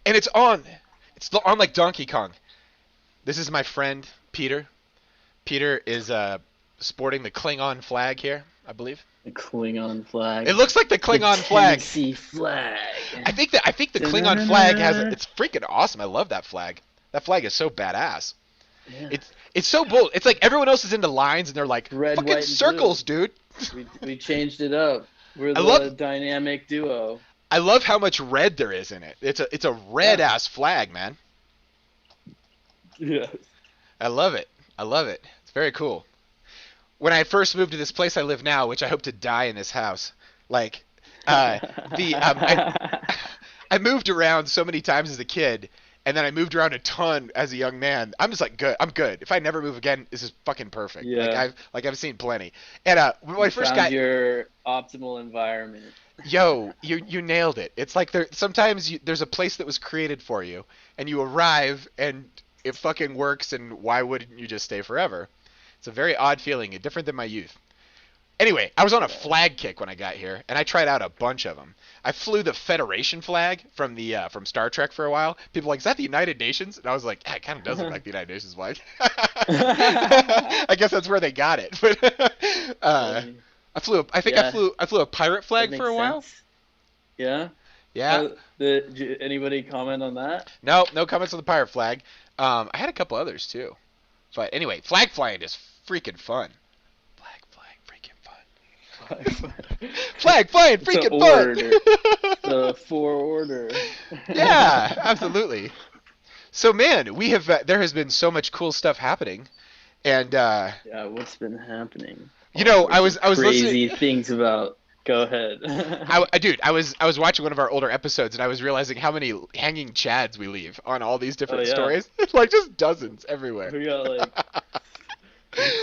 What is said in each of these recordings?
and it's on like Donkey Kong. This is my friend Peter. Peter is sporting the Klingon flag here, I believe. The Klingon It flag. looks like the The Klingon flag. Tennessee flag. I think the Klingon flag it's freaking awesome. I love that flag. That flag is so badass. Yeah. It's so bold. It's like everyone else is into lines and they're like Red, fucking white, and blue. circles, dude. We changed it up. We're I the love dynamic duo. I love how much red there is in it. It's a red Yeah. ass flag, man. Yeah. I love it. I love it. It's very cool. When I first moved to this place I live now, which I hope to die in this house, like the I moved around so many times as a kid, and then I moved around a ton as a young man. I'm just like good. I'm good. If I never move again, this is fucking perfect. Yeah. I've seen plenty. And when I You first found got your optimal environment. yo, you nailed it. It's like there's a place that was created for you, and you arrive and it fucking works. And why wouldn't you just stay forever? It's a very odd feeling, different than my youth. Anyway, I was on a Yeah. flag kick when I got here, and I tried out a bunch of them. I flew the Federation flag from Star Trek for a while. People were like, "Is that the United Nations?" And I was like, "Yeah, it kind of does look like the United Nations flag." I guess that's where they got it. But Funny. I flew. I think Yeah, I flew a pirate that flag for makes a while. sense. Yeah. Yeah. Anybody comment on that? No, no comments on the pirate flag. I had a couple others too. But anyway, flag flying is freaking fun. Flag flying, freaking fun. Flag flying, The freaking order. fun. The four order. Yeah, absolutely. So man, we have there has been so much cool stuff happening, and Yeah, what's been happening? you All know, sorts of I was listening. crazy things about. Go ahead. Dude, I was watching one of our older episodes, and I was realizing how many hanging chads we leave on all these Oh different yeah, stories. Like just dozens everywhere. we got like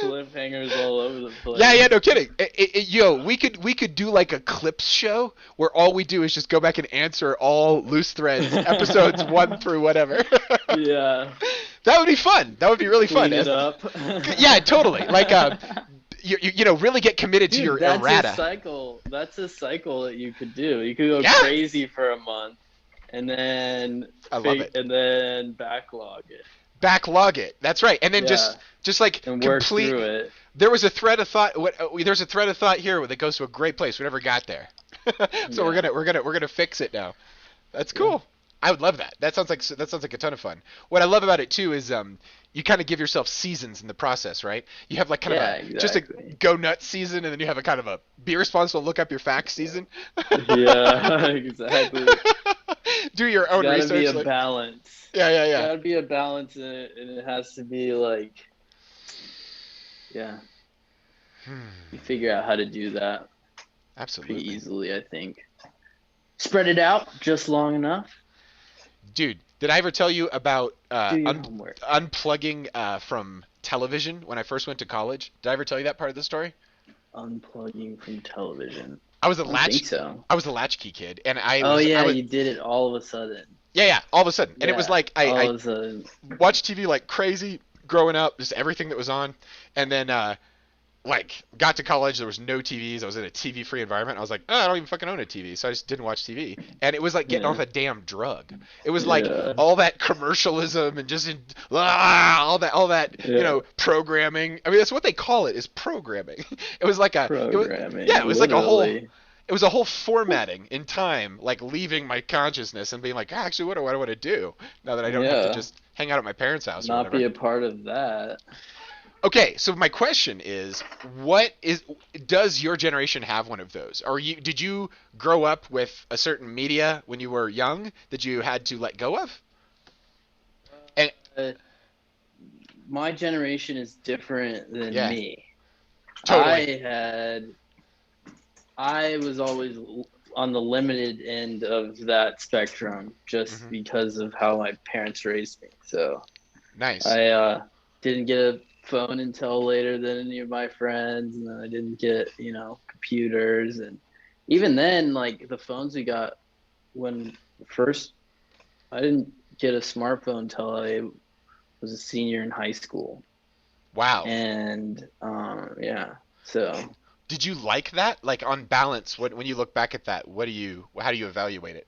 cliffhangers all over the Yeah, yeah, place. no kidding. Yo, we could do like a clips show where all we do is just go back and answer all loose threads, episodes one through whatever. Yeah, That would be fun. That would be really fun. clean it up. Yeah, totally. Like you know, really get committed to Dude, your that's a errata. cycle. That's a cycle that you could do. You could go Yeah, crazy for a month, and then I love it. and then backlog it. Backlog it. That's right. And then Yeah, just like and work complete. through it. There was a thread of thought. There's a thread of thought here that goes to a great place. We never got there. So Yeah, we're gonna fix it now. That's yeah, cool. I would love that. That sounds like a ton of fun. What I love about it too is you kind of give yourself seasons in the process, right? You have like kind of yeah, just a exactly. go nuts season, and then you have a kind of a be responsible, look up your facts season. Yeah, exactly. Do your It's own got to be research. a Like, balance. yeah, yeah, It's yeah. got to be a balance in it, and it has to be like, yeah, you Hmm. figure out how to do that pretty Absolutely, easily, I think. Spread it out just long enough. dude. Did I ever tell you about Do your homework. unplugging from television when I first went to college? Did I ever tell you that part of the story? Unplugging from television. I was a I don't latch think so. I was a latchkey kid, and Oh I yeah, was you did it all of a sudden. yeah, yeah, all of a sudden, and it was Yeah, like all I of a sudden. watched TV like crazy growing up, just everything that was on, and then like got to college, there was no TVs. I was in a TV free environment. I was like, oh, I don't even fucking own a TV, so I just didn't watch TV, and it was like getting Yeah, off a damn drug. It was like yeah, all that commercialism and all that yeah. programming. I mean, that's what they call it is programming. It was like yeah, Programming, it was like a whole literally. it was a whole formatting in time, like leaving my consciousness and being like, "Ah, actually, what do I want to do now that I don't have to Yeah, just hang out at my parents' house or not be whatever?" a part of that. Okay, so my question is, what is does your generation have one of those? Or did you grow up with a certain media when you were young that you had to let go of? And Uh, my generation is different than yeah, me. totally. I had, I was always on the limited end of that spectrum just Hmm. because of how my parents raised me. So Nice. I didn't get a phone until later than any of my friends, and then I didn't get, computers. And even then, like the phones we got when first, I didn't get a smartphone until I was a senior in high school. Wow. And yeah, so Did you like that? Like on balance, when you look back at that, how do you evaluate it?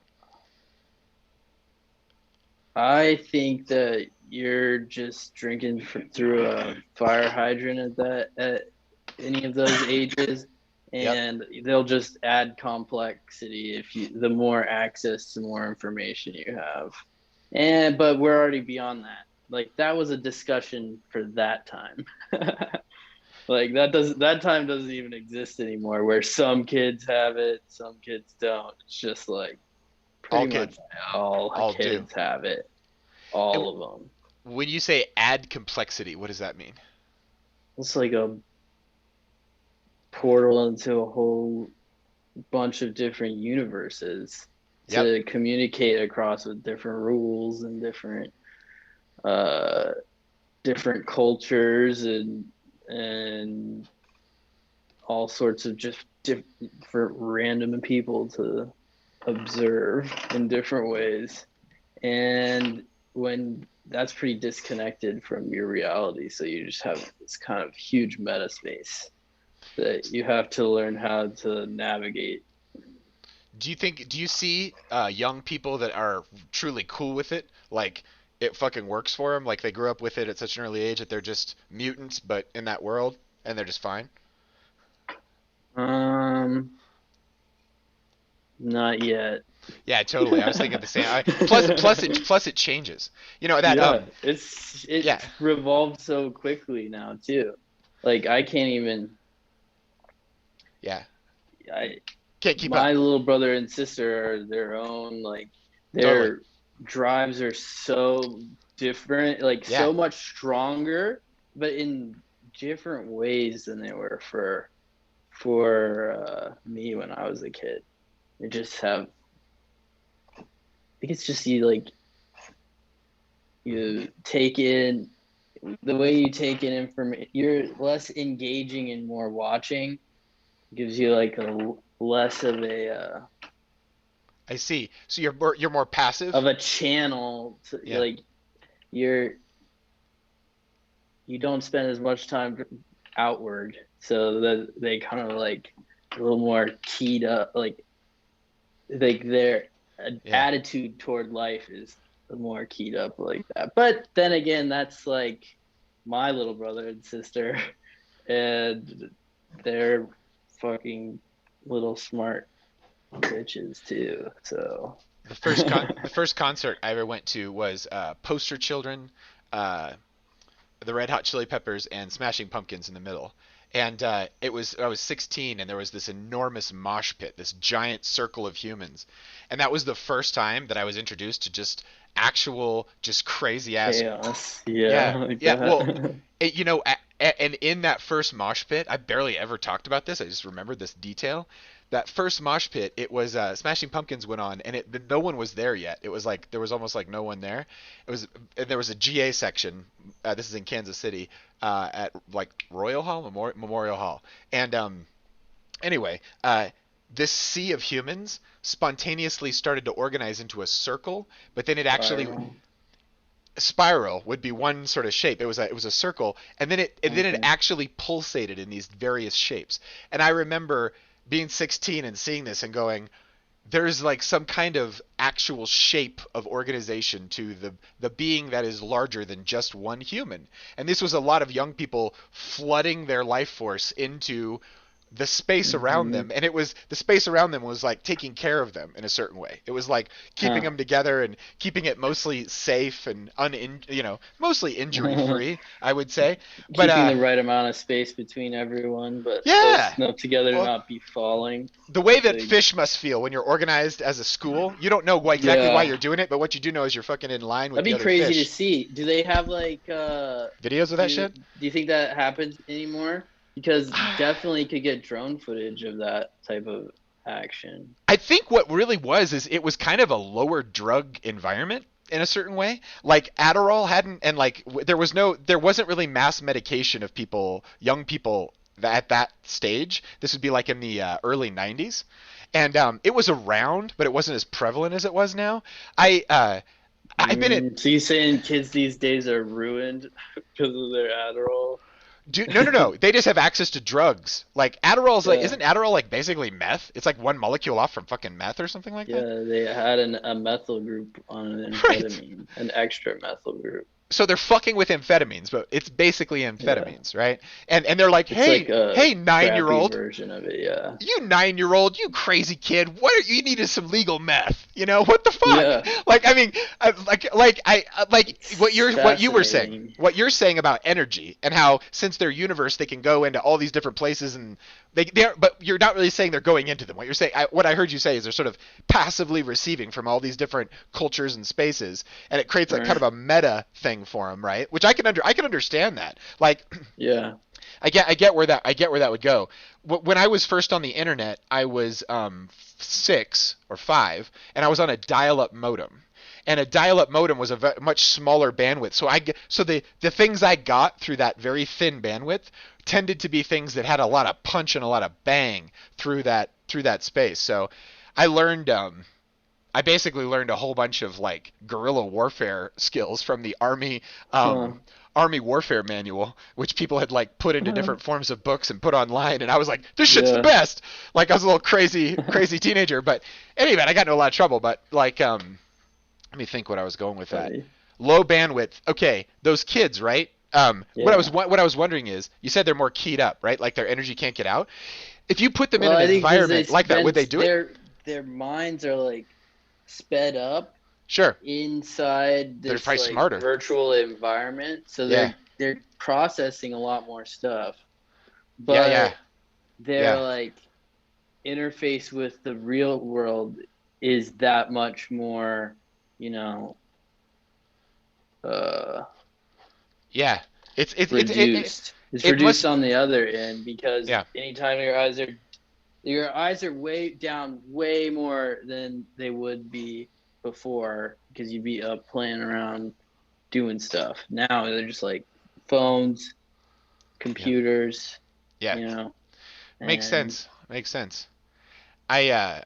I think that you're just drinking through a fire hydrant at any of those ages, Yep. and they'll just add complexity if you the more access to more information you have. And but we're already beyond that. Like that was a discussion for that time. Like that time doesn't even exist anymore where some kids have it, some kids don't. It's just like All pretty much kids, all all do. kids have it, And all of them. when you say add complexity, what does that mean? It's like a portal into a whole bunch of different universes Yep. to communicate across with different rules and uh different cultures and all sorts of just different random people to observe in different ways. And when that's pretty disconnected from your reality, so you just have this kind of huge meta space that you have to learn how to navigate. Do you see young people that are truly cool with it? Like it fucking works for them? Like they grew up with it at such an early age that they're just mutants, but in that world, and they're just fine? um Not yet. Yeah, totally. I was thinking the same. Plus it changes. You know that Yeah, yeah, it's revolved so quickly now too. Like I can't even yeah. I Can't keep my up. little brother and sister are their own, like Totally. their drives are so different, like Yeah. so much stronger, but in different ways than they were for me when I was a kid. They just have, I think it's just you take in the way you take in information. You're less engaging and more watching. Gives you like a less I see. So you're more passive? of a channel to, Yeah. like you're you don't spend as much time outward, so that they kind of like a little more keyed up, like their Yeah. attitude toward life is more keyed up like that. But then again, that's like my little brother and sister, and they're fucking little smart bitches too. So The first concert I ever went to was Poster Children, uh, the Red Hot Chili Peppers, and Smashing Pumpkins in the middle. And it was I was 16, and there was this enormous mosh pit, this giant circle of humans, and that was the first time that I was introduced to just actual, just crazy ass. chaos, Yeah, yeah, like yeah. Well, that. and in that first mosh pit, I barely ever talked about this. I just remembered this detail. That first mosh pit, it was Smashing Pumpkins went on, and no one was there yet. It was like there was almost like no one there. And there was a GA section. This is in Kansas City, at like Royal Hall, Memorial Hall, and anyway, this sea of humans spontaneously started to organize into a circle, but then it actually Spiral. spiral would be one sort of shape. It was a circle, and then it Okay. actually pulsated in these various shapes. And I remember being 16 and seeing this and going, "There's like some kind of actual shape of organization to the being that is larger than just one human." And this was a lot of young people flooding their life force into the space around Hmm. them, and it was the space around them was like taking care of them in a certain way. It was like keeping Huh. them together and keeping it mostly safe and mostly injury free, I would say. But Keeping the right amount of space between everyone, but close yeah, enough together to well, not be falling. the way that Like, fish must feel when you're organized as a school, you don't know exactly why yeah, you're doing it, but what you do know is you're fucking in line with that'd the be other crazy to fish. see. Do they have Videos of that do shit? do you think that happens anymore? Because definitely could get drone footage of that type of action. I think what really was is it was kind of a lower drug environment in a certain way. Like Adderall hadn't, and like there wasn't really mass medication of people, young people at that stage. This would be like in the early 90s, and it was around, but it wasn't as prevalent as it was now. I've been at So you saying kids these days are ruined because of their Adderall? No. They just have access to drugs. Like Adderall's like, Yeah. isn't Adderall like basically meth? It's like one molecule off from fucking meth or something like that. Yeah, they had a methyl group on an Right. amphetamine, an extra methyl group. So they're fucking with amphetamines, but it's basically Yeah. amphetamines, right? And they're like, It's like a hey, 9 year crappy old, version of it, yeah. you 9 year old, you crazy kid, what are you needed some legal meth? You know what the fuck? Yeah. Like, I mean, like It's what you were saying, fascinating. what you're saying about energy and how since their universe they can go into all these different places and they're, but you're not really saying they're going into them. What you're saying, what I heard you say is they're sort of passively receiving from all these different cultures and spaces, and it creates like kind Right. of a meta thing for them, right? Which I can understand that. Like Yeah. I get where that would go. When I was first on the internet, I was 6 or 5, and I was on a dial-up modem. And a dial-up modem was a much smaller bandwidth. So the things I got through that very thin bandwidth tended to be things that had a lot of punch and a lot of bang through that space. So I learned I basically learned a whole bunch of like guerrilla warfare skills from the Huh. army warfare manual, which people had like put into different forms of books and put online. And I was like, this shit's the Yeah. best. Like I was a little crazy teenager. But anyway, I got into a lot of trouble. But like, let me think what I was going with that. Funny. Low bandwidth. Okay, those kids, right? Yeah. What I was wondering is, you said they're more keyed up, right? Like their energy can't get out. If you put them in Well, an I think because they environment like that, would spend they do it? their minds are like sped up Sure. inside They're this probably like smarter. virtual environment, so Yeah. they're processing a lot more stuff, Yeah. Yeah. but their Yeah. like interface with the real world is that much more, you know, uh, Yeah. reduced. It's It reduced must. on the other end because Yeah. anytime your eyes are way down way more than they would be before because you'd be up playing around doing stuff. Now they're just like phones, Yeah. computers, Yeah. you know, Makes and sense. Makes sense. I uh,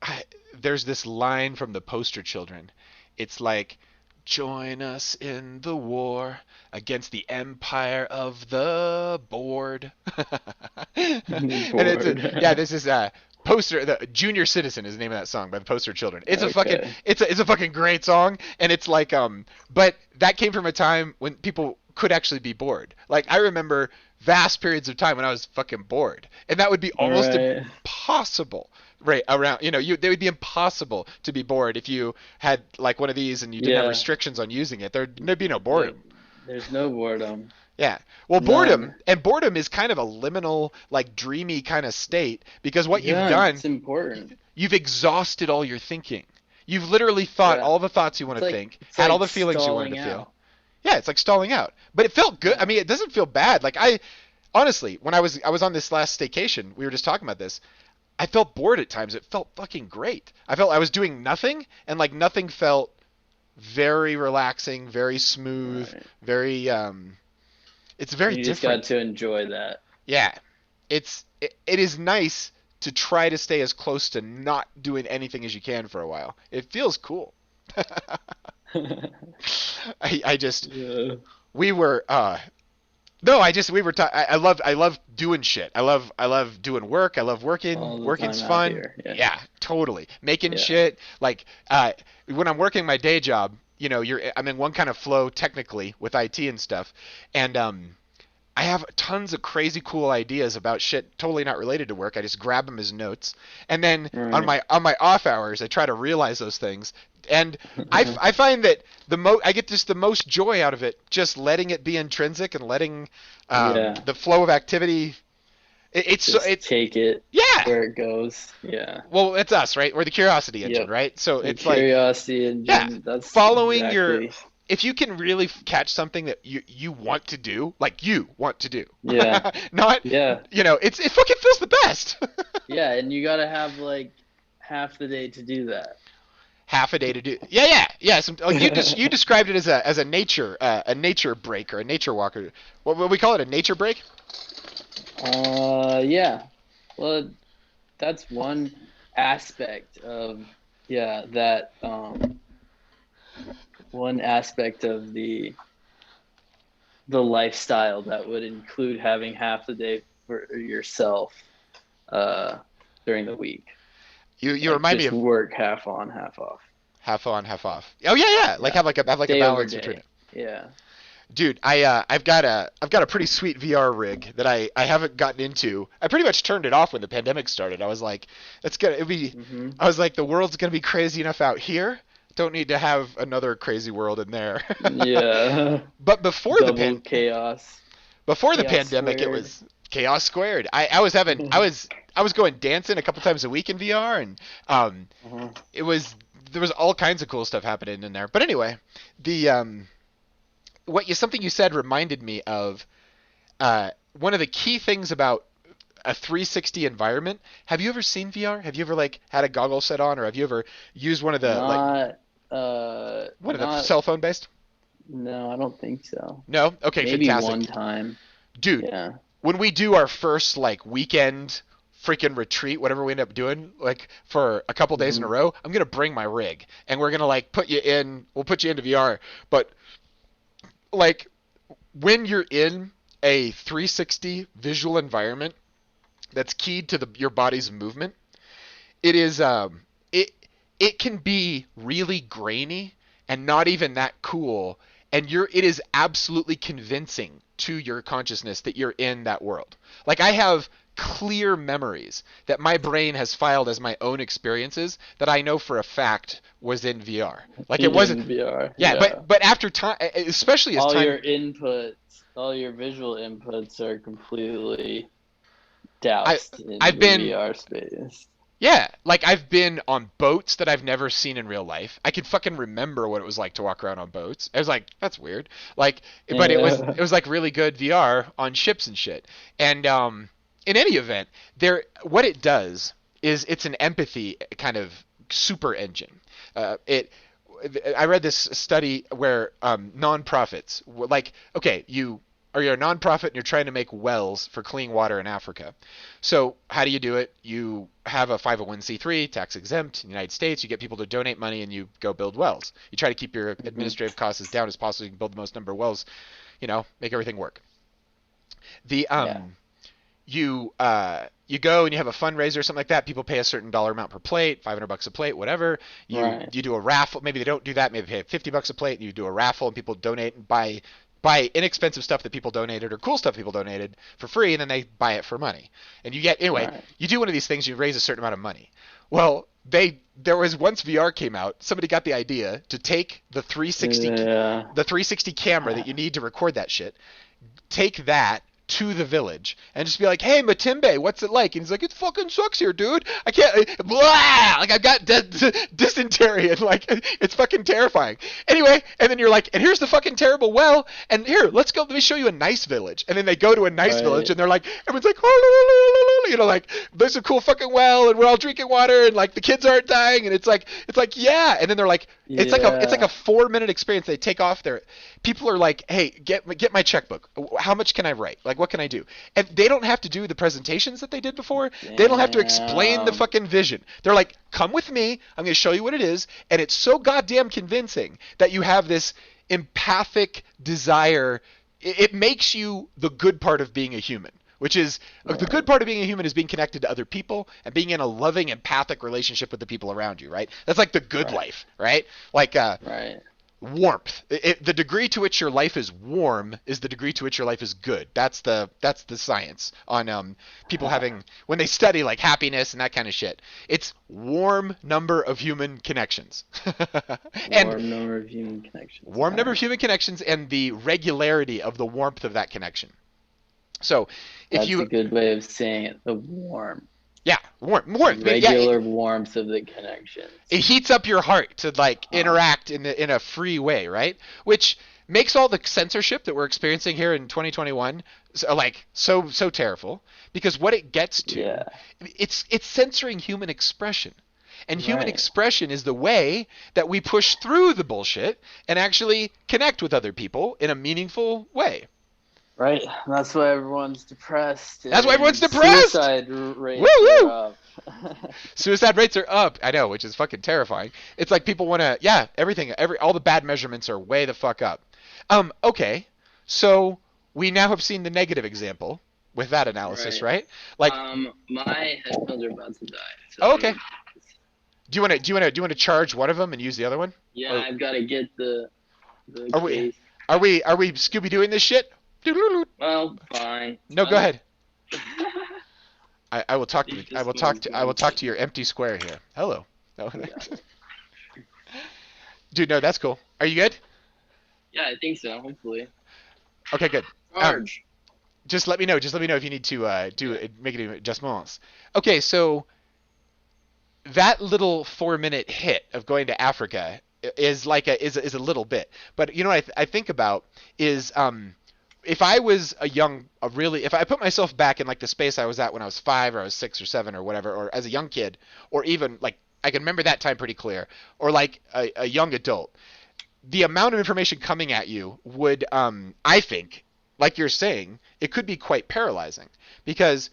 I, there's this line from the Poster Children. It's like, join us in the war against the empire of the board. And bored. yeah, this is Poster, the Junior Citizen is the name of that song by the Poster Children. Okay. It's a fucking great song, and it's like but that came from a time when people could actually be bored. Like I remember vast periods of time when I was fucking bored, and that would be All almost right. impossible. Right around, they would be impossible to be bored if you had like one of these and you didn't have Yeah. restrictions on using it. There'd be no There, boredom. there's no boredom. Yeah. Well, None. boredom is kind of a liminal, like dreamy kind of state because what you've Yeah, done, it's important. you've exhausted all your thinking. You've literally thought Yeah. all the thoughts you want to think, It's had all like the feelings you wanted stalling to feel. out. Yeah, it's like stalling out. But it felt good. I Yeah. mean, it doesn't feel bad. Like I honestly, when I was on this last staycation, we were just talking about this. I felt bored at times. It felt fucking great. I felt I was doing nothing and like nothing felt very relaxing, very smooth, Right. very it's very You just got different. to enjoy that. Yeah. It is nice to try to stay as close to not doing anything as you can for a while. It feels cool. I just Yeah. we were no, I just we were I love doing shit. I love doing work. I love working. All the Working's time out fun. here. Yeah. Yeah, totally. Making Yeah. shit like when I'm working my day job, I'm in one kind of flow technically with IT and stuff. And I have tons of crazy cool ideas about shit totally not related to work. I just grab them as notes, and then Right. on my off hours, I try to realize those things. And I find that I get just the most joy out of it, just letting it be intrinsic and letting Yeah. the flow of activity. Just take it Yeah. where it goes. Yeah. Well, it's us, right? We're the curiosity engine, Yep. right? So The it's like, curiosity yeah, engine. That's following your exactly. if you can really catch something that you want to do, like you want to do, Yeah. not Yeah. it fucking feels the best. Yeah. And you got to have like half the day to do that. Half a day to do. Yeah. Like you described it as a nature break or a nature walker. What we call it, a nature break? Yeah. Well, that's one aspect of, yeah, that, one aspect of the lifestyle that would include having half the day for yourself uh, during the week. You Like remind me just of work half on, half off. half on, half off. Oh yeah, yeah. Like Yeah, have like a day over balance between day. it. Yeah. Dude, I've got a pretty sweet VR rig that I haven't gotten into. I pretty much turned it off when the pandemic started. I was like, it's gonna it'd be Hmm. I was like, the world's gonna be crazy enough out here. Don't need to have another crazy world in there. Yeah. But before the Double pan chaos. before the Chaos pandemic, it squared. was chaos squared. I was going dancing a couple times a week in VR, and Uh-huh. it was there was all kinds of cool stuff happening in there. But anyway, the something you said reminded me of one of the key things about a 360 environment. Have you ever seen VR? Have you ever like had a goggle set on, or have you ever used Not one of the not cell phone based? no, I don't think so. No. Okay, Maybe fantastic, one time. dude. Yeah. When we do our first like weekend freaking retreat, whatever we end up doing, like for a couple days in a Hmm. row, I'm gonna bring my rig, and we're gonna like put you in. We'll put you into VR, but like when you're in a 360 visual environment that's keyed to your body's movement, it is it can be really grainy and not even that cool, and it is absolutely convincing to your consciousness that you're in that world. Like I have clear memories that my brain has filed as my own experiences that I know for a fact was in VR. Like it wasn't. In VR. Yeah, Yeah. but after time, especially as All time. your inputs, all your visual inputs are completely doused in I've the been VR space. Yeah, like I've been on boats that I've never seen in real life. I can fucking remember what it was like to walk around on boats. I was like, that's weird. Like, but it Yeah. was like really good VR on ships and shit. And in any event, what it does is it's an empathy kind of super engine. It I read this study where nonprofits like, okay, you're a nonprofit and you're trying to make wells for clean water in Africa. So how do you do it? You have a 501c3, tax exempt in the United States. You get people to donate money and you go build wells. You try to keep your Hmm. administrative costs as down as possible. You can build the most number of wells, make everything work. The Yeah. you go and you have a fundraiser or something like that. People pay a certain dollar amount per plate, $500 a plate, whatever. You Right. you do a raffle. Maybe they don't do that. Maybe they pay $50 a plate. And you do a raffle and people donate and buy inexpensive stuff that people donated or cool stuff people donated for free, and then they buy it for money. And Right. you do one of these things, you raise a certain amount of money. Well, there was once VR came out, somebody got the idea to take Yeah. the 360 camera that you need to record that shit, take that to the village and just be like, "Hey, Matimbe, what's it like?" And he's like, "It fucking sucks here, dude. I can't, blah, like I've got dysentery and like it's fucking terrifying." Anyway, and then you're like, "And here's the fucking terrible well, and here, let me show you a nice village." And then they go to a nice village Right. and they're like, everyone's like, "Oh, like there's a cool fucking well and we're all drinking water and like the kids aren't dying." And it's like yeah. And then they're like, it's like a Yeah. 4-minute experience. They take off their people are like, "Hey, get my checkbook. How much can I write? Like, what can I do?" And they don't have to do the presentations that they did before. They don't have to explain the Damn. fucking vision. They're like, "Come with me. I'm going to show you what it is." And it's so goddamn convincing that you have this empathic desire. It makes you the good part of being a human. Which is the good Right. part of being a human is being connected to other people and being in a loving, empathic relationship with the people around you, right? That's like the good Right. life, right? Like Right. warmth. The degree to which your life is warm is the degree to which your life is good. That's the science on people having when they study like happiness and that kind of shit. It's warm number of human connections, and Warm number of human connections. warm number of Nice. human connections and the regularity of the warmth of that connection. So if That's a you good way of saying it. The warm, yeah warmth yeah regular warmth of the connections. it heats up your heart to like Uh, interact in a free way, right? Which makes all the censorship that we're experiencing here in 2021 so terrible because what it gets to yeah. it's censoring human expression. And human Right. expression is the way that we push through the bullshit and actually connect with other people in a meaningful way. Right. That's why everyone's depressed That's why everyone's and depressed. suicide Woo rates are woo. up. Suicide rates are up. I know, which is fucking terrifying. It's like people want to, everything, all the bad measurements are way the fuck up. Okay, so we now have seen the negative example with that analysis, Right. right? Like, My headphones are about to die, so oh, I'm okay. gonna. Do you want to charge one of them and use the other one? Yeah, Or I've got to get the are we case. are we Scooby Dooing this shit? Well, fine. No, go ahead. I will talk to Think I this will talk one's to I will going talk to. to your empty square here. Hello. No. You got it. Dude, no, that's cool. Are you good? Yeah, I think so. Hopefully. Okay, good. Um, Charge. just let me know. Just let me know if you need to do Yeah. make any adjustments. Okay, so that little 4 minute hit of going to Africa is like is a little bit. But you know what I think about is if I was if I put myself back in like the space I was at when I was 5 or I was 6 or 7 or whatever, or as a young kid, or even like I can remember that time pretty clear, or like a young adult, the amount of information coming at you would, I think, like you're saying, it could be quite paralyzing because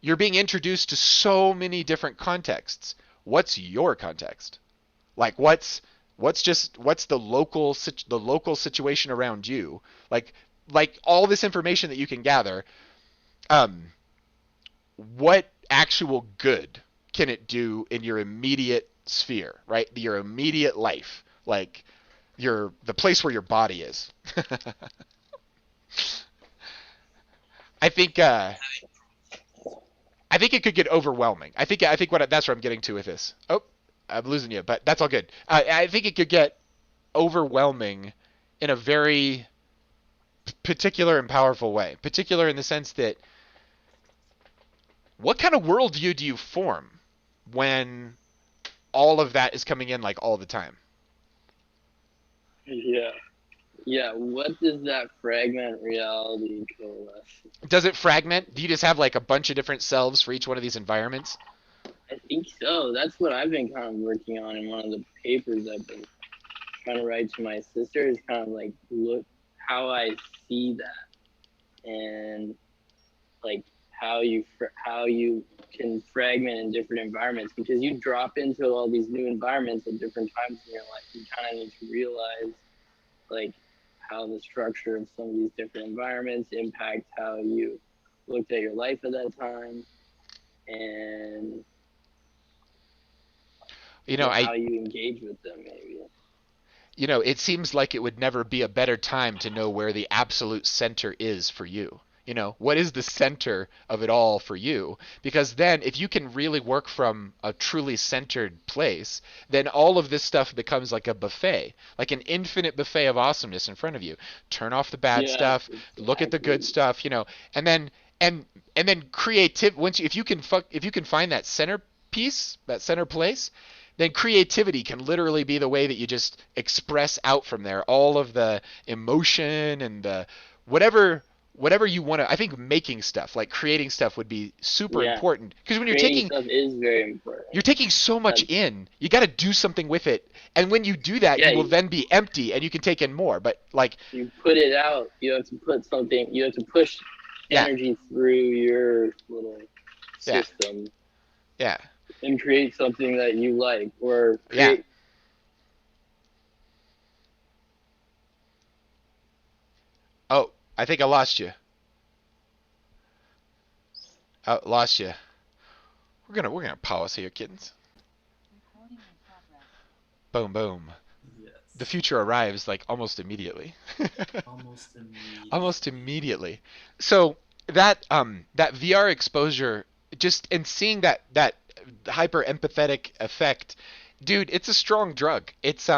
you're being introduced to so many different contexts. What's your context? Like what's the local situation around you? Like all this information that you can gather, um, what actual good can it do in your immediate sphere, right? Your immediate life, like the place where your body is. I think I think it could get overwhelming. I think that's what I'm getting to with this. Oh, I'm losing you, but that's all good. I think it could get overwhelming in a very particular and powerful way. Particular in the sense that what kind of worldview do you form when all of that is coming in like all the time? Yeah. Yeah. What does that fragment reality coalesce? Does it fragment? Do you just have like a bunch of different selves for each one of these environments? I think so. That's what I've been kind of working on in one of the papers I've been trying to write to my sister. Is kind of like look how I see that and like how you can fragment in different environments because you drop into all these new environments at different times in your life. You kind of need to realize like how the structure of some of these different environments impact how you looked at your life at that time and You know, I how you engage with them maybe. it seems like it would never be a better time to know where the absolute center is for you. What is the center of it all for you? Because then, if you can really work from a truly centered place, then all of this stuff becomes like a buffet, like an infinite buffet of awesomeness in front of you. Turn off the bad Yes, stuff, look at the good exactly. stuff, and then and then creative once if you can find that center piece, that center place, then creativity can literally be the way that you just express out from there all of the emotion and the whatever whatever you want to. I think making stuff, like creating stuff, would be super Yeah, important because when you're creating taking stuff is very important. you're taking so much That's in, you got to do something with it, and when you do that yeah. you will then be empty and you can take in more, but like You put it out. You have to put something. You have to push yeah, energy through your little yeah, system yeah, and create something that you like, or yeah. create. Oh, I think I lost you. Oh, lost you. We're gonna pause here, kittens. Boom, boom. The Yes, future arrives like almost immediately. almost Almost immediately. immediately. So that VR exposure, just and seeing that hyper empathetic effect, dude, it's a strong drug. It's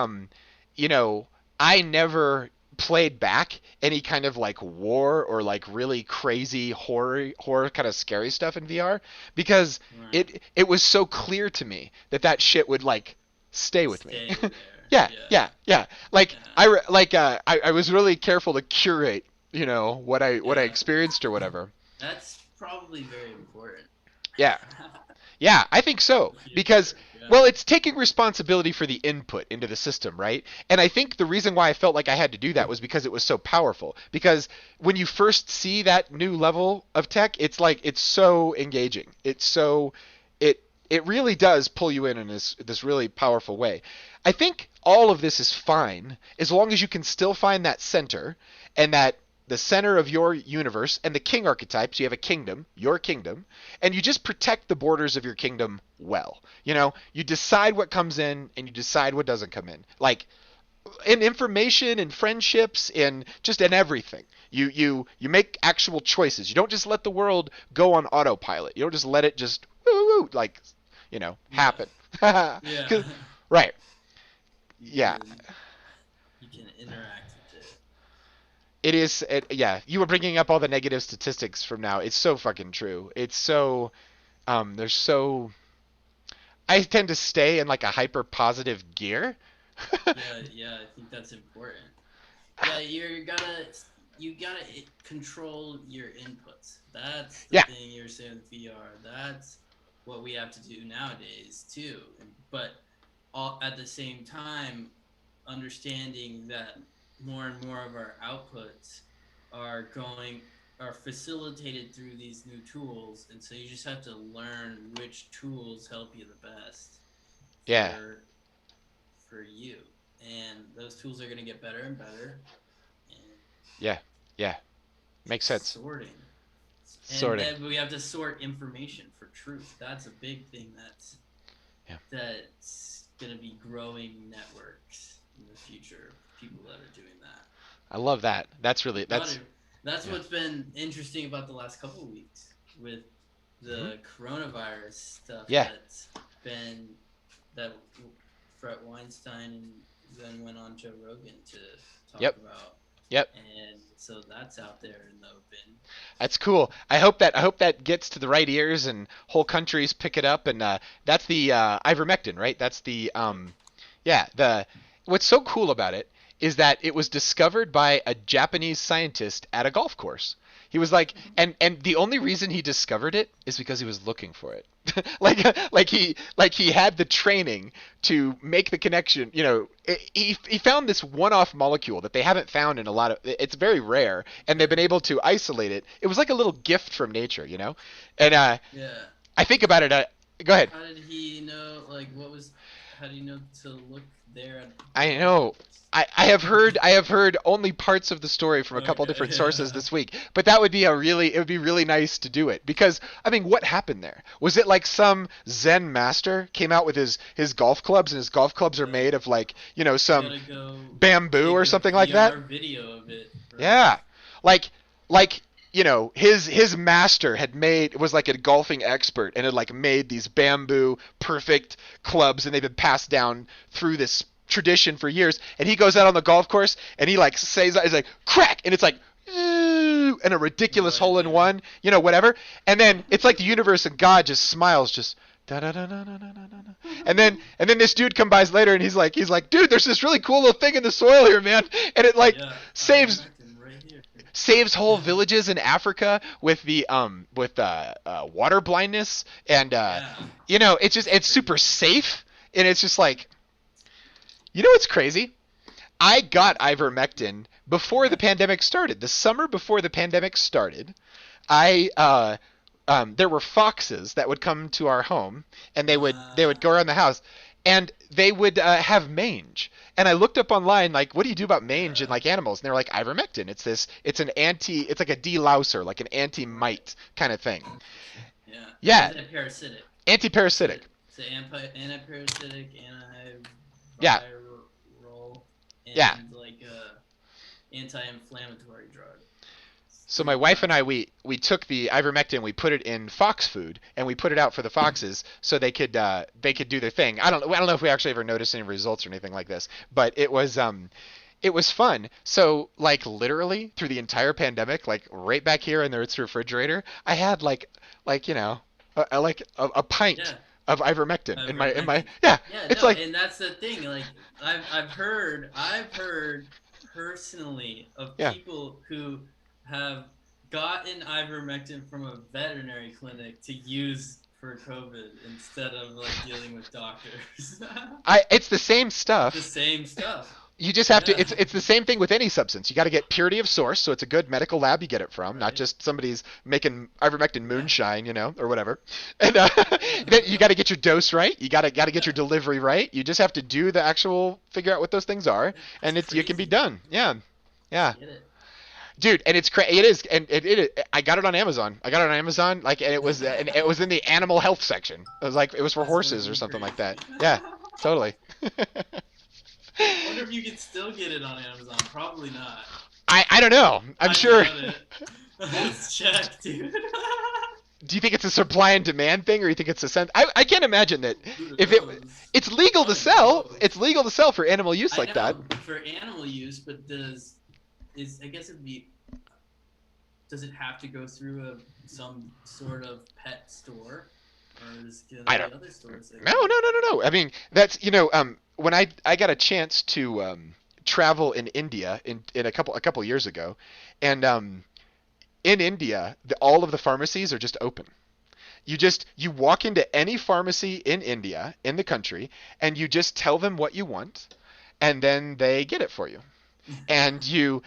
you know, I never played back any kind of like war or like really crazy horror kind of scary stuff in VR because Right. it was so clear to me that that shit would like stay with me. Stay there. Yeah, Yeah. yeah, yeah. Like Yeah. I was really careful to curate, what I Yeah. experienced or whatever. That's probably very important. Yeah. Yeah, I think In so the because future. Yeah. well, it's taking responsibility for the input into the system, right? And I think the reason why I felt like I had to do that was because it was so powerful. Because when you first see that new level of tech, it's like it's so engaging. It really does pull you in this really powerful way. I think all of this is fine as long as you can still find that center and the center of your universe, and the king archetype. So you have a kingdom, your kingdom, and you just protect the borders of your kingdom well. You decide what comes in and you decide what doesn't come in. Like in information, in friendships, in everything. You make actual choices. You don't just let the world go on autopilot. You don't just let it just like Yeah. happen. Yeah. Right. You Yeah. can, you can interact with it. Yeah, you were bringing up all the negative statistics from now. It's so fucking true. It's so there's so I tend to stay in like a hyper positive gear. Yeah, yeah, I think that's important. Yeah, you gotta control your inputs. That's the Yeah. thing you're saying with VR. That's what we have to do nowadays too. But at the same time, understanding that more and more of our outputs are going are facilitated through these new tools, and so you just have to learn which tools help you the best Yeah. for you. And those tools are going to get better and better. And Yeah. Yeah. Makes sense. sorting. And Sorting. then we have to sort information for truth. That's a big thing Yeah. that's going to be growing networks in the future. People that are doing that. I love that. That's really That's yeah. what's been interesting about the last couple of weeks with the Mm-hmm. coronavirus stuff Yeah. that's been that Fred Weinstein then went on Joe Rogan to talk Yep. about, Yep. and so that's out there in the open. That's cool. I hope that gets to the right ears and whole countries pick it up. And that's the ivermectin, right? That's the yeah. The What's so cool about it is that it was discovered by a Japanese scientist at a golf course. He was like, and the only reason he discovered it is because he was looking for it. like he had the training to make the connection. He found this one-off molecule that they haven't found in a lot of. It's very rare, and they've been able to isolate it. It was like a little gift from nature. And Yeah. I think about it. Go ahead. How did he know? Like, what was? How do you know to look there? I know. I have heard only parts of the story from a couple Okay. different sources this week, but it would be really nice to do it because I mean, what happened there? Was it like some Zen master came out with his golf clubs and his golf clubs are made of like, You some gotta go bamboo take or a something like that? VR video of it. Yeah. Like his master was like a golfing expert and had like made these bamboo perfect clubs and they've been passed down through this tradition for years, and he goes out on the golf course and he like says he's like crack and it's like and a ridiculous Right, hole in yeah. one, whatever. And then it's like the universe and God just smiles, just da da da da da da da da. And then this dude comes by later and he's like, dude, there's this really cool little thing in the soil here, man. And it like Yeah. saves Ivermectin right here. saves whole villages in Africa with the water blindness, and Yeah. it's super safe, and it's just like, what's crazy? I got ivermectin before the pandemic started. The summer before the pandemic started, I there were foxes that would come to our home, and they would go around the house, and they would have mange. And I looked up online, like, what do you do about mange in Yeah. like animals? And they're like ivermectin. It's like a delouser, like an anti-mite kind of thing. Yeah. Yeah, Anti-parasitic. anti-parasitic. It's an anti-parasitic, Yeah, antiviral, yeah. and like a anti-inflammatory drug. It's So my three wife and I, drugs. we took the ivermectin, we put it in fox food, and we put it out for the foxes so they could do their thing. I don't know if we actually ever noticed any results or anything like this, but it was fun. So like literally through the entire pandemic, like right back here in the Earth's refrigerator, I had like a pint Yeah. of ivermectin in my Ivermectin. yeah. Yeah, It's no, like and that's the thing. Like I've heard personally of yeah. people who have gotten ivermectin from a veterinary clinic to use for COVID instead of like dealing with doctors. It's the same The stuff. same stuff. You just have to. Yeah. It's the same thing with any substance. You got to get purity of source, so it's a good medical lab you get it from, not Right. just somebody's making ivermectin Yeah. moonshine, or whatever. And then you got to get your dose right. You got to get your Yeah. delivery right. You just have to figure out what those things are, and It's you can be crazy. done. Yeah, yeah. Just get it. dude, and it's it is, and I got it on Amazon. I got it on Amazon, like, and it was in the animal health section. It was like it was for That's horses or fucking something like crazy. that. Yeah, totally. I wonder if you could still get it on Amazon. Probably not. I don't know. I'm I sure. doubt it. Let's check, dude. Do you think it's a supply and demand thing, or you think it's a sense? I can't imagine that Who if it knows? it's legal to Probably sell. both. It's legal to sell for animal use I like that. know, for animal use, but I guess it'd be. Does it have to go through some sort of pet store, or is it I the don't. other stores? That No. I mean, that's when I got a chance to travel in India in a couple years ago, and in India, all of the pharmacies are just open. You walk into any pharmacy in India, in the country, and you just tell them what you want, and then they get it for you. And you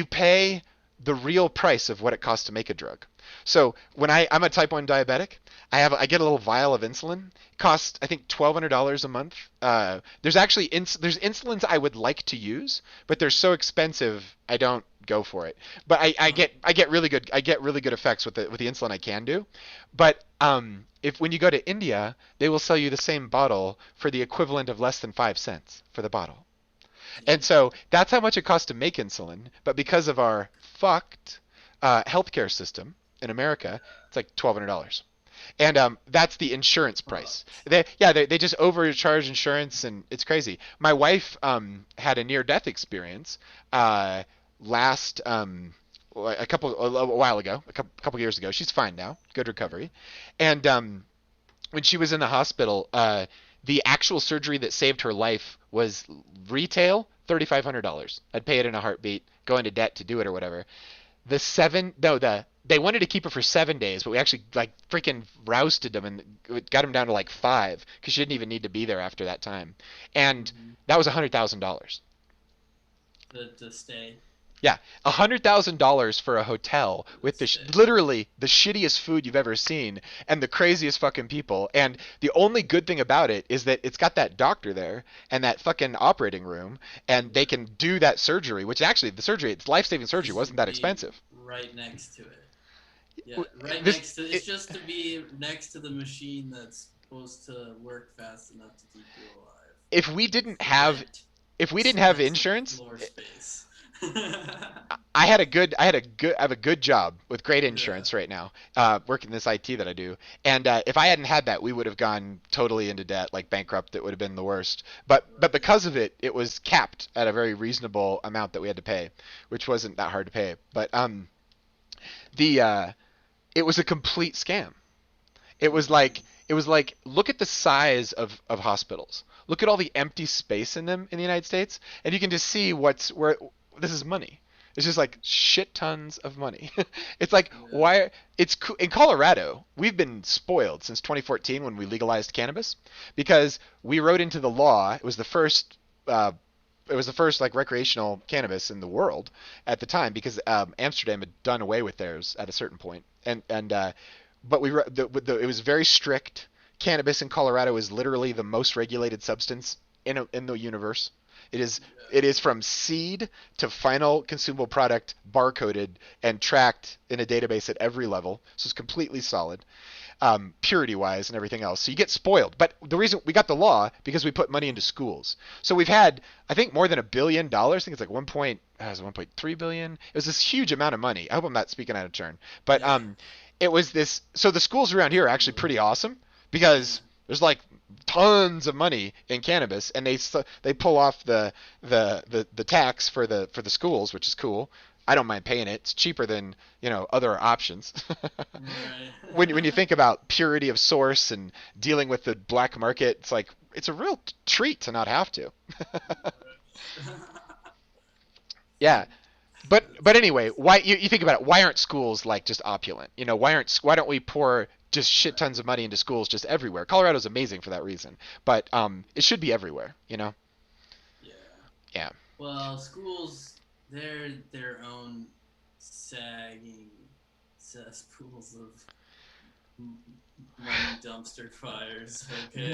pay the real price of what it costs to make a drug. So when I'm a type 1 diabetic, I get a little vial of insulin. It costs I think $1,200 a month. There's actually there's insulins I would like to use, but they're so expensive I don't go for it. But I get really good effects with the insulin I can do. But if when you go to India, they will sell you the same bottle for the equivalent of less than 5 cents for the bottle. And so that's how much it costs to make insulin. But because of our fucked healthcare system in America, it's like $1,200. And that's the insurance price. They just overcharge insurance, and it's crazy. My wife had a near-death experience last a while ago, a couple years ago. She's fine now, good recovery. And when she was in the hospital, the actual surgery that saved her life was retail $3,500. I'd pay it in a heartbeat, go into debt to do it or whatever. They wanted to keep her for 7 days, but we actually like freaking rousted them and got them down to like 5 because she didn't even need to be there after that time, and that was $100,000. to stay. Yeah, $100,000 for a hotel with literally the shittiest food you've ever seen and the craziest fucking people. And the only good thing about it is that it's got that doctor there and that fucking operating room, and they can do that surgery. Which actually, it's life-saving surgery, wasn't that expensive. Right next to it. Yeah, W- right this- next to it's just to be next to the machine that's supposed to work fast enough to keep you alive. If we didn't have Rent. if we didn't have Rent insurance, floor space. I have a good job with great insurance right now, working this IT that I do. And if I hadn't had that, we would have gone totally into debt, like bankrupt. It would have been the worst. But because of it, it was capped at a very reasonable amount that we had to pay, which wasn't that hard to pay. But it was a complete scam. It was like look at the size of hospitals. Look at all the empty space in them in the United States, and you can just see where this is money. It's just like shit tons of money. It's like in Colorado, we've been spoiled since 2014 when we legalized cannabis because we wrote into the law. It was the first like recreational cannabis in the world at the time because Amsterdam had done away with theirs at a certain point, but it was very strict. Cannabis in Colorado is literally the most regulated substance in the universe. It is from seed to final consumable product barcoded and tracked in a database at every level. So it's completely solid, purity wise and everything else. So you get spoiled. But the reason we got the law because we put money into schools. So we've had I think more than $1 billion. I think it's like 1.3 billion. It was this huge amount of money. I hope I'm not speaking out of turn. But it was this. So the schools around here are actually pretty awesome because there's like tons of money in cannabis, and they pull off the tax for the schools, which is cool. I don't mind paying it. It's cheaper than other options. Right. when you think about purity of source and dealing with the black market, it's like it's a real treat to not have to. Yeah. But anyway, why you think about it? Why aren't schools like just opulent? Why don't we pour just shit tons of money into schools just everywhere? Colorado's amazing for that reason, but it should be everywhere. Yeah. Yeah. Well, schools, they're their own sagging cesspools of money dumpster fires. Okay.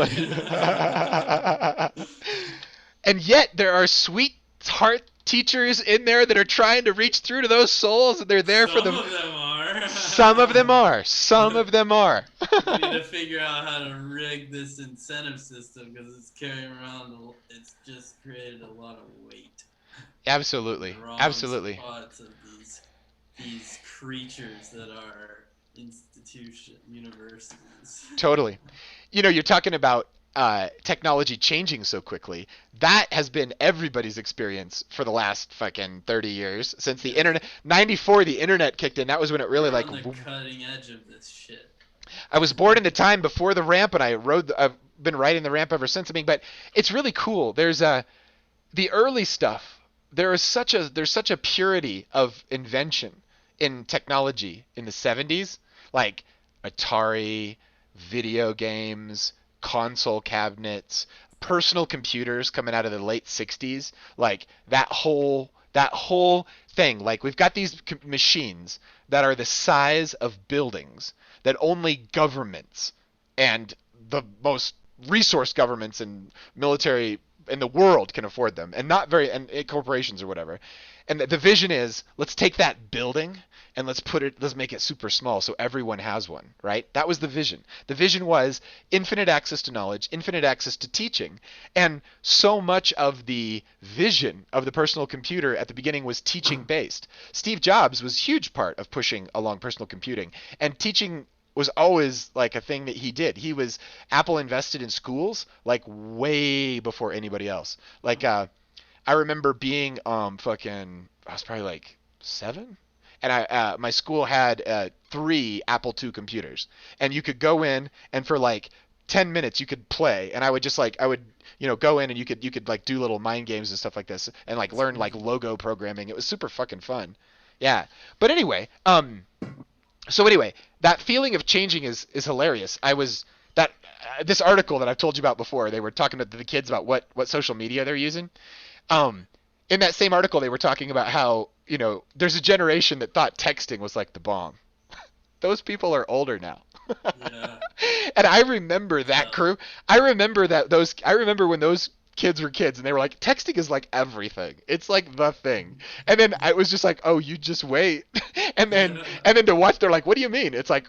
And yet there are sweet heart teachers in there that are trying to reach through to those souls, and they're there for Some them. of them are. Some of them are. Some of them are. We need to figure out how to rig this incentive system because it's carrying around. It's just created a lot of weight. Absolutely. The wrong Absolutely. spots of these creatures that are universities. Totally. You're talking about technology changing so quickly. That has been everybody's experience for the last fucking 30 years since the internet. 94, the internet kicked in. That was when it really We're like. on the cutting edge of this shit. I was born in the time before the ramp, and I've been riding the ramp ever since. But it's really cool. There's the early stuff. There's such a purity of invention in technology in the 70s, like Atari, video games, console cabinets, personal computers coming out of the late 60s, like that whole thing. Like we've got these machines that are the size of buildings that only governments and the most resource governments and military in the world can afford them, and not very and corporations or whatever. And the vision is, let's take that building and let's make it super small so everyone has one, right? That was the vision. The vision was infinite access to knowledge, infinite access to teaching. And so much of the vision of the personal computer at the beginning was teaching based. Steve Jobs was a huge part of pushing along personal computing, and teaching was always like a thing that he did. Apple invested in schools like way before anybody else. Like I remember being I was probably like 7, and my school had 3 Apple II computers, and you could go in and for like 10 minutes you could play, and I would go in and you could like do little mind games and stuff like this, and like learn like logo programming. It was super fucking fun. Yeah. But anyway, that feeling of changing is hilarious. I was that this article that I've told you about before. They were talking to the kids about what social media they're using. In that same article, they were talking about how there's a generation that thought texting was like the bomb. Those people are older now. Yeah. And I remember that crew. I remember when those kids were kids and they were like, texting is like everything. It's like the thing. And then I was just like, oh, you just wait. and then to watch, they're like, what do you mean? It's like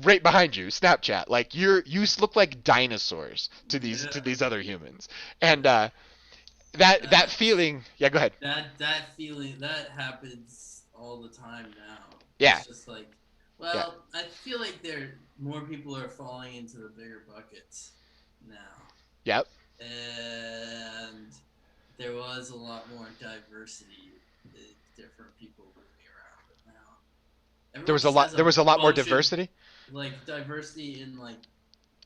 right behind you, Snapchat. Like you look like dinosaurs to these other humans. And that feeling. Yeah, go ahead. That feeling that happens all the time now. Yeah. It's just like, well, yeah. I feel like more people are falling into the bigger buckets now. Yep. And there was a lot more diversity, different people moving around. But now there was a lot more diversity. Like diversity in like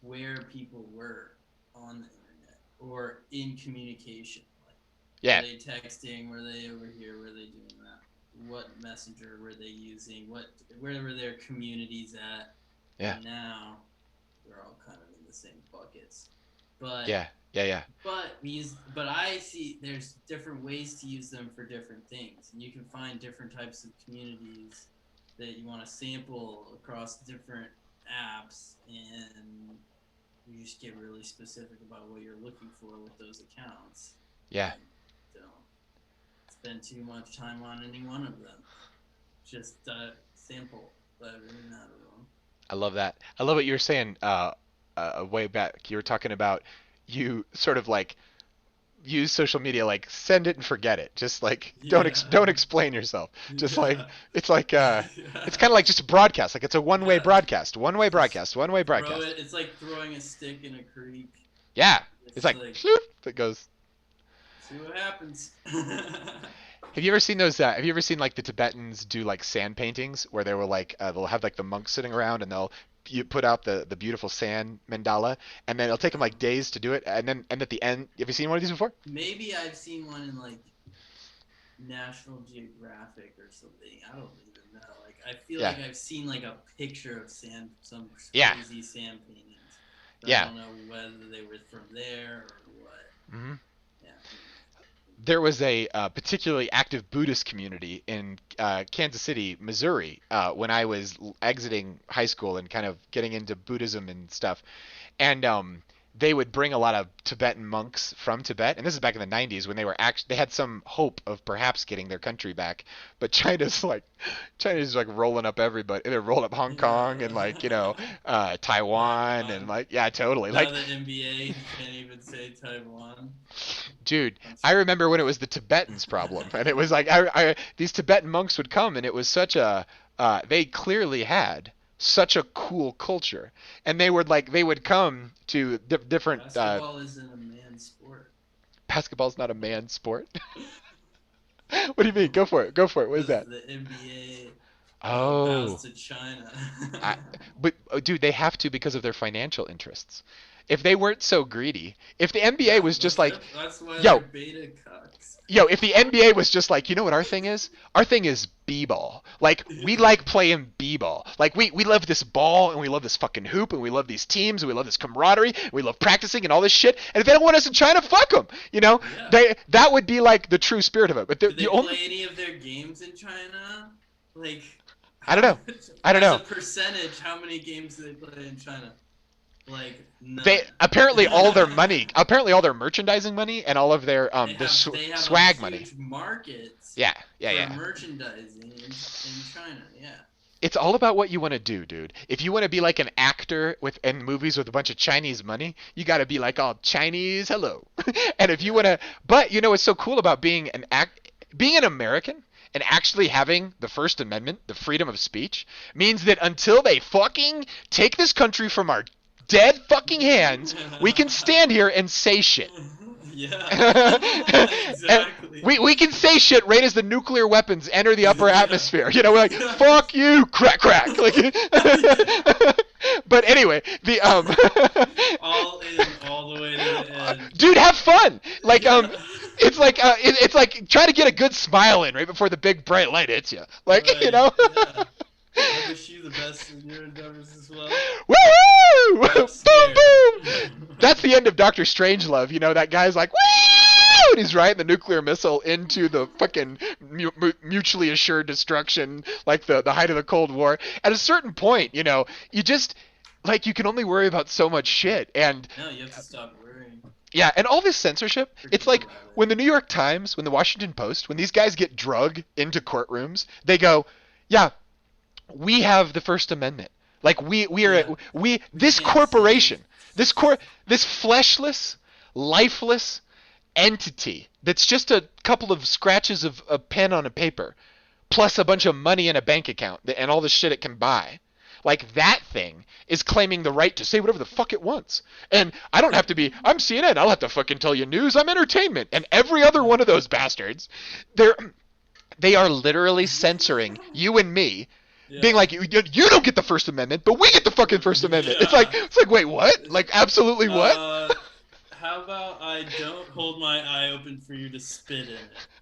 where people were on the internet or in communication. Like, yeah. Were they texting? Were they over here? Were they doing that? What messenger were they using? Where were their communities at? Yeah. And now they're all kind of in the same buckets. But yeah. But I see there's different ways to use them for different things, and you can find different types of communities that you want to sample across different apps, and you just get really specific about what you're looking for with those accounts. Yeah. Don't spend too much time on any one of them. Just sample everything out of them. I love that. I love what you were saying way back. You were talking about you sort of like use social media like send it and forget it. Just like don't explain yourself. Just like it's like it's kind of like just a broadcast. Like it's a one-way broadcast. One-way broadcast. It's like throwing a stick in a creek. Yeah. It's like shoop, it goes. See what happens. Have you ever seen those? Have you ever seen like the Tibetans do like sand paintings where they were like they'll have like the monks sitting around and you put out the beautiful sand mandala, and then it'll take them like days to do it, and at the end, have you seen one of these before? Maybe I've seen one in like National Geographic or something. I don't even know. Like I feel like I've seen like a picture of some crazy sand paintings. But I don't know whether they were from there or what. Mm-hmm. Yeah. There was a particularly active Buddhist community in Kansas City, Missouri, when I was exiting high school and kind of getting into Buddhism and stuff. And they would bring a lot of Tibetan monks from Tibet, and this is back in the 90s when they had some hope of perhaps getting their country back, but China's like rolling up everybody. They're rolling up Hong Kong and like Taiwan and Taiwan. like yeah, totally. Now Like, the NBA can't even say Taiwan. dude, I remember when it was the Tibetans' problem, and it was like these Tibetan monks would come, and it was such a they clearly had such a cool culture, and they would come to different. Basketball isn't a man's sport. Basketball's not a man's sport. What do you mean? Go for it. Go for it. What is that? The NBA Oh, bows to China. I, but dude, they have to because of their financial interests. If they weren't so greedy, if the NBA was just like, That's why yo, they're beta cucks. if the NBA was just like, you know what our thing is? Our thing is b-ball. Like, we like playing b-ball. Like, we love this ball, and we love this fucking hoop, and we love these teams, and we love this camaraderie, and we love practicing and all this shit. And if they don't want us in China, fuck them. Yeah. That would be like the true spirit of it. But Do they the play only, any of their games in China? Like, I don't know. I don't know. As a percentage, how many games do they play in China? Like, none. They apparently all their merchandising money, and all of their they have swag a money. huge markets Yeah, for merchandising in China. Yeah. It's all about what you want to do, dude. If you want to be like an actor in movies with a bunch of Chinese money, you got to be like all Chinese, hello. And if you want to, but what's so cool about being an American and actually having the First Amendment, the freedom of speech, means that until they fucking take this country from our dead fucking hands, we can stand here and say shit. Yeah. Exactly. We can say shit right as the nuclear weapons enter the upper atmosphere. We're like, fuck you, crack crack. Like, but anyway, the all in, all the way to the end. dude, have fun. Like it's like try to get a good smile in right before the big bright light hits you. Like Right, yeah. I wish you the best in your endeavors as well. Woo! Boom scared. boom. That's the end of Doctor Strangelove. That guy's like, woo! And he's riding the nuclear missile into the fucking mutually assured destruction, like the height of the Cold War. At a certain point, you just like you can only worry about so much shit, and No, you have to stop worrying. yeah, and all this censorship, it's like About it. when the New York Times, when the Washington Post, when these guys get drug into courtrooms, they go, yeah, we have the First Amendment. Like this can't corporation, this fleshless, lifeless entity that's just a couple of scratches of a pen on a paper, plus a bunch of money in a bank account and all the shit it can buy. Like that thing is claiming the right to say whatever the fuck it wants. And I don't have to be, I'm CNN, I'll have to fucking tell you news, I'm entertainment. And every other one of those bastards, they are literally censoring you and me. Yeah. Being like, you don't get the First Amendment, but we get the fucking First Amendment. Yeah. It's like, wait, what? Like, absolutely what? How about I don't hold my eye open for you to spit in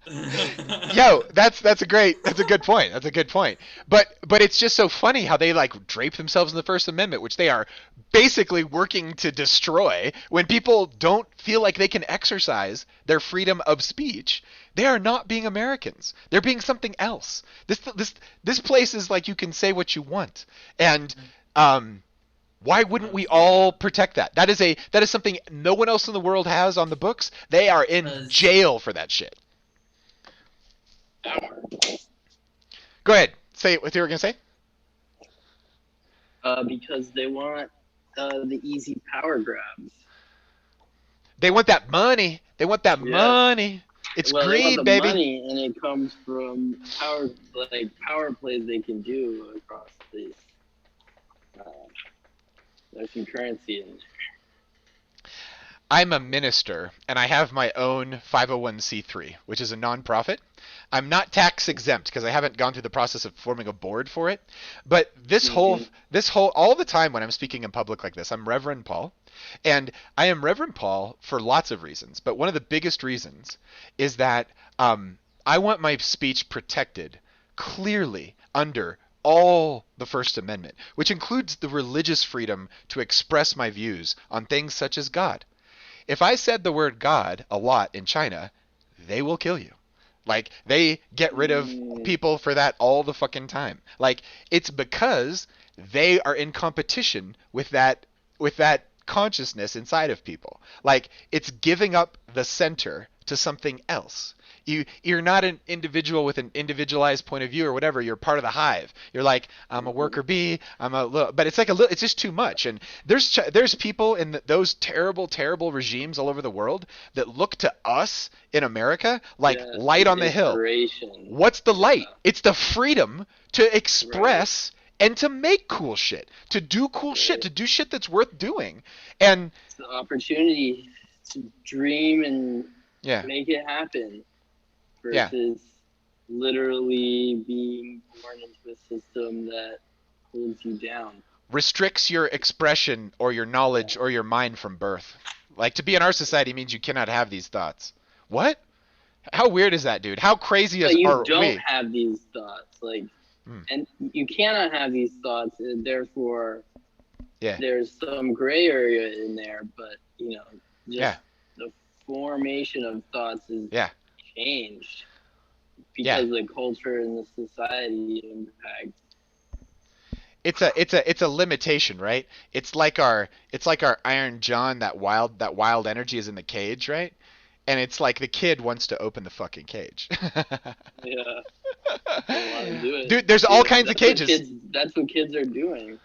it? Yo, that's a good point. That's a good point. But it's just so funny how they like drape themselves in the First Amendment, which they are basically working to destroy when people don't feel like they can exercise their freedom of speech. They are not being Americans. They're being something else. This place is like you can say what you want. And why wouldn't we all protect that? That is something no one else in the world has on the books. They are in jail for that shit. Go ahead. Say what you were gonna say. Because they want the easy power grabs. They want that money. They want that money. It's They greed, want the baby. money, and it comes from power plays they can do across this. There's some currency in there. I'm a minister, and I have my own 501c3, which is a nonprofit. I'm not tax exempt because I haven't gone through the process of forming a board for it. But this whole all the time when I'm speaking in public like this, I'm Reverend Paul, and I am Reverend Paul for lots of reasons. But one of the biggest reasons is that I want my speech protected clearly under all the First Amendment, which includes the religious freedom to express my views on things such as God. If I said the word God a lot in China, they will kill you. Like, they get rid of people for that all the fucking time. Like, it's because they are in competition with that consciousness inside of people. Like it's giving up the center to something else. You're not an individual with an individualized point of view or whatever. You're part of the hive. You're like, I'm a worker bee. I'm a little, but it's like a little. It's just too much. And there's people in those terrible regimes all over the world that look to us in America like light on the hill. What's the light? It's the freedom to express and to make cool shit, to do cool shit, to do shit that's worth doing. And it's the opportunity to dream and yeah, make it happen. Versus literally being born into a system that holds you down. Restricts your expression or your knowledge or your mind from birth. Like to be in our society means you cannot have these thoughts. What? How weird is that, dude? How crazy are we? You don't have these thoughts, like, and you cannot have these thoughts, and therefore, there's some gray area in there. But just the formation of thoughts is changed because the culture and the society impact. It's a limitation, right? It's like our Iron John, that wild energy is in the cage, right? And it's like the kid wants to open the fucking cage. Yeah. They want to do it. Dude, there's all kinds of cages. That's what kids are doing.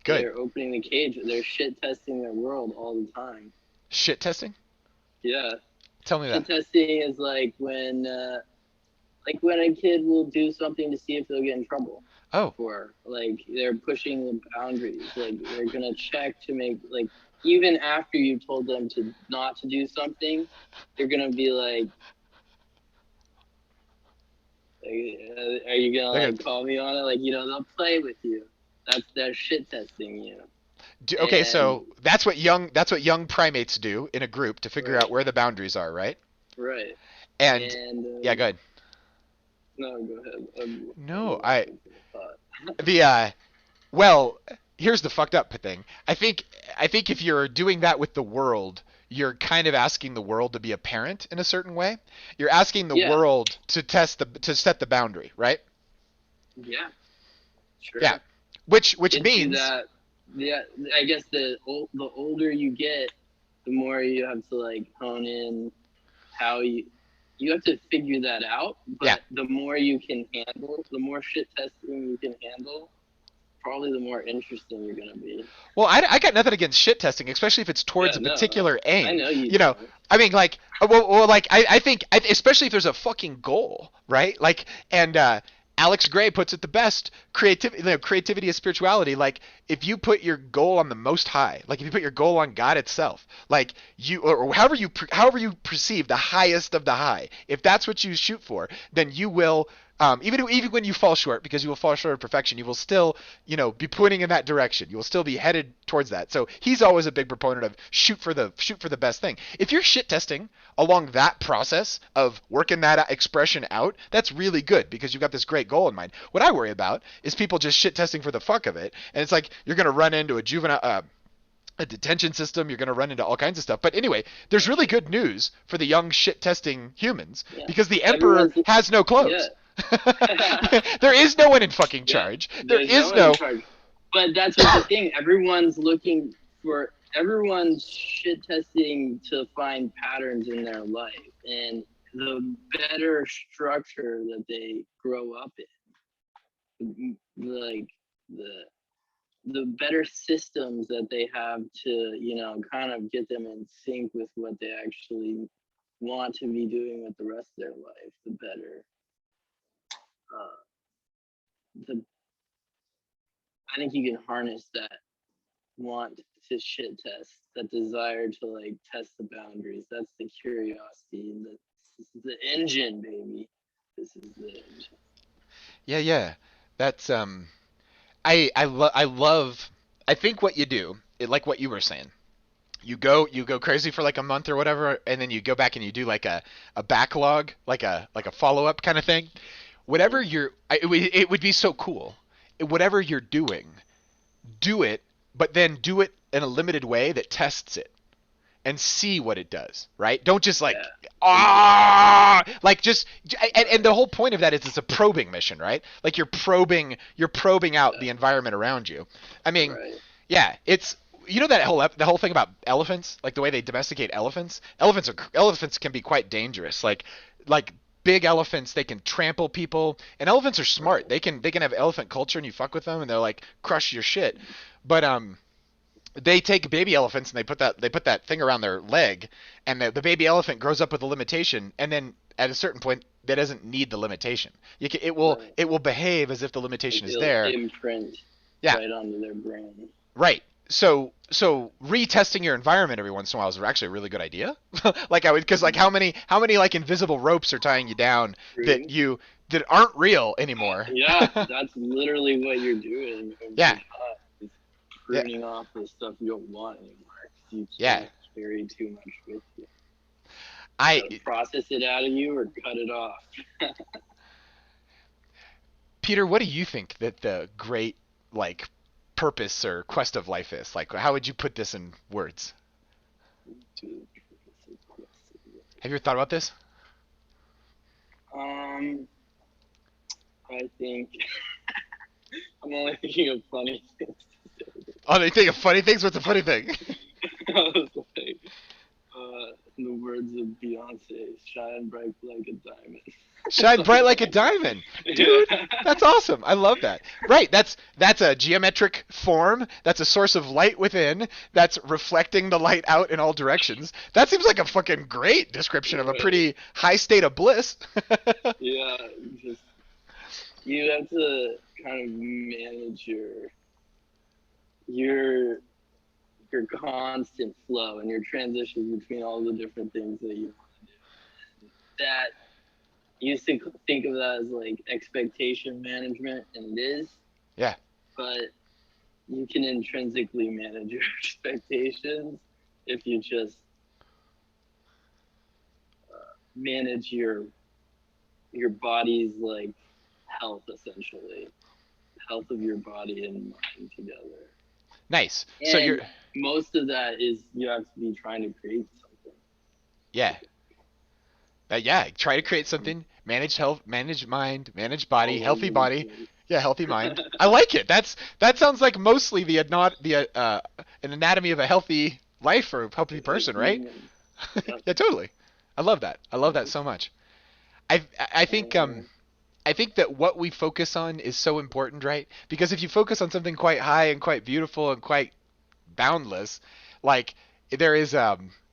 Good. They're opening the cage. They're shit testing their world all the time. Shit testing? Yeah. Tell me that. Shit testing is like when a kid will do something to see if they'll get in trouble. Oh. For like they're pushing the boundaries. Like they're gonna check to make like even after you told them to not to do something, they're gonna be like, are you gonna call me on it? Like they'll play with you. That's shit testing you. Okay, so that's what young primates do in a group to figure out where the boundaries are, right? Right. And yeah, go ahead. No, go ahead. No, well, here's the fucked up thing. I think if you're doing that with the world, you're kind of asking the world to be a parent in a certain way. You're asking the world to set the boundary, right? Yeah. Sure. Yeah. Which means that. Yeah, I guess the older you get, the more you have to like hone in how you have to figure that out. But the more you can handle, the more shit testing you can handle, probably the more interesting you're gonna be. Well, I got nothing against shit testing, especially if it's towards a particular aim. I know you. I mean, like, I think, especially if there's a fucking goal, right? Like, and Alex Gray puts it the best. Creativity is spirituality. Like, if you put your goal on the most high, like if you put your goal on God itself, like or however you perceive the highest of the high, if that's what you shoot for, then you will. Even when you fall short, because you will fall short of perfection, you will still, be pointing in that direction. You will still be headed towards that. So he's always a big proponent of shoot for the best thing. If you're shit testing along that process of working that expression out, that's really good because you've got this great goal in mind. What I worry about is people just shit testing for the fuck of it, and it's like you're gonna run into a detention system, you're going to run into all kinds of stuff. But anyway, there's really good news for the young shit-testing humans because the emperor has no clothes. Yeah. There is no one in fucking charge. There is no. But that's what the thing. Everyone's shit testing to find patterns in their life, and the better structure that they grow up in, like the better systems that they have to, kind of get them in sync with what they actually want to be doing with the rest of their life, the better. I think you can harness that want to shit test, that desire to like test the boundaries. That's the curiosity, and this is the engine, baby. This is the engine. Yeah. That's I love. I think what you do, like what you were saying, you go crazy for like a month or whatever, and then you go back and you do like a backlog, like a follow up kind of thing. Whatever it would be so cool. Whatever you're doing, do it, but then do it in a limited way that tests it and see what it does, right? Don't just like, and the whole point of that is it's a probing mission, right? Like you're probing out the environment around you. I mean, yeah, it's you know that the whole thing about elephants, like the way they domesticate elephants. Elephants can be quite dangerous. Like big elephants, they can trample people, and elephants are smart. They can have elephant culture, and you fuck with them, and they'll like crush your shit. But they take baby elephants and they put that thing around their leg, and the baby elephant grows up with a limitation, and then at a certain point that doesn't need the limitation. Right. It will behave as if the limitation is It'll there. imprint Yeah, right onto their brain. right. So retesting your environment every once in a while is actually a really good idea. Like I would, because like how many like invisible ropes are tying you down True. that aren't real anymore. Yeah, that's literally what you're doing. Yeah. Is pruning off the stuff you don't want anymore. 'Cause you Yeah. can't carry too much with you. I Gotta process it out of you or cut it off. Peter, what do you think that the great like purpose or quest of life is? Like, how would you put this in words? Have you ever thought about this? I think I'm only thinking of funny things. Oh, they think of funny things. What's a funny thing? I was like, in the words of Beyonce, shine bright like a diamond. Shine bright like a diamond, dude. Yeah. That's awesome. I love that. Right. That's a geometric form. That's a source of light within. That's reflecting the light out in all directions. That seems like a fucking great description of a pretty high state of bliss. Yeah, just you have to kind of manage your constant flow and your transitions between all the different things that you want to do. That you used to think of that as like expectation management, and it is. Yeah. But you can intrinsically manage your expectations if you just manage your body's like health, essentially health of your body and mind together. Nice. And So you're most of that is you have to be trying to create something. yeah. Yeah, try to create something. Manage health, manage mind, manage body, healthy body. Yeah, healthy mind. I like it. That sounds like mostly an anatomy of a healthy life or a healthy person, right? Yeah, totally. I love that. I love that so much. I think that what we focus on is so important, right? Because if you focus on something quite high and quite beautiful and quite boundless, like there is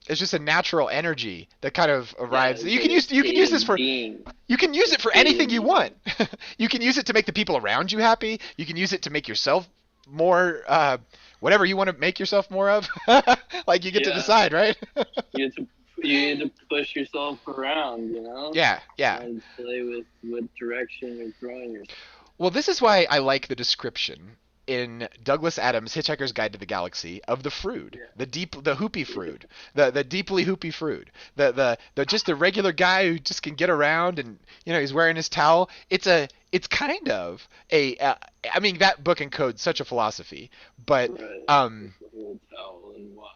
it's just a natural energy that kind of arrives. Yeah, You can use this for being. you can use it for anything you want. You can use it to make the people around you happy. You can use it to make yourself more whatever you want to make yourself more of. Like you get to Yeah. decide, right? You need to push yourself around, you know? Yeah, yeah. And play with what direction you're throwing yourself. Well, this is why I like the description in Douglas Adams' Hitchhiker's Guide to the Galaxy of the Frood, Yeah. the hoopy Frood, the deeply hoopy Frood, the just a regular guy who just can get around and he's wearing his towel. It's kind of I mean that book encodes such a philosophy, but Right. We'll tell and why.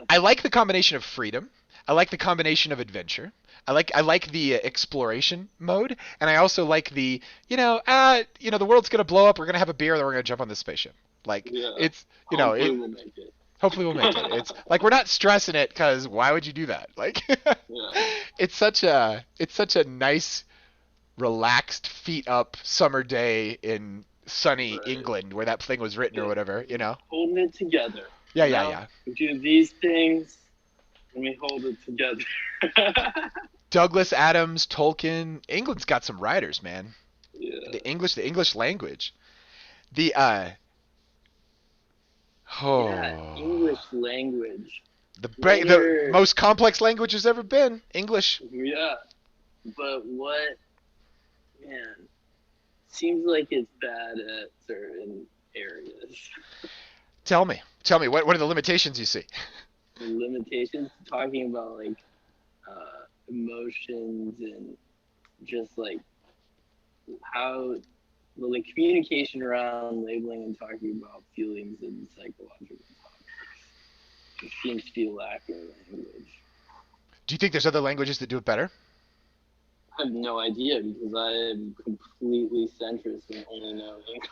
I like the combination of freedom. I like the combination of adventure. I like the exploration mode, and I also like the the world's gonna blow up. We're gonna have a beer, then we're gonna jump on this spaceship. Like Yeah. it's Hopefully we'll make it. hopefully we'll make it. It's like we're not stressing it because why would you do that? Like Yeah. it's such a nice, relaxed, feet up summer day in sunny Right. England where that thing was written or whatever. Holding it together. Yeah, You yeah, know? yeah. We do these things and we hold it together. Douglas Adams, Tolkien, England's got some writers, man. Yeah. The English language. The Yeah, English language. the most complex language there's ever been. English. Yeah. But man, seems like it's bad at certain areas. Tell me what are the limitations you see? The limitations, talking about like emotions and just like how the communication around labeling and talking about feelings and psychological topics. It seems to be lacking in language. Do you think there's other languages that do it better? I have no idea because I am completely centrist and only know English.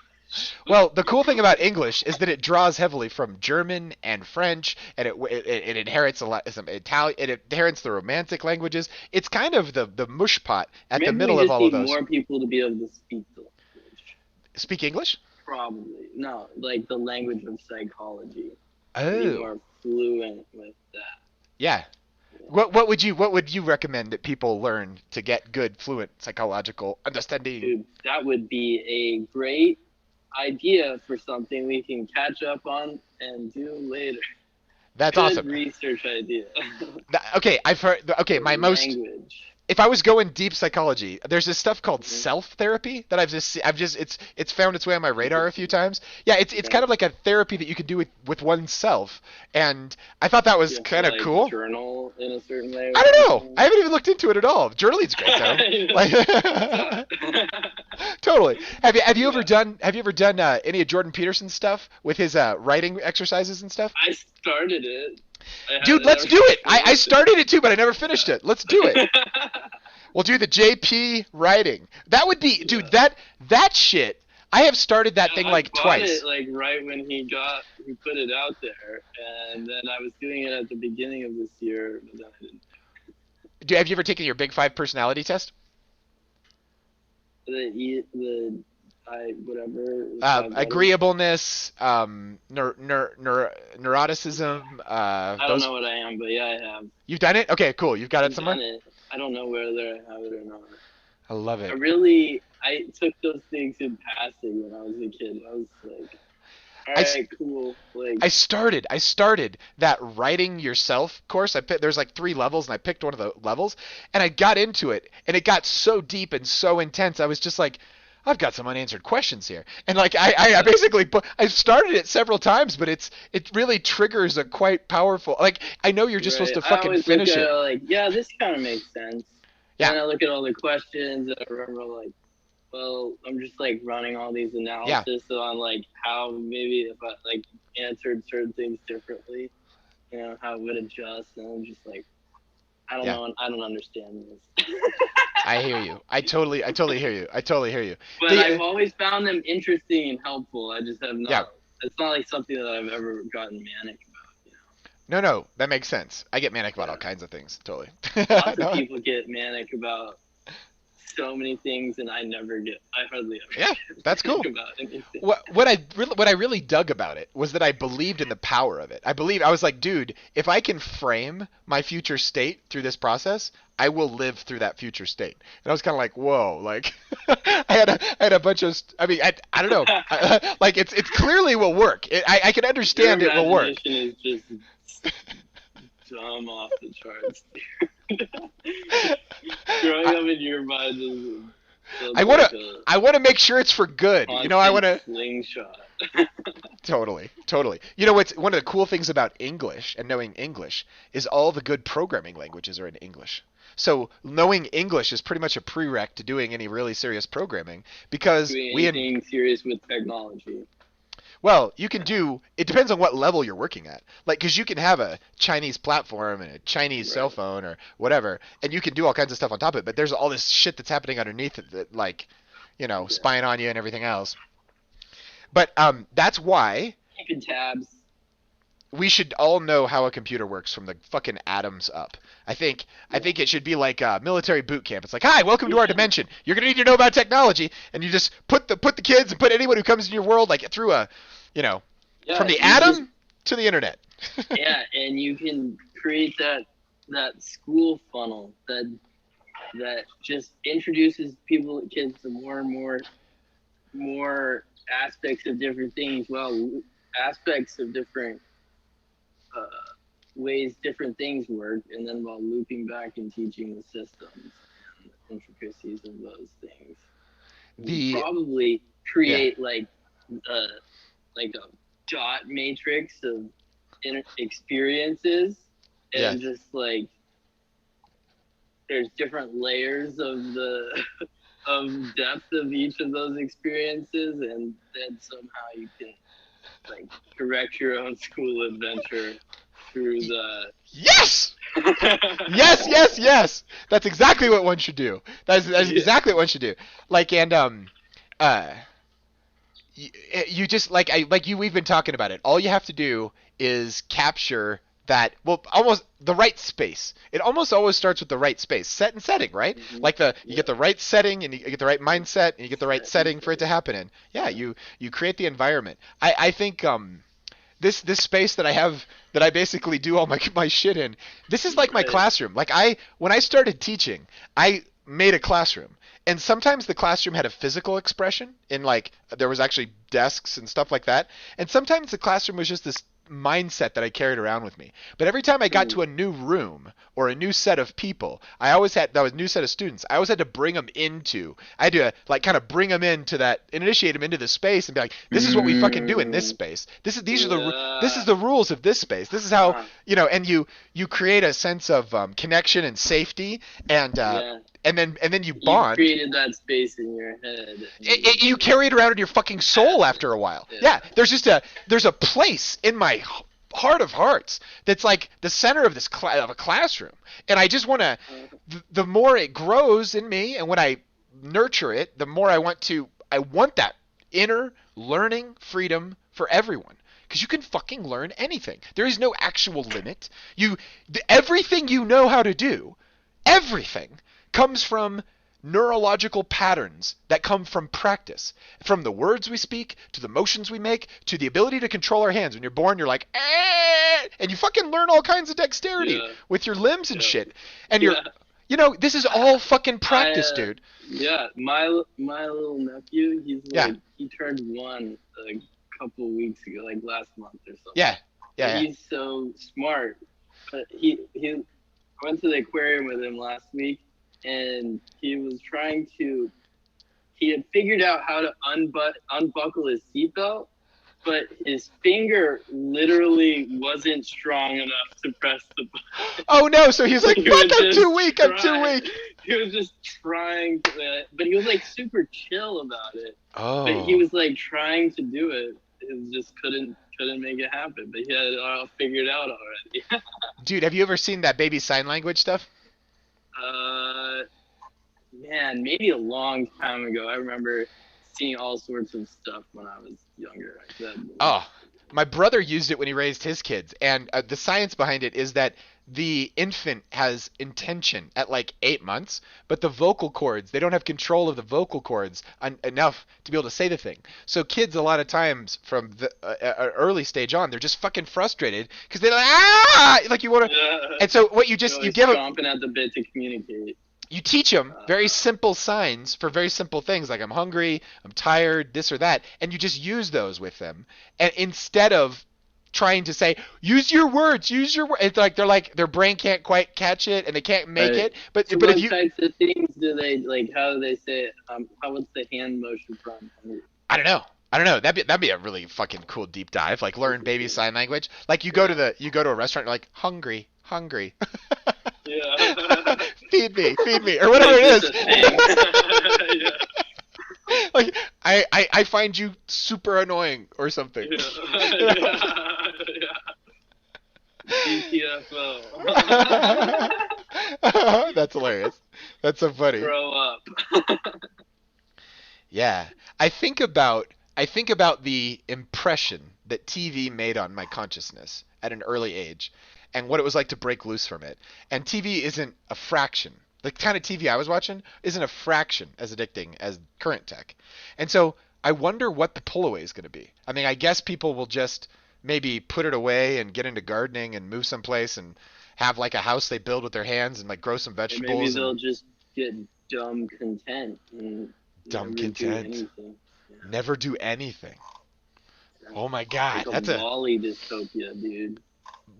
Well, the cool thing about English is that it draws heavily from German and French, and it inherits a lot some Italian. It inherits the Romantic languages. It's kind of the mush pot at the Maybe middle we of just all of need those. more people to be able to speak the language. Speak English? Probably. No, like the language of psychology. Be Oh, more fluent with that. yeah. What would you recommend that people learn to get good, fluent psychological understanding? Dude, that would be a great idea for something we can catch up on and do later. That's Good awesome. research idea. Okay, I've heard. Okay, my most. Language. If I was going deep psychology, there's this stuff called Mhm. self therapy that it's found its way on my radar a few times. Yeah, it's Okay. kind of like a therapy that you can do with oneself, and I thought that was You have to, kind of like, cool. Journal in a certain way. or I don't know. something. I haven't even looked into it at all. Journaling's great though. Like, totally. Have you ever done any of Jordan Peterson's stuff with his writing exercises and stuff? I started it. Dude, let's do it. I started it too, but I never finished it. Let's do it. We'll do the JP writing. That would be, dude. That shit. I have started that thing like I bought twice. it like right when he put it out there, and then I was doing it at the beginning of this year, but then I didn't. Have you ever taken your Big Five personality test? Whatever. Agreeableness, neuroticism. I don't Those. know what I am, but yeah, I have. You've done it? Okay, cool. You've got it I've somewhere. done it. I don't know whether I have it or not. I love it. I took those things in passing when I was a kid. I was like, all right, cool. Like, I started that writing yourself course. There's like 3 levels, and I picked one of the levels, and I got into it, and it got so deep and so intense. I was just like, I've got some unanswered questions here, and like I basically I've started it several times, but it really triggers a quite powerful. Like, I know you're just supposed to I fucking always finish look at it. like, yeah, this kind of makes sense. Yeah. And I look at all the questions, and I remember like, well, I'm just like running all these analysis on like how maybe if I like answered certain things differently, how it would adjust, and I'm just like, I don't know, I don't understand this. I hear you. I totally hear you. But I've always found them interesting and helpful. I just have not. Yeah. It's not like something that I've ever gotten manic about. No, that makes sense. I get manic about all kinds of things. Totally. Lots No. of people get manic about so many things, and I hardly ever. Yeah, that's cool. Think about anything. What I really dug about it was that I believed in the power of it. I was like, dude, if I can frame my future state through this process, I will live through that future state. And I was kind of like, whoa, like I had a bunch of, I mean, I don't know, like it clearly will work. I can understand Your it will work. imagination is just dumb off the charts. Growing up in your mind is. I want to make sure it's for good. I want to. Slingshot. Totally. What's one of the cool things about English and knowing English is all the good programming languages are in English. So knowing English is pretty much a prereq to doing any really serious programming because Doing anything serious with technology. Well, you can do. It depends on what level you're working at. Like, because you can have a Chinese platform and a Chinese cell phone or whatever, and you can do all kinds of stuff on top of it. But there's all this shit that's happening underneath it, that, like, spying on you and everything else. But that's why Keeping tabs. we should all know how a computer works from the fucking atoms up. I think it should be like military boot camp. It's like, hi, welcome to our dimension. You're gonna need to know about technology, and you just put the kids and put anyone who comes in your world like through a, from the atom to the internet. Yeah, and you can create that school funnel that just introduces kids to more and more aspects of different things. Well, aspects of different ways different things work, and then while looping back and teaching the systems and the intricacies of those things. Probably create like a dot matrix of experiences, and just like there's different layers of the of depth of each of those experiences, and then somehow you can like direct your own school adventure through the yes. Yes. That's exactly what one should do. That's exactly what one should do. Like, and you just like we've been talking about it. All you have to do is capture that, well, almost the right space. It almost always starts with the right space, set and setting, right? Mhm. Like you Yeah. get the right setting and you get the right mindset and you get the right setting for it to happen in. Yeah, you create the environment. I think this space that I have, that I basically do all my shit in, this is like my Right. classroom. Like when I started teaching, I made a classroom. And sometimes the classroom had a physical expression in, like, there was actually desks and stuff like that. And sometimes the classroom was just this mindset that I carried around with me. But every time I got Mm. to a new room or a new set of people, I always had, that was a new set of students, I always had to bring them into, I had to like kind of bring them into that, initiate them into the space and be like, this is what we fucking do in this space. These are this is the rules of this space. This is how, Uh, and you create a sense of connection and safety, and yeah. and then you You bond. created that space in your head. You carry it around in your fucking soul after a while. Yeah. Yeah, there's a place in my heart of hearts that's like the center of this of a classroom, and I just want to. The more it grows in me, and when I nurture it, the more I want that inner learning freedom for everyone. Because you can fucking learn anything. There is no actual limit. Everything you know how to do, everything comes from neurological patterns that come from practice. From the words we speak, to the motions we make, to the ability to control our hands. When you're born, you're like, and you fucking learn all kinds of dexterity Yeah. with your limbs and Yeah. shit. And Yeah. this is all fucking practice, I, dude. Yeah, my little nephew, he's Yeah. like, he turned 1 a couple weeks ago, like last month or something. Yeah. Yeah. He's so smart. But he I went to the aquarium with him last week, and he had figured out how to unbuckle his seatbelt, but his finger literally wasn't strong enough to press the button. Oh no, so he's like, He fuck, was I'm just too weak, I'm too trying- weak. He was just trying to, but he was like super chill about it. Oh. But he was like trying to do it. He just couldn't make it happen. But he had it all figured out already. Dude, have you ever seen that baby sign language stuff? Man, maybe a long time ago. I remember seeing all sorts of stuff when I was younger. Oh, my brother used it when he raised his kids, and the science behind it is that the infant has intention at like 8 months, but the vocal cords, they don't have control of the vocal cords enough to be able to say the thing. So kids, a lot of times from the early stage on, they're just fucking frustrated because they're like, like you want to. Yeah. And so what you give them, chomping at the bit to communicate. you teach them very simple signs for very simple things, like I'm hungry, I'm tired, this or that, and you just use those with them. And instead of trying to say, use your words, it's like their brain can't quite catch it and they can't make Right. it. But So but what if you, types of things do they like? How do they say it? What's the hand motion from? I don't know. That'd be a really fucking cool deep dive. Like learn baby sign language. Like you go to a restaurant, you're like hungry. Yeah. feed me, or whatever it It's a thing. is. Like I find you super annoying or something. GTFO. That's hilarious. That's so funny. Grow up. Yeah. I think about the impression that TV made on my consciousness at an early age and what it was like to break loose from it. And TV isn't a fraction. The kind of TV I was watching isn't a fraction as addicting as current tech. And so I wonder what the pull away is going to be. I mean, I guess people will just maybe put it away and get into gardening and move someplace and have like a house they build with their hands and like grow some Or vegetables. maybe and- they'll just get dumb content and Dumb never do content. anything. never do anything. Oh my god, Like that's a Wall-E dystopia, dude.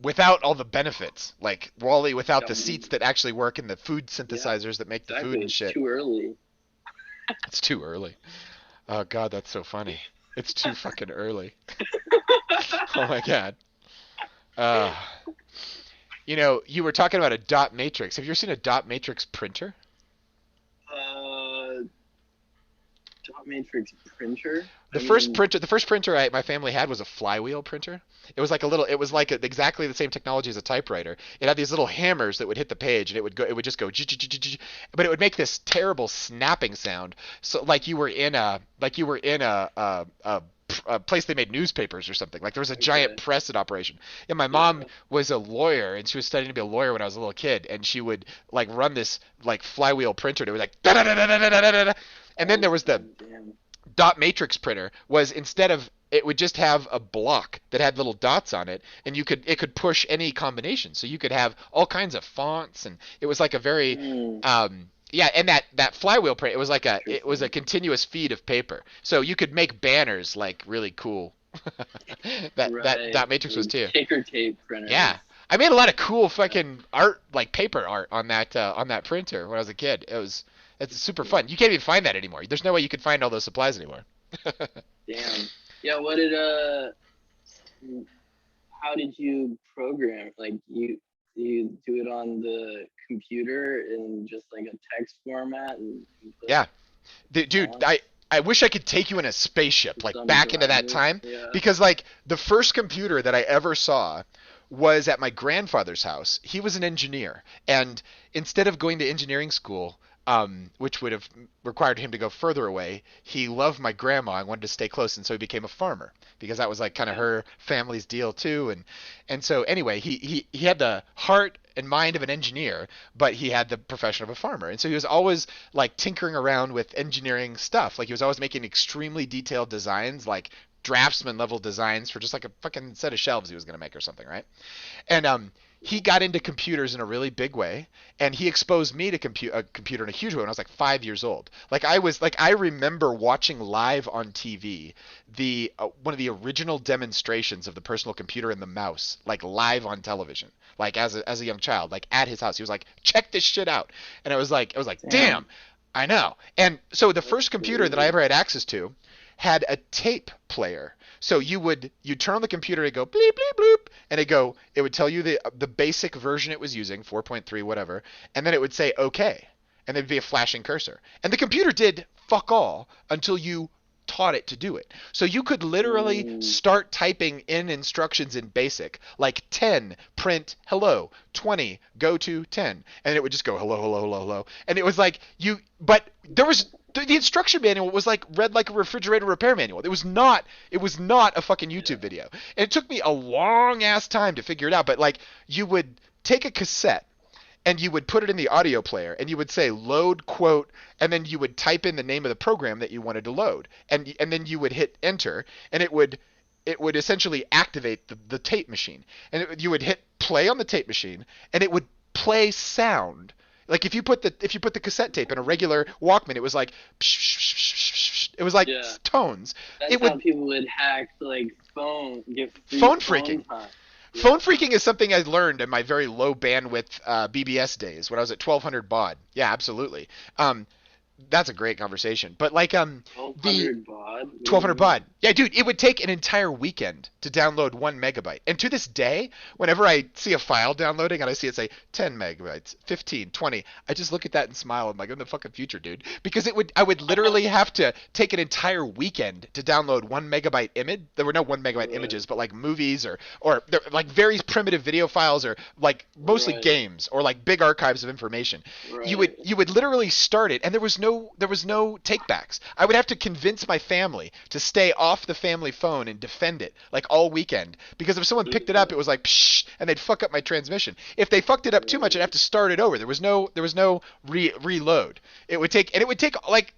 without all the benefits, like Wall-E without the Yeah. seats that actually work and the food synthesizers that make the Exactly. food and It's shit. too early. It's too early. Oh god, that's so funny. It's too fucking early. Oh my god. You were talking about a dot matrix. Have you ever seen a dot matrix printer? Dot dot matrix printer? The I first mean, printer, the first printer my family had was a flywheel printer. It was like exactly the same technology as a typewriter. It had these little hammers that would hit the page, and it would just go, but it would make this terrible snapping sound. So like you were in a place they made newspapers or something. Like there was a giant okay, press in operation. And my mom yeah. was a lawyer, and she was studying to be a lawyer when I was a little kid, and she would like run this like flywheel printer. And it was like da da da da da da da da. And then there Oh, was the damn. dot matrix printer was instead of it would just have a block that had little dots on it, and it could push any combination, so you could have all kinds of fonts, and it was like a very Hmm, yeah. And that flywheel print, it was a interesting. continuous feed of paper, so you could make banners like really cool. That Right. dot matrix was Like too. ticker tape Yeah, printers. I made a lot of cool fucking art, like paper art on that printer when I was a kid. It's super fun. You can't even find that anymore. There's no way you could find all those supplies anymore. Damn. Yeah, how did you program? Like you do it on the computer in just like a text format and put Yeah, dude, fonts, I wish I could take you in a spaceship, like some back into that drivers. time, Yeah. because like the first computer that I ever saw was at my grandfather's house. He was an engineer, and instead of going to engineering school, which would have required him to go further away, he loved my grandma and wanted to stay close, and so he became a farmer because that was like kind of Yeah. her family's deal too. And so anyway, he had the heart and mind of an engineer, but he had the profession of a farmer, and so he was always like tinkering around with engineering stuff. Like he was always making extremely detailed designs, like draftsman level designs for just like a fucking set of shelves he was going to make or something, right? And he got into computers in a really big way, and he exposed me to a computer in a huge way when I was like 5 years old. I remember watching live on TV the one of the original demonstrations of the personal computer and the mouse, like live on television, like as a young child, like at his house. He was like, "Check this shit out," and I was like, Damn. "Damn, I know." And so the That's first computer that I crazy. ever had access to had a tape player. So you turn on the computer, and it go bleep bleep bloop, and it would tell you the basic version it was using, 4.3 whatever, and then it would say okay, and there'd be a flashing cursor, and the computer did fuck all until you taught it to do it. So you could literally Mm, start typing in instructions in basic, like 10 print hello, 20 go to 10, and it would just go hello hello hello hello, and it was like but there was the instruction manual was like read like a refrigerator repair manual. It was not a fucking YouTube yeah. video. And it took me a long ass time to figure it out, but like you would take a cassette and you would put it in the audio player and you would say load quote, and then you would type in the name of the program that you wanted to load, and then you would hit enter, and it would essentially activate the tape machine, and you would hit play on the tape machine, and it would play sound. Like if you put the cassette tape in a regular Walkman, it was like it was like Yeah. tones. That's It how would people would hack like get free phone phone freaking. time. Yeah. Phone freaking is something I learned in my very low bandwidth BBS days when I was at 1200 baud. Yeah, absolutely. Um, that's a great conversation. But like the 1200 baud? What do you 1200 mean? baud. Yeah, dude, it would take an entire weekend to download 1 megabyte. And to this day, whenever I see a file downloading and I see it say 10 megabytes, 15, 20, I just look at that and smile. I'm like, I'm in the fucking future, dude. Because I would literally have to take an entire weekend to download 1 megabyte image. There were no 1 megabyte Right. images, but like movies or like very primitive video files or like mostly Right. games or like big archives of information. Right. You would literally start it, and there was no takebacks. I would have to convince my family to stay off the family phone and defend it like all weekend, because if someone picked it up, Yeah. it was like psh, and they'd fuck up my transmission. If they fucked it up too much, I'd Right. have to start it over. There was no reload. It would take like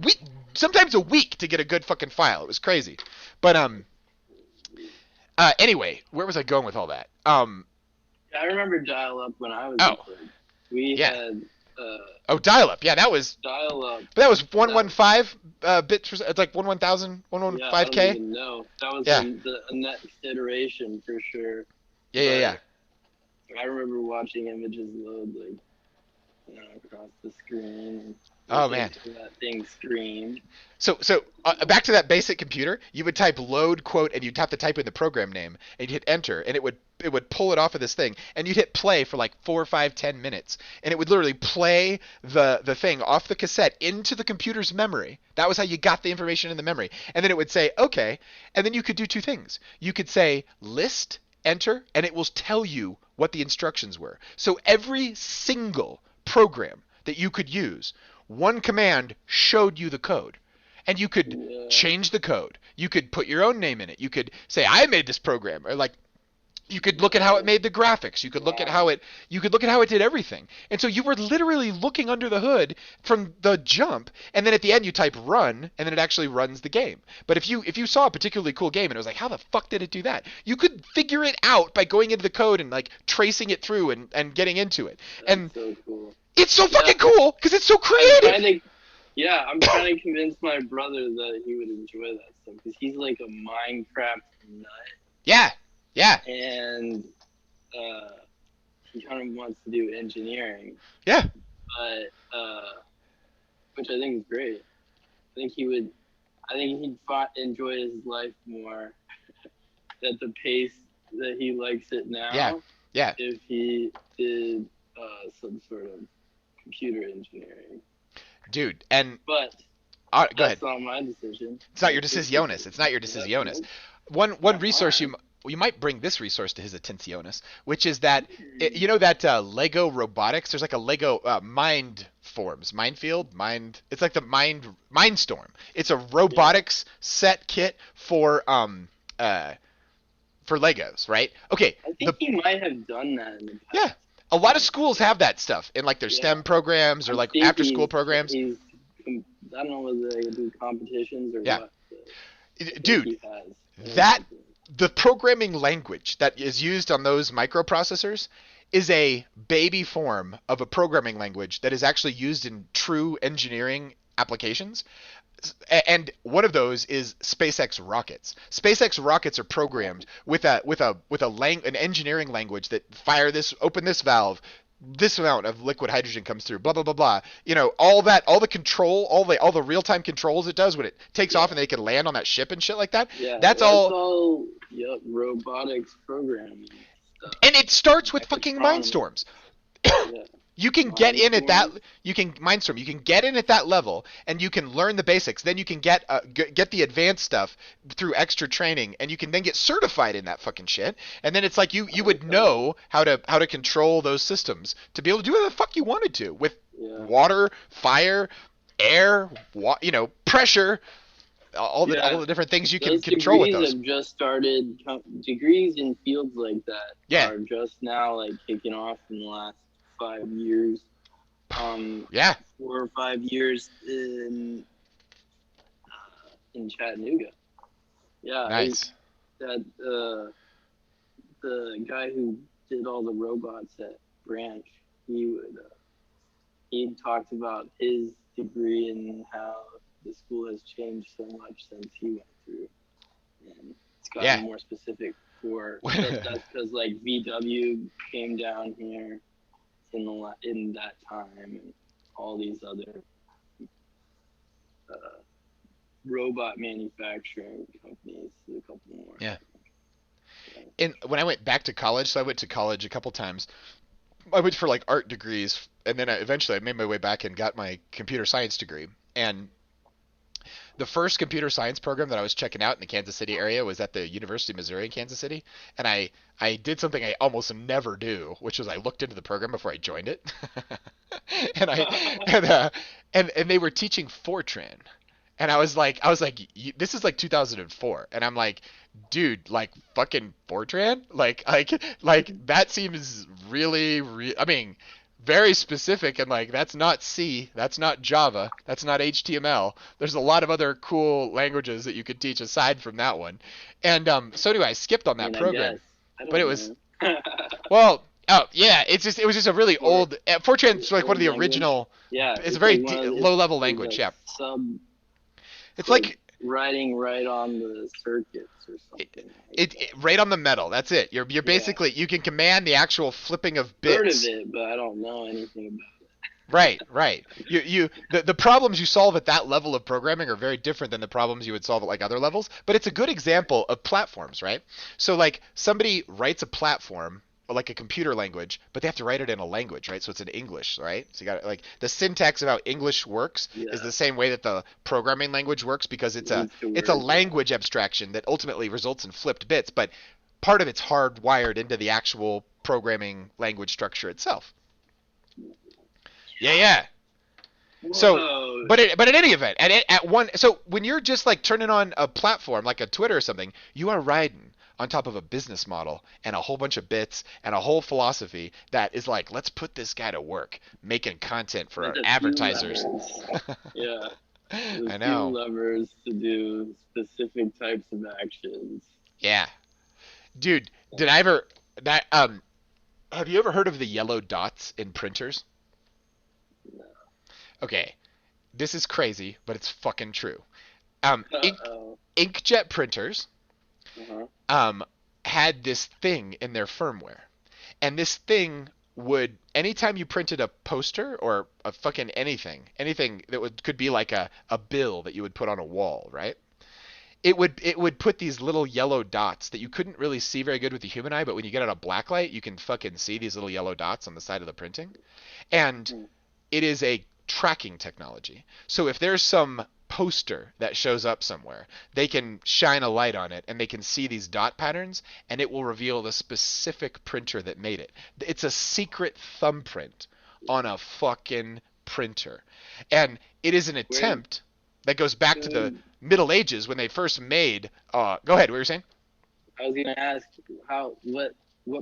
week, sometimes a week to get a good fucking file. It was crazy. But anyway, where was I going with all that? I remember dial up when I was a Oh kid. We yeah. had uh, Oh, dial up. Yeah, that was. dial up. But that was That 115 bits. It's like 11000, yeah, I don't 115k. even know. That was Yeah, the next iteration for sure. yeah. But I remember watching images load like across the screen. Oh man. listening to that thing scream. So back to that basic computer, you would type load quote, and you'd have to type in the program name, and you'd hit enter, and it would pull it off of this thing, and you'd hit play for like 4, 5, 10 minutes, and it would literally play the thing off the cassette into the computer's memory. That was how you got the information in the memory, and then it would say okay, and then you could do two things. You could say list enter, and it will tell you what the instructions were. So every single program that you could use, one command showed you the code. And you could change the code. You could put your own name in it. You could say, I made this program. Or like, you could look at how it made the graphics. You could look at how it did everything. And so you were literally looking under the hood from the jump, and then at the end you type run, and then it actually runs the game. But if you saw a particularly cool game and it was like, how the fuck did it do that? You could figure it out by going into the code and like tracing it through and getting into it. And so cool. It's so fucking cool because it's so creative. I'm trying to convince my brother that he would enjoy that stuff because he's like a Minecraft nut. Yeah. And he kind of wants to do engineering. Yeah. But which I think is great. I think he'd enjoy his life more at the pace that he likes it now. Yeah. If he did some sort of computer engineering. Dude, but go that's ahead. not my decision. It's not your decisiones. It's not your decisiones. One resource you might bring this resource to his attentiones, which is that you know that Lego robotics. There's like a Lego Minefield. It's like the Mindstorm. It's a robotics set kit for Legos, right? Okay. I think he might have done that in the past. Yeah. A lot of schools have that stuff in like their STEM programs or like after school programs. I don't know whether they do competitions or what. Dude, the programming language that is used on those microprocessors is a baby form of a programming language that is actually used in true engineering applications. And one of those is SpaceX rockets. SpaceX rockets are programmed with an engineering language that open this valve, this amount of liquid hydrogen comes through, blah blah blah blah. You know, all the control, all the real-time controls it does when it takes off and they can land on that ship and shit like that. Yeah, that's all robotics programming stuff. And it starts with fucking Mindstorms. Yeah. You can get in at that. You can Mindstorm. You can get in at that level, and you can learn the basics. Then you can get the advanced stuff through extra training, and you can then get certified in that fucking shit. And then it's like you would know how to control those systems to be able to do whatever the fuck you wanted to with water, fire, air, pressure. All the different things you can control with those. Have just started. Degrees in fields like that are just now like kicking off in the last 5 years. 4 or 5 years in Chattanooga. Yeah. Nice. The guy who did all the robots at Branch, he talked about his degree and how the school has changed so much since he went through, and it's gotten more specific for that's because like VW came down here in that time, and all these other robot manufacturing companies, a couple more. Yeah. And when I went back to college, so I went to college a couple times. I went for like art degrees, and then eventually I made my way back and got my computer science degree. And the first computer science program that I was checking out in the Kansas City area was at the University of Missouri in Kansas City. And I did something I almost never do, which was I looked into the program before I joined it. and they were teaching Fortran. And I was like, this is like 2004. And I'm like, dude, like fucking Fortran? Like that seems really, I mean, very specific, and like that's not C, that's not Java, that's not HTML. There's a lot of other cool languages that you could teach aside from that one. And so anyway, I skipped on that program. But it was well, oh yeah, it was just a really old Fortran's like one of the original. Yeah, it's a very low level language. Yeah. It's like writing right on the circuits or something. It right on the metal. That's it. You're basically you can command the actual flipping of bits. I've heard of it, but I don't know anything about Right, right. The problems you solve at that level of programming are very different than the problems you would solve at like other levels, but it's a good example of platforms, right? So like somebody writes a platform or like a computer language, but they have to write it in a language, right? So it's in English, right? So you got like the syntax of how English works is Yeah, the same way that the programming language works because it needs to it's a work. Yeah. language abstraction that ultimately results in flipped bits, but part of it's hardwired into the actual programming language structure itself. Yeah, yeah. So, Whoa. but in any event, at one, so when you're just like turning on a platform like a Twitter or something, you are riding on top of a business model and a whole bunch of bits and a whole philosophy that is like, let's put this guy to work making content for With our a few advertisers. levers. Yeah. With I a few know. levers to do specific types of actions. Yeah, dude. Did I ever that Have you ever heard of the yellow dots in printers? No. Okay, this is crazy, but it's fucking true. Uh-oh. Inkjet printers Uh-huh. um, had this thing in their firmware. And this thing would, anytime you printed a poster or a fucking anything that could be like a bill that you would put on a wall, right? It would put these little yellow dots that you couldn't really see very good with the human eye, but when you get out a black light, you can fucking see these little yellow dots on the side of the printing. And Hmm. it is a tracking technology. So if there's some poster that shows up somewhere, they can shine a light on it and they can see these dot patterns and it will reveal the specific printer that made it. It's a secret thumbprint on a fucking printer. And it is an Where attempt that goes back to the could Middle Ages when they first made go ahead, what were you saying? I was gonna ask how what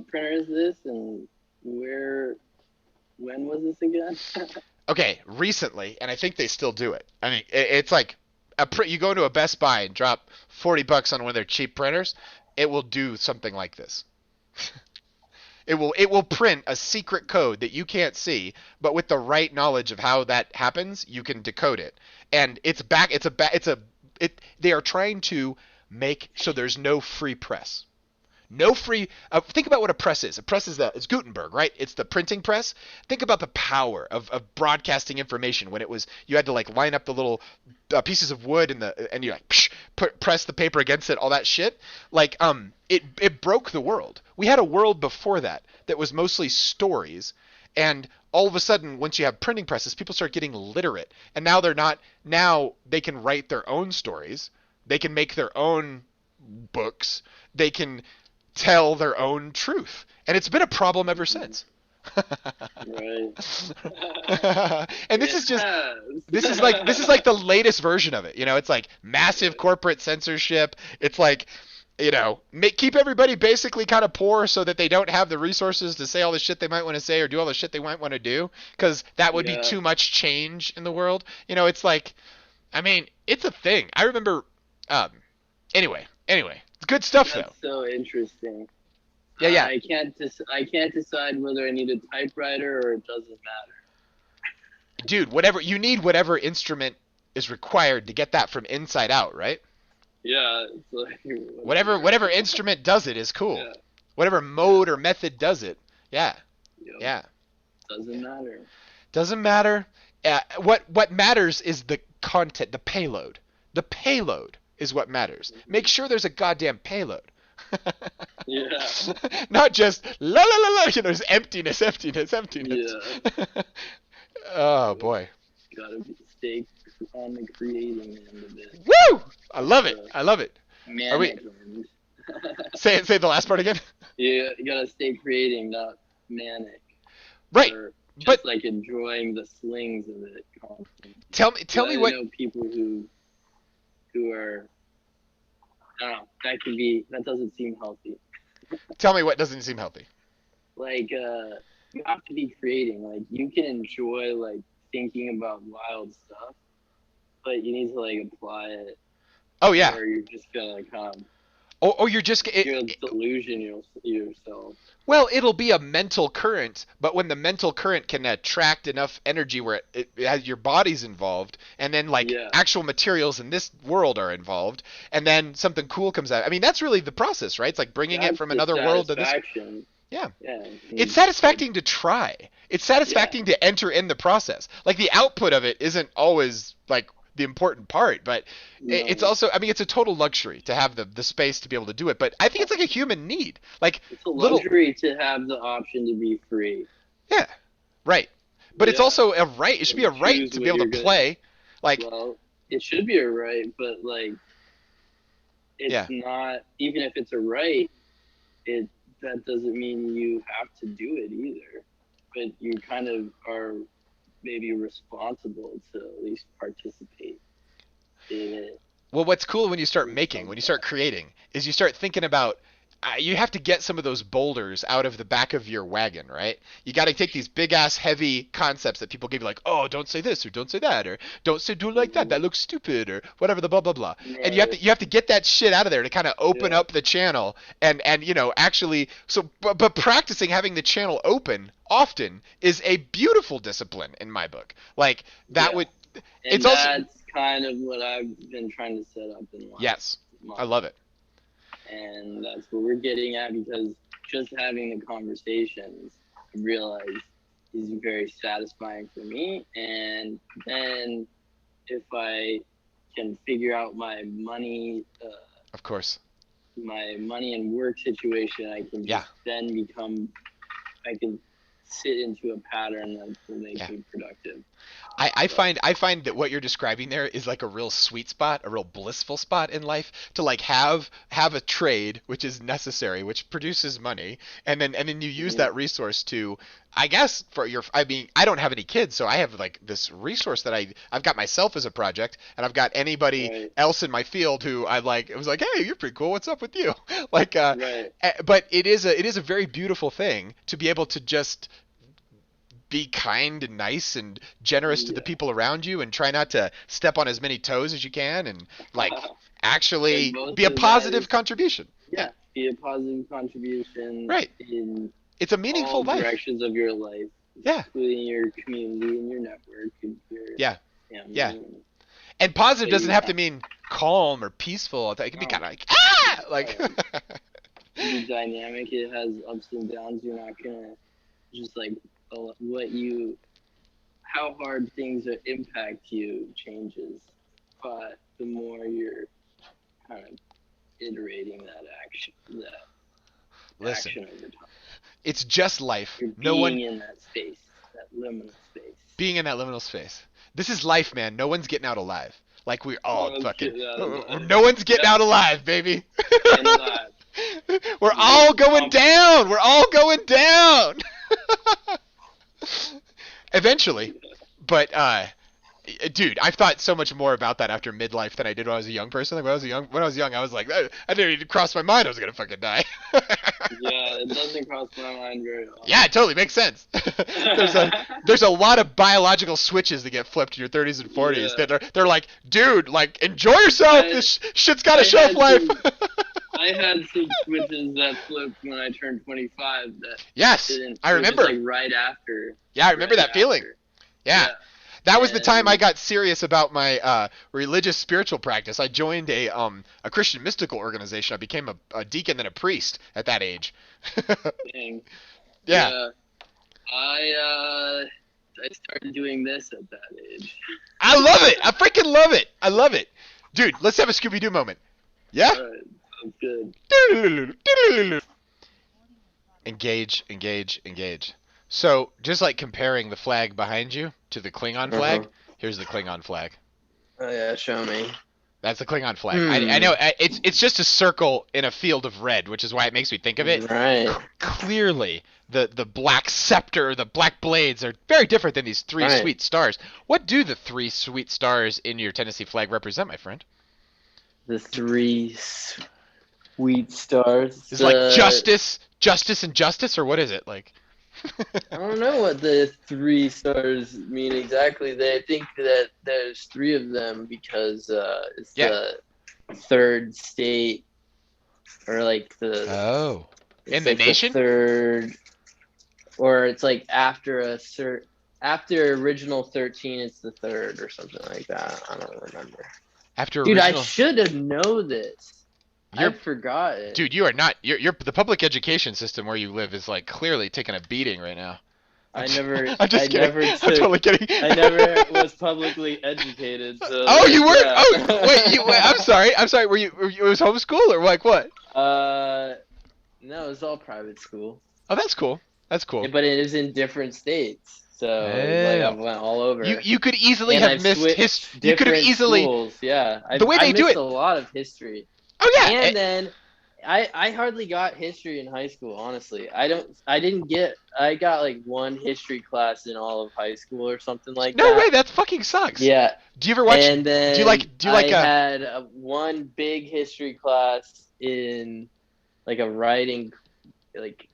printer is this and where when was this again? Okay, recently, and I think they still do it. I mean, it's like you go into a Best Buy and drop $40 on one of their cheap printers, it will do something like this. It will print a secret code that you can't see, but with the right knowledge of how that happens, you can decode it. And it's back. It's a. It. They are trying to make so there's no free press. No free. Think about what a press is. A press is it's Gutenberg, right? It's the printing press. Think about the power of broadcasting information when it was you had to like line up the little pieces of wood and you like press the paper against it, all that shit. Like it broke the world. We had a world before that was mostly stories, and all of a sudden, once you have printing presses, people start getting literate, and now they're not. Now they can write their own stories. They can make their own books. They can tell their own truth. And it's been a problem ever since. Right. And this is just Yes. this is like the latest version of it. You know, it's like massive corporate censorship. It's like, you know, keep everybody basically kind of poor so that they don't have the resources to say all the shit they might want to say or do all the shit they might want to do because that would be Yeah. too much change in the world. You know, it's like, I mean, it's a thing. I remember. Um, anyway, it's good stuff though. That's so interesting. Yeah, yeah. I can't decide whether I need a typewriter or it doesn't matter. Dude, whatever you need, whatever instrument is required to get that from inside out, right? Yeah, it's like Whatever instrument does it is cool. Yeah. Whatever mode or method does it, yeah, Yep. yeah. Doesn't matter. Doesn't matter. What matters is the content, the payload. The payload is what matters. Make sure there's a goddamn payload. Yeah. Not just la la la la. You know, there's emptiness, emptiness, emptiness. Yeah. Oh boy. Gotta stay on the creating end of it. Woo! I love it. I love it. Are we? Manic end. Say the last part again. You gotta stay creating, not manic. Right. Or just But like enjoying the slings of it constantly. tell me I what. know people who are I don't know, that doesn't seem healthy. Tell me what doesn't seem healthy. Like you have to be creating. Like you can enjoy like thinking about wild stuff, but you need to like apply it Oh yeah. or you're just gonna kind of Or you're just you're gonna delusion yourself. well, it'll be a mental current, but when the mental current can attract enough energy where it has your body's involved, and then like Yeah. actual materials in this world are involved, and then something cool comes out. I mean, that's really the process, right? It's like bringing it That's from the another world to this. satisfaction. Yeah. Yeah. It's satisfying to try. It's satisfying to enter in the process. Like the output of it isn't always like the important part, but it's No, also, I mean, it's a total luxury to have the space to be able to do it. But I think it's like a human need. Like it's a little, luxury to have the option to be free. yeah, right. But it's Yeah. also a right. It should be a right Choose to what be able you're to gonna- play. Like, Well, it should be a right, but like, it's Yeah. not. Even if it's a right, that doesn't mean you have to do it either. But you kind of are maybe responsible to at least participate in it. well, what's cool when you start making, when you start creating, is you start thinking about. You have to get some of those boulders out of the back of your wagon, right? You got to take these big ass heavy concepts that people give you, like, oh, don't say this or don't say that or don't say do it like that. That looks stupid or whatever the blah blah blah. And you have to get that shit out of there to kind of open up the channel and actually but practicing having the channel open often is a beautiful discipline in my book. Like that Yeah. would. And It's that's also kind of what I've been trying to set up in the last yes, month. I love it. And that's what we're getting at, because just having the conversations, I realize, is very satisfying for me. And then if I can figure out my money, Of course. my money and work situation, I can just then I can sit into a pattern that will make me productive. I find that what you're describing there is like a real sweet spot, a real blissful spot in life to like have a trade which is necessary, which produces money, and then you use that resource to, I guess, I mean, I don't have any kids, so I have like this resource that I've got myself as a project, and I've got anybody else in my field who I like. It was like, hey, you're pretty cool. What's up with you? Like, but it is a very beautiful thing to be able to just be kind and nice and generous to the people around you and try not to step on as many toes as you can and like actually be a positive contribution. Yeah, be a positive contribution. Right. In it's a meaningful all life. directions of your life. Yeah. Including your community and your network and your family. Yeah. And positive doesn't have to mean calm or peaceful. It can be kind of like It's dynamic. It has ups and downs. You're not gonna just like how hard things impact you changes, but the more you're kind of iterating that action over time. It's just life. You're being in that space, that liminal space. Being in that liminal space. This is life, man. No one's getting out alive. Like we're all fucking. No one's getting out alive, baby. We're all going down. We're all going down. Eventually, but dude, I've thought so much more about that after midlife than I did when I was a young person. Like when I was young, I was like, I didn't even cross my mind I was gonna fucking die. Yeah, it doesn't cross my mind very often. Yeah, it totally makes sense. There's a lot of biological switches that get flipped in your 30s and 40s that they're like, dude, like enjoy yourself. This shit's got a shelf life. I had some switches that flipped when I turned 25. Yes, I remember. Like right after. Yeah, I remember that feeling. Yeah. That was the time I got serious about my religious spiritual practice. I joined a Christian mystical organization. I became a deacon and a priest at that age. Dang. Yeah. I started doing this at that age. I love it. I freaking love it. I love it. Dude, let's have a Scooby-Doo moment. Yeah? All right. Sounds good. Engage. So, just like comparing the flag behind you to the Klingon flag, here's the Klingon flag. Oh yeah, show me. That's the Klingon flag. I know it's just a circle in a field of red, which is why it makes me think of it. Right. Clearly, the black scepter, the black blades are very different than these three sweet stars. What do the three sweet stars in your Tennessee flag represent, my friend? The three sweet stars. Is it like justice, and justice, or what is it like? I don't know what the three stars mean exactly. They think that there's three of them because it's the third state, or like the in the like nation. The third, or it's like after original 13, it's the third or something like that. I don't remember. After dude, original... I should have known this. I forgot it. Dude, you are not. You're the public education system where you live is like clearly taking a beating right now. I never. I'm just I kidding. never I'm took. totally kidding. I never was publicly educated. So Oh, you weren't. yeah. Oh, wait. I'm sorry. I'm sorry. Were you? It was homeschool or like what? No, it's all private school. Oh, that's cool. That's cool. But it is in different states, so like I went all over. You could easily And have I've missed switched You could have different easily. schools. Yeah, The way they I do missed it- a lot of history. Oh yeah. And then I hardly got history in high school, honestly. I got like one history class in all of high school or something like No that. way. That fucking sucks. Yeah. Do you ever watch? And then do you like I had one big history class in like a writing like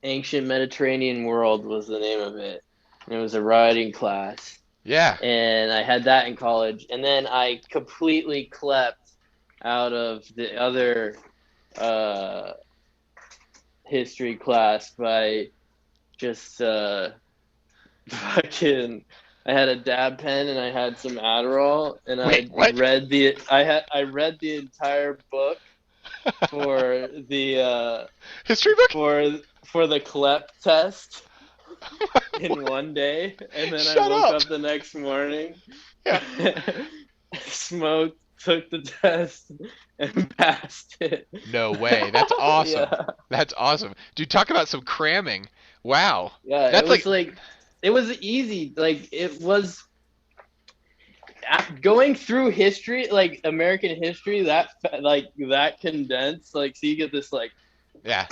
Ancient Mediterranean World was the name of it. And it was a writing class. Yeah. And I had that in college. And then I completely clept out of the other history class by just fucking I had a dab pen and I had some Adderall and Wait, what? I read the entire book for the History book. for the CLEP test in one day, and then Shut I woke up. up the next morning, Yeah. smoked, took the test, and passed it. No way. That's awesome. Yeah, That's awesome. Dude, talk about some cramming. Wow. yeah. That's It was like it was easy. Like it was going through history, like American history. That condensed. Like so you get this like Yeah.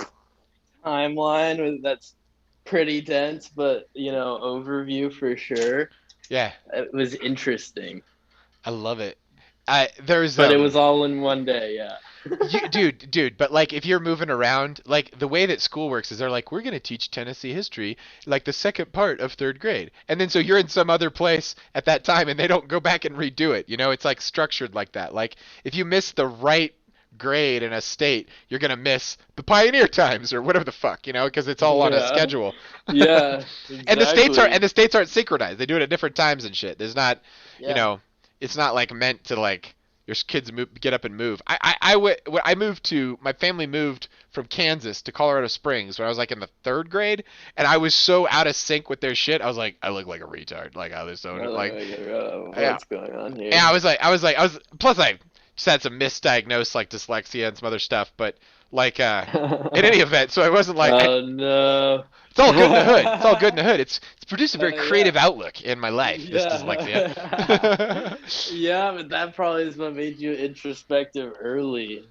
timeline that's pretty dense, but overview for sure. Yeah. It was interesting, I love it. It was all in one day. Yeah. dude, but like if you're moving around, like the way that school works is they're like, we're gonna teach Tennessee history, like the second part of third grade, and then so you're in some other place at that time, and they don't go back and redo it. It's like structured like that. Like if you miss the right grade in a state, you're gonna miss the pioneer times or whatever the fuck, because it's all on a Yeah. schedule. Yeah. And the states exactly. aren't synchronized. They do it at different times and shit. There's not, Yeah. it's not like meant to like your kids get up and move. My family moved from Kansas to Colorado Springs when I was like in the third grade, and I was so out of sync with their shit. I was like, I look like a retard. Like I was so like, What's going on here? yeah, I was. Plus, I just had some misdiagnosed like dyslexia and some other stuff. But like, in any event, so I wasn't like. Oh no. It's all good in the hood. It's all good in the hood. It's produced a very Yeah. creative outlook in my life. This dyslexia. Yeah, but that probably is what made you introspective early.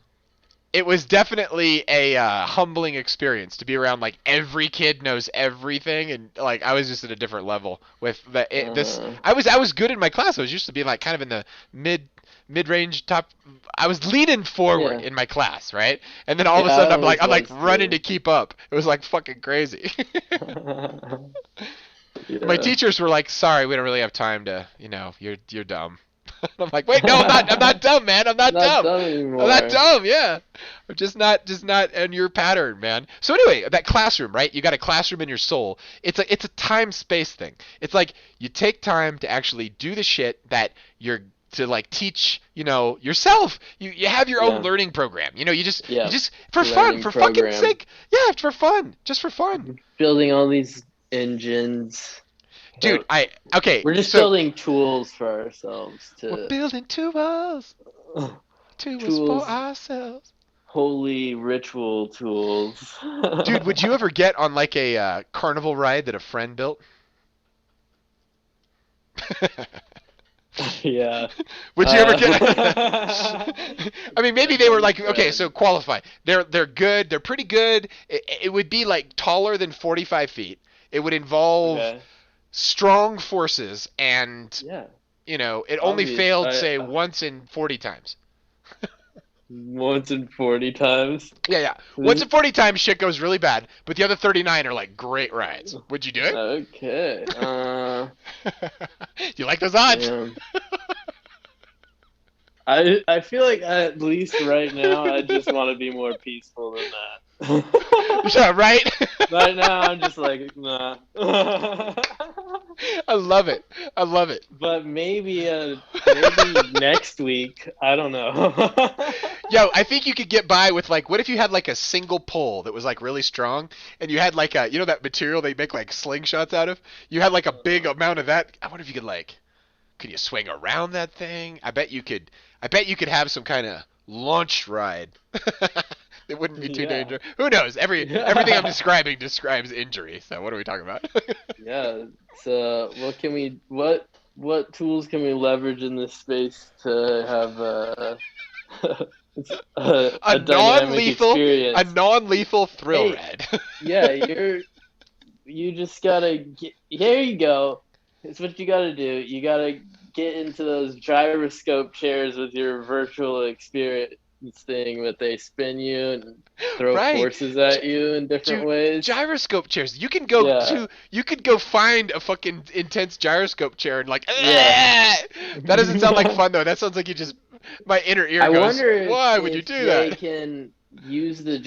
It was definitely a humbling experience to be around like every kid knows everything, and like I was just at a different level with this. I was good in my class. I was used to be like kind of in the mid-range top. I was leaning forward Yeah. in my class, right? And then all of a Yeah, sudden I I'm like was running too. to keep up. It was like fucking crazy. Yeah. My teachers were like, "Sorry, we don't really have time to, you're dumb." I'm like, "Wait, no, I'm not dumb, man. I'm not dumb. anymore. I'm not dumb, yeah. I'm just not in your pattern, man." So anyway, that classroom, right? You got a classroom in your soul. It's a time space thing. It's like you take time to actually do the shit that you're to like teach, yourself. You have your own Yeah. learning program. You just Yeah. for fun, Learning for fucking program. sake. Yeah, for fun. Just for fun. Building all these engines. Dude, We're just so building tools for ourselves we're to building tools Tools. for ourselves. holy ritual tools. Dude, would you ever get on like a carnival ride that a friend built? Yeah. Would you ever get? Uh, I mean, maybe they were like, okay, Friend. so qualify. They're good. They're pretty good. It would be like taller than 45 feet. It would involve Okay. strong forces, and Yeah. it only Obvious. failed say once in 40 times. Once in 40 times. Yeah. Once in 40 times, shit goes really bad, but the other 39 are like great rides. Would you do it? Okay. You like those odds? Damn. I feel like at least right now I just want to be more peaceful than that. Yeah, right? Right now I'm just like nah. I love it. I love it. But maybe next week. I don't know. Yo, I think you could get by with like, what if you had like a single pole that was like really strong, and you had like a, you know, that material they make like slingshots out of? You had like a big amount of that. I wonder if you could like, could you swing around that thing? I bet you could. I bet you could have some kind of launch ride. It wouldn't be too Yeah. dangerous. Who knows? Everything I'm describing describes injury. So what are we talking about? Yeah. So what tools can we leverage in this space to have a dynamic non-lethal, experience? a non-lethal thrill Hey. ride. Yeah, you just gotta get. Here you go. It's what you gotta do. You gotta get into those gyroscope chairs with your virtual experience thing that they spin you and throw Right. forces at you in different Dude, ways. Gyroscope chairs. You can go Yeah. you could go find a fucking intense gyroscope chair and like, Yeah. that doesn't sound like fun though. That sounds like you just, my inner ear I goes, wonder why would you if do they that? can use the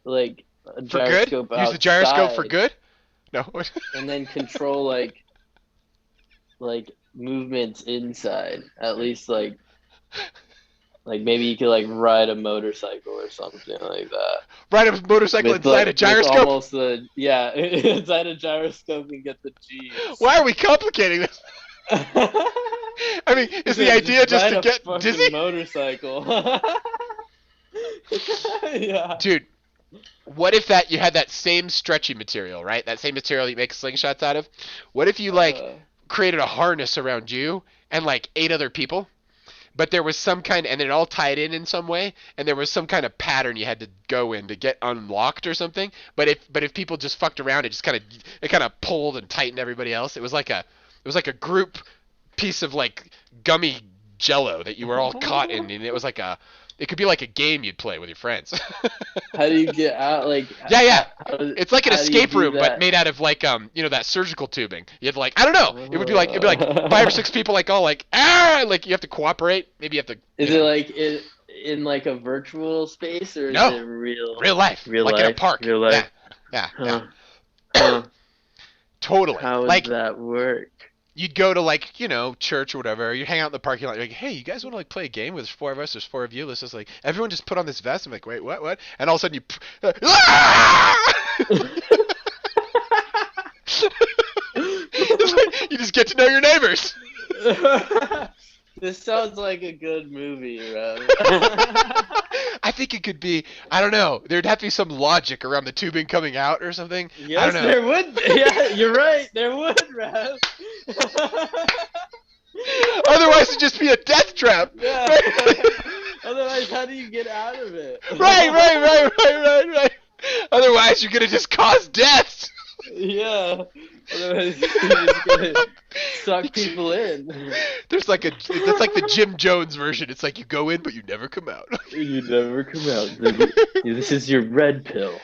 like a For good? gyroscope Use the gyroscope for outside good? No. and then control like movements inside. At least like maybe you could like ride a motorcycle or something like that. Ride a motorcycle With, inside a with gyroscope? almost inside a gyroscope and get the G's. Why are we complicating this? I mean, is the idea just ride to a get fucking dizzy? motorcycle. Yeah. Dude, what if that you had that same stretchy material, right? That same material you make slingshots out of? What if you like created a harness around you and like 8 other people, but there was some kind, and it all tied in some way, and there was some kind of pattern you had to go in to get unlocked or something. But if people just fucked around, it just kind of pulled and tightened everybody else. It was like a group piece of like gummy jello that you were all caught in, and it could be like a game you'd play with your friends. How do you get out? Like Yeah. how does- It's like an how do you escape do room, but that? made out of like that surgical tubing. You had like, I don't know. It'd be like 5 or 6 people like all like, like you have to cooperate. Maybe you have to. Is it like in like a virtual space or is No. it real? Real life, Real like in a life, park. real life. Yeah. Huh. Totally. How would Like that work? you'd go to like church or whatever. You'd hang out in the parking lot. You're like, hey, you guys want to like play a game? There's 4 of us. There's 4 of you. Let's just like everyone just put on this vest. I'm like, wait, what? And all of a sudden you just get to know your neighbors. This sounds like a good movie, Rev. I think it could be. I don't know. There'd have to be some logic around the tubing coming out or something. I Yes, don't know. there would. Yeah, you're right. There would, Rev. Otherwise, it'd just be a death trap. Yeah. Otherwise, how do you get out of it? Right. Otherwise, you're gonna just cause deaths. Yeah. Otherwise, you're just gonna suck people in. That's like the Jim Jones version. It's like you go in, but you never come out. You never come out. This is your red pill.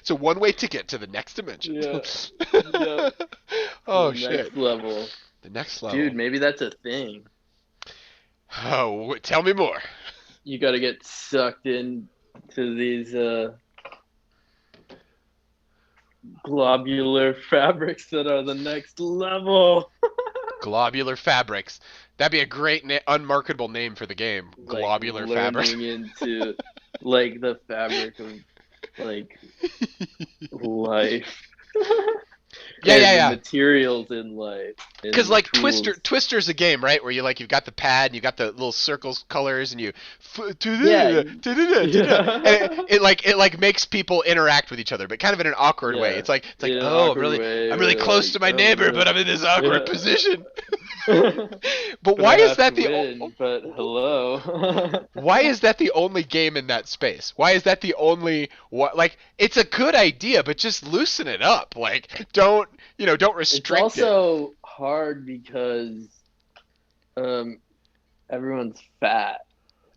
It's a one-way ticket to the next dimension. Yeah. Yeah. Oh The shit. Next level. The next level. Dude, maybe that's a thing. Oh, tell me more. You gotta get sucked into these globular fabrics that are the next level. Globular fabrics. That'd be a great unmarketable name for the game. Like, Globular fabrics. learning into like the fabric of like life. Yeah. Materials in life. and Because like tools. Twister's a game, right? Where you've got the pad, and you got the little circles, colors, and you, Yeah. and it like makes people interact with each other, but kind of in an awkward way. Yeah. It's like In an oh, awkward way, I'm really where, close like, to my oh, neighbor, yeah. but I'm in this awkward Yeah. position. But Why I is have that to the win, but hello. why is that the only game in that space? Why is that the only like it's a good idea, but just loosen it up. Like don't It's restrict also hard because everyone's fat.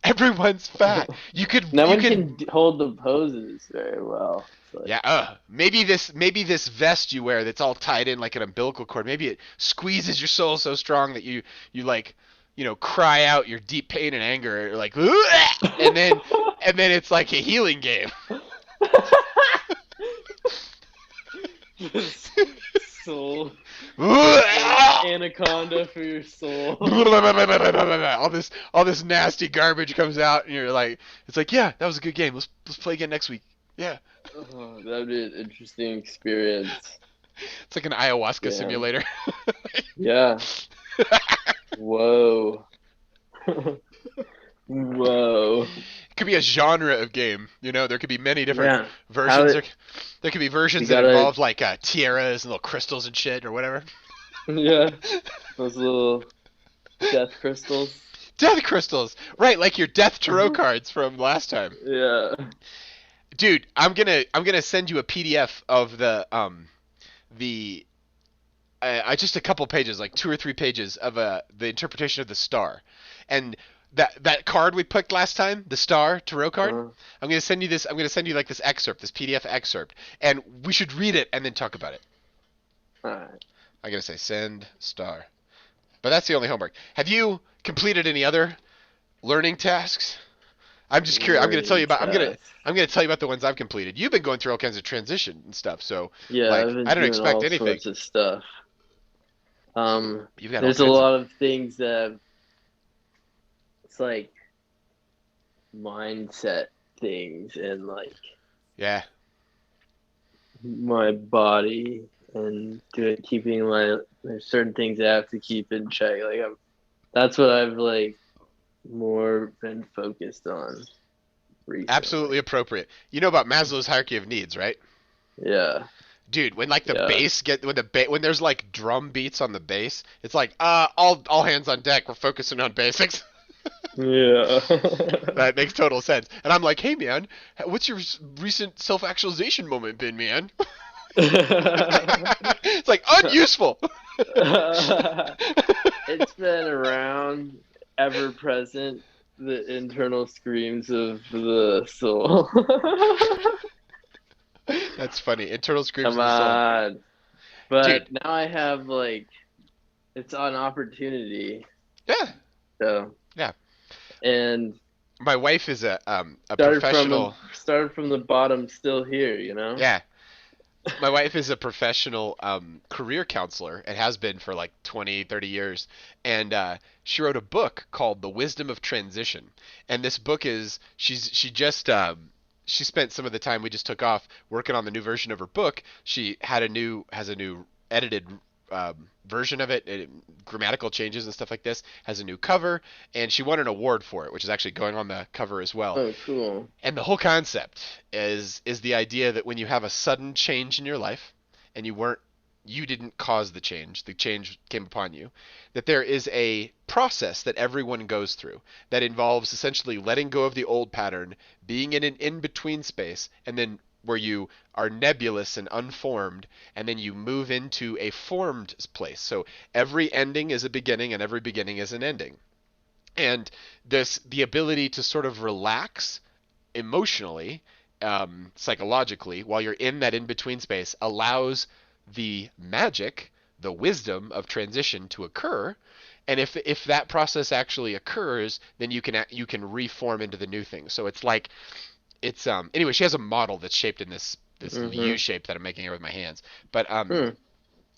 Everyone's fat. You could No you one can can hold the poses very well. It's like- yeah, maybe this vest you wear that's all tied in like an umbilical cord, maybe it squeezes your soul so strong that you like, cry out your deep pain and anger, like, and then it's like a healing game. Soul. all Anaconda for your soul. this nasty garbage comes out, and you're like, it's like, yeah, that was a good game. Let's play again next week. Yeah, Oh, that'd be an interesting experience. it's like an ayahuasca Yeah. simulator. Yeah. Whoa. Whoa. It could be a genre of game. You know, there could be many different Yeah. versions. How There could be versions You that gotta- involve like tiaras and little crystals and shit or whatever. Yeah. Those little death crystals. Death crystals, right? Like your death tarot cards from last time. Yeah. Dude, I'm gonna send you a PDF of the just a couple pages, like 2 or 3 pages of the interpretation of the star, and that card we picked last time, the star tarot card. Uh-huh. I'm gonna send you this. I'm gonna send you like this excerpt, this PDF excerpt, and we should read it and then talk about it. Alright. I gotta say send star, but that's the only homework. Have you completed any other learning tasks? I'm just curious. I'm gonna tell you about. I'm gonna tell you about the ones I've completed. You've been going through all kinds of transition and stuff, so Yeah, like, I've been I don't doing expect all anything. sorts of stuff. You've got There's a lot of things that it's like mindset things and like Yeah. my body and keeping there's certain things I have to keep in check. Like that's what I've like more been focused on recently. Absolutely appropriate. You know about Maslow's hierarchy of needs, right? Yeah. Dude, when like the Yeah. bass when there's like drum beats on the bass, it's like all hands on deck. We're focusing on basics. Yeah. That makes total sense. And I'm like, hey man, what's your recent self-actualization moment been, man? It's like unuseful. It's been around, ever present, the internal screams of the soul. That's funny. Internal screams Come of the soul. on. But Dude. now I have it's an opportunity. Yeah. So Yeah. and My wife is a started professional. started from the bottom, still here, you know? Yeah. My wife is a professional career counselor and has been for like 20, 30 years. And she wrote a book called The Wisdom of Transition. And this book is, she spent some of the time we just took off working on the new version of her book. She has a new edited version of it, grammatical changes and stuff like this, has a new cover, and she won an award for it, which is actually going on the cover as well. Oh, cool. And the whole concept is the idea that when you have a sudden change in your life and you didn't cause the change came upon you, that there is a process that everyone goes through that involves essentially letting go of the old pattern, being in an in-between space, and then where you are nebulous and unformed, and then you move into a formed place. So every ending is a beginning and every beginning is an ending. And the ability to sort of relax emotionally, psychologically, while you're in that in-between space allows the magic, the wisdom of transition to occur. And if that process actually occurs, then you can reform into the new thing. So it's like anyway, she has a model that's shaped in this U shape that I'm making here with my hands. But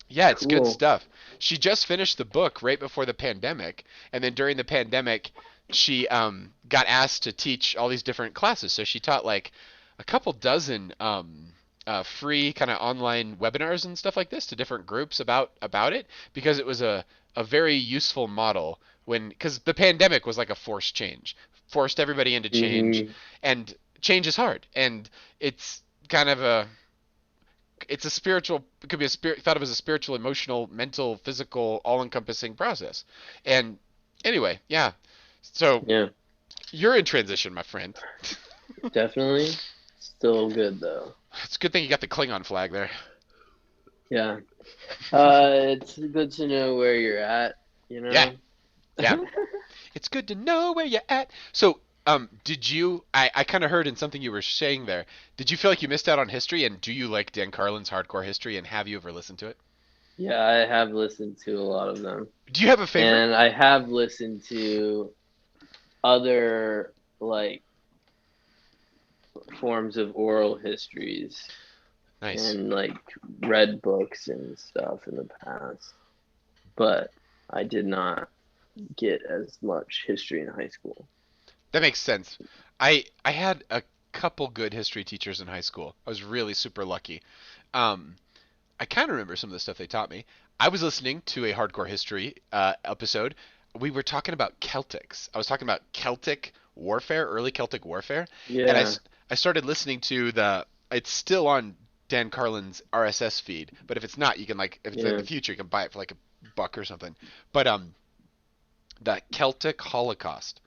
yeah, it's Cool. good stuff. She just finished the book right before the pandemic, and then during the pandemic, she got asked to teach all these different classes. So she taught like a couple dozen free kind of online webinars and stuff like this to different groups about it, because it was a very useful model because the pandemic was like a forced everybody into change, and change is hard, and it's kind of it's a spiritual, it could be thought of as a spiritual, emotional, mental, physical, all-encompassing process. And anyway, yeah. So Yeah, you're in transition, my friend. definitely. Still good though. It's a good thing you got the Klingon flag there. Yeah. It's good to know where you're at, you know? Yeah. Yeah. It's good to know where you're at. So, did you? I kind of heard in something you were saying there. Did you feel like you missed out on history? And do you like Dan Carlin's hardcore history? And have you ever listened to it? Yeah, I have listened to a lot of them. Do you have a favorite? And I have listened to other forms of oral histories. Nice. and like read books and stuff in the past, but I did not get as much history in high school. That makes sense. I had a couple good history teachers in high school. I was really super lucky. Um, I kind of remember some of the stuff they taught me. I was listening to a hardcore history episode. We were talking about Celtics. I was talking about Celtic warfare, early Celtic warfare, and Yeah, I started listening to the. It's still on Dan Carlin's RSS feed, but if it's not, you can like if it's in yeah. the future, you can buy it for like a buck or something. But the Celtic Holocaust.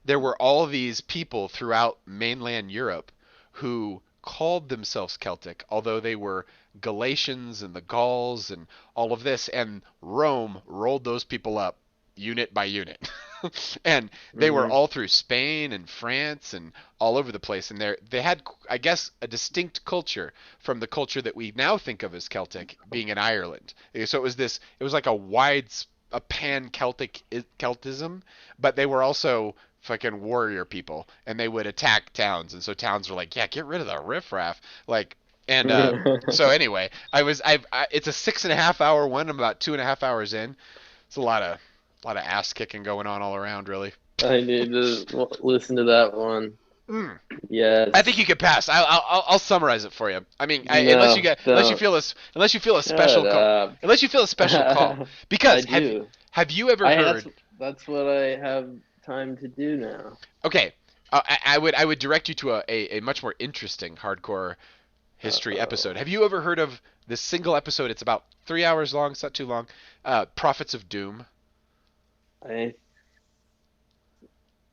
There were all these people throughout mainland Europe who called themselves Celtic, although they were Galatians and the Gauls and all of this, and Rome rolled those people up unit by unit. And they were Hmm. all through Spain and France and all over the place, and they had, I guess, a distinct culture from the culture that we now think of as Celtic being in Ireland. So it was like a pan-Celtic Celtism, but they were also fucking warrior people, and they would attack towns, and so towns were like, yeah, get rid of the riffraff, like, and so anyway, it's a 6.5 hour one. I'm about 2.5 hours in. It's a lot of ass kicking going on all around, really. I need to listen to that one. Mm. Yes. I think you could pass. I'll summarize it for you. I mean, No, unless you don't. feel a special Shut call, up. unless you feel a special call, I because do. have you ever I heard? that's what I have time to do now. Okay, I would direct you to a much more interesting hardcore history episode. Uh-oh. Have you ever heard of this single episode? It's about 3 hours long. It's not too long. Prophets of Doom. I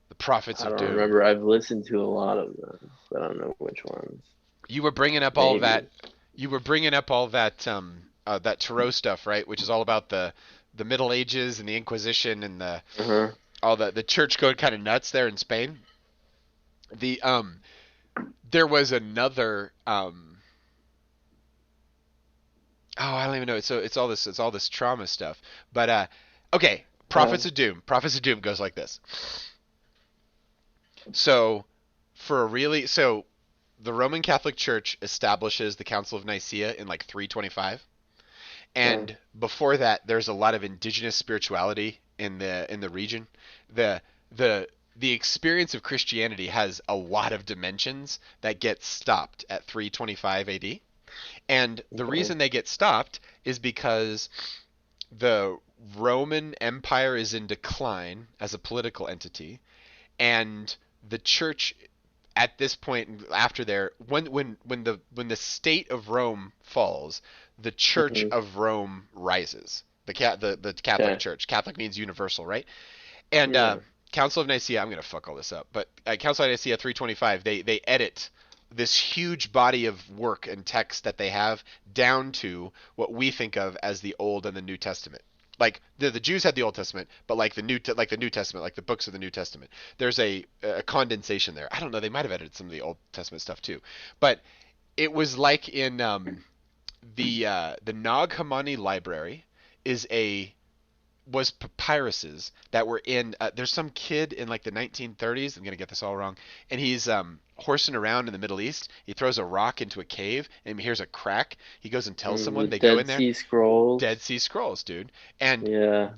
The Prophets I of don't Doom. remember. I've listened to a lot of them, but I don't know which ones. You were bringing up all Maybe. that. You were bringing up all that Tarot stuff, right? Which is all about the Middle Ages and the Inquisition and Uh-huh. all the church going kind of nuts there in Spain. The there was another oh, I don't even know. So it's all this trauma stuff. But okay, Prophets of Doom. Prophets of Doom goes like this. So so the Roman Catholic Church establishes the Council of Nicaea in like 325. And before that, there's a lot of indigenous spirituality in the region. The the experience of Christianity has a lot of dimensions that get stopped at 325 AD. And the Okay. reason they get stopped is because the Roman Empire is in decline as a political entity, and the church at this point after there when the state of Rome falls, the Church Mhm. of Rome rises. The Catholic Okay. Church. Catholic means universal, right? And Yeah. Council of Nicaea, I'm gonna fuck all this up, but Council of Nicaea 325, they edit this huge body of work and text that they have down to what we think of as the Old and the New Testament. Like the Jews had the Old Testament, but like the New Testament, like the books of the New Testament, there's a condensation there. I don't know, they might have edited some of the Old Testament stuff too, but it was like in the Nag Hammadi Library is a was papyruses that were in there's some kid in like the 1930s. I'm gonna get this all wrong, and he's horsing around in the Middle East. He throws a rock into a cave and he hears a crack. He goes and tells someone. They Dead go in there. Sea Scrolls. Dead Sea Scrolls, dude. And Yeah.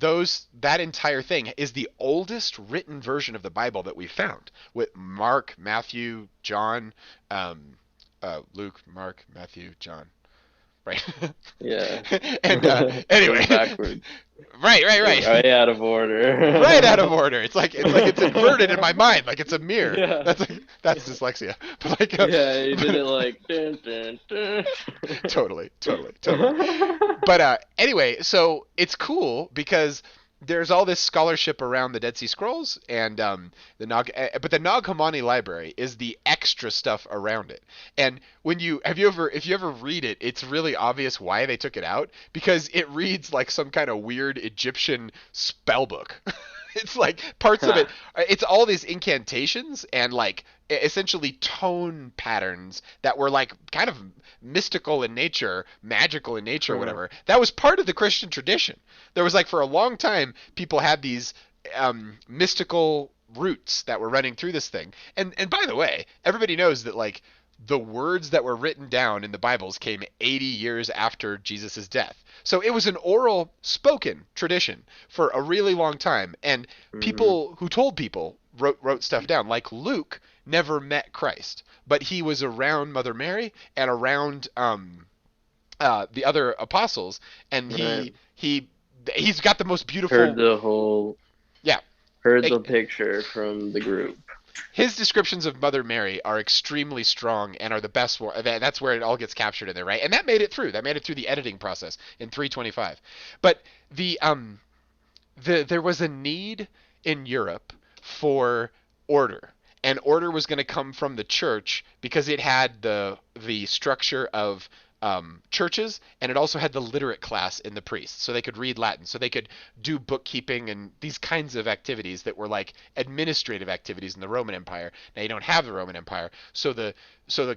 that entire thing is the oldest written version of the Bible that we found, with Mark, Matthew, John, Luke, Mark, Matthew, John. Right. Yeah. And Going anyway, backwards. right. Right out of order. Right out of order. It's like it's inverted in my mind, like it's a mirror. Yeah. That's dyslexia. But like Yeah, he did it like dun, dun, dun. totally. But anyway, so it's cool because there's all this scholarship around the Dead Sea Scrolls and but the Nag Hammadi Library is the extra stuff around it. And if you ever read it, it's really obvious why they took it out, because it reads like some kind of weird Egyptian spell book. It's like parts of it. It's all these incantations and like essentially tone patterns that were like kind of mystical in nature, magical in nature, or whatever. That was part of the Christian tradition. There was like for a long time, people had these mystical roots that were running through this thing. And by the way, everybody knows that like the words that were written down in the Bibles came 80 years after Jesus' death. So it was an oral spoken tradition for a really long time. And people who told people wrote stuff down. Like Luke never met Christ, but he was around Mother Mary and around the other apostles, and Right. he's got the most beautiful. Heard the whole. Yeah. Heard the picture from the group. His descriptions of Mother Mary are extremely strong and are the best one. That's where it all gets captured in there, right? And that made it through. That made it through the editing process in 325. But there was a need in Europe for order, and order was going to come from the church because it had the structure of churches, and it also had the literate class in the priests, so they could read Latin, so they could do bookkeeping and these kinds of activities that were like administrative activities in the Roman Empire. Now you don't have the Roman Empire, so the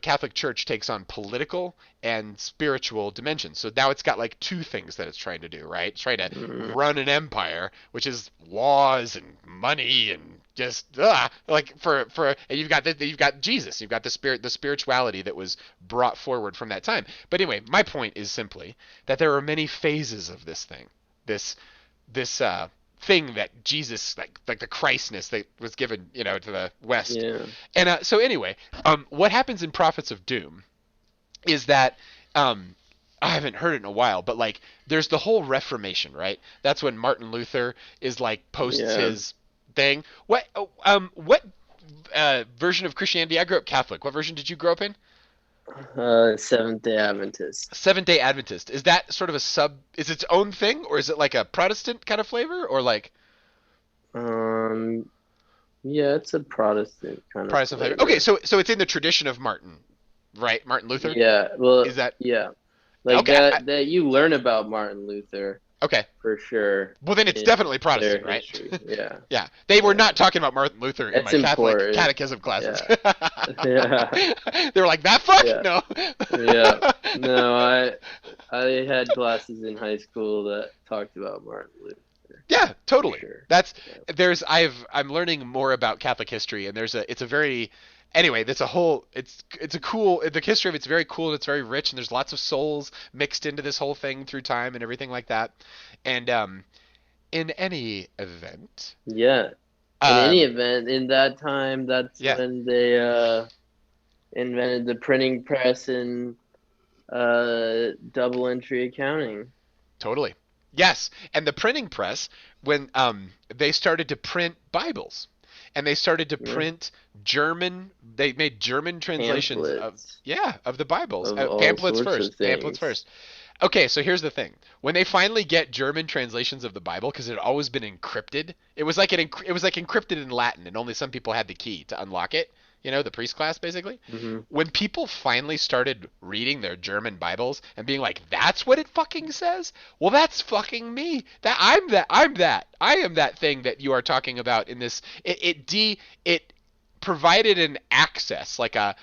Catholic Church takes on political and spiritual dimensions. So now it's got like two things that it's trying to do, right? It's trying to run an empire, which is laws and money and just like and you've got Jesus, you've got the spirituality that was brought forward from that time. But anyway, my point is simply that there are many phases of this thing, this thing that Jesus, like the Christness that was given, to the West. Yeah. And so anyway, what happens in Prophets of Doom is that I haven't heard it in a while, but like there's the whole Reformation, right? That's when Martin Luther is like posts his thing. What version of Christianity? I grew up Catholic. What version did you grow up in? Seventh-day Adventist. Seventh-day Adventist. Is that sort of is its own thing, or is it like a Protestant kind of flavor, or like? Yeah, it's a Protestant kind Protestant of flavor. Okay, so it's in the tradition of Martin, right? Martin Luther. Yeah. Well, is that? Yeah. Like okay, that you learn about Martin Luther. Okay. For sure. Well, then it's definitely Protestant, right? Yeah. Yeah. They were not talking about Martin Luther in my Catholic catechism classes. Yeah. They were like, that fuck? Yeah. No. Yeah. No, I had classes in high school that talked about Martin Luther. Yeah, totally. Sure. I'm learning more about Catholic history, and it's a very anyway, that's a whole it's a cool the history of it's very cool and it's very rich, and there's lots of souls mixed into this whole thing through time and everything like that. And in any event, in any event, in that time, that's when they invented the printing press and double entry accounting. Totally. Yes, and the printing press, when they started to print Bibles, and they started to print German. They made German translations of the Bibles. Pamphlets first. Okay, so here's the thing. When they finally get German translations of the Bible, because it had always been encrypted, it was like encrypted in Latin, and only some people had the key to unlock it. The priest class, basically. Mm-hmm. When people finally started reading their German Bibles and being like, "That's what it fucking says," well, that's fucking me. I am that thing that you are talking about in this. It provided an access, like a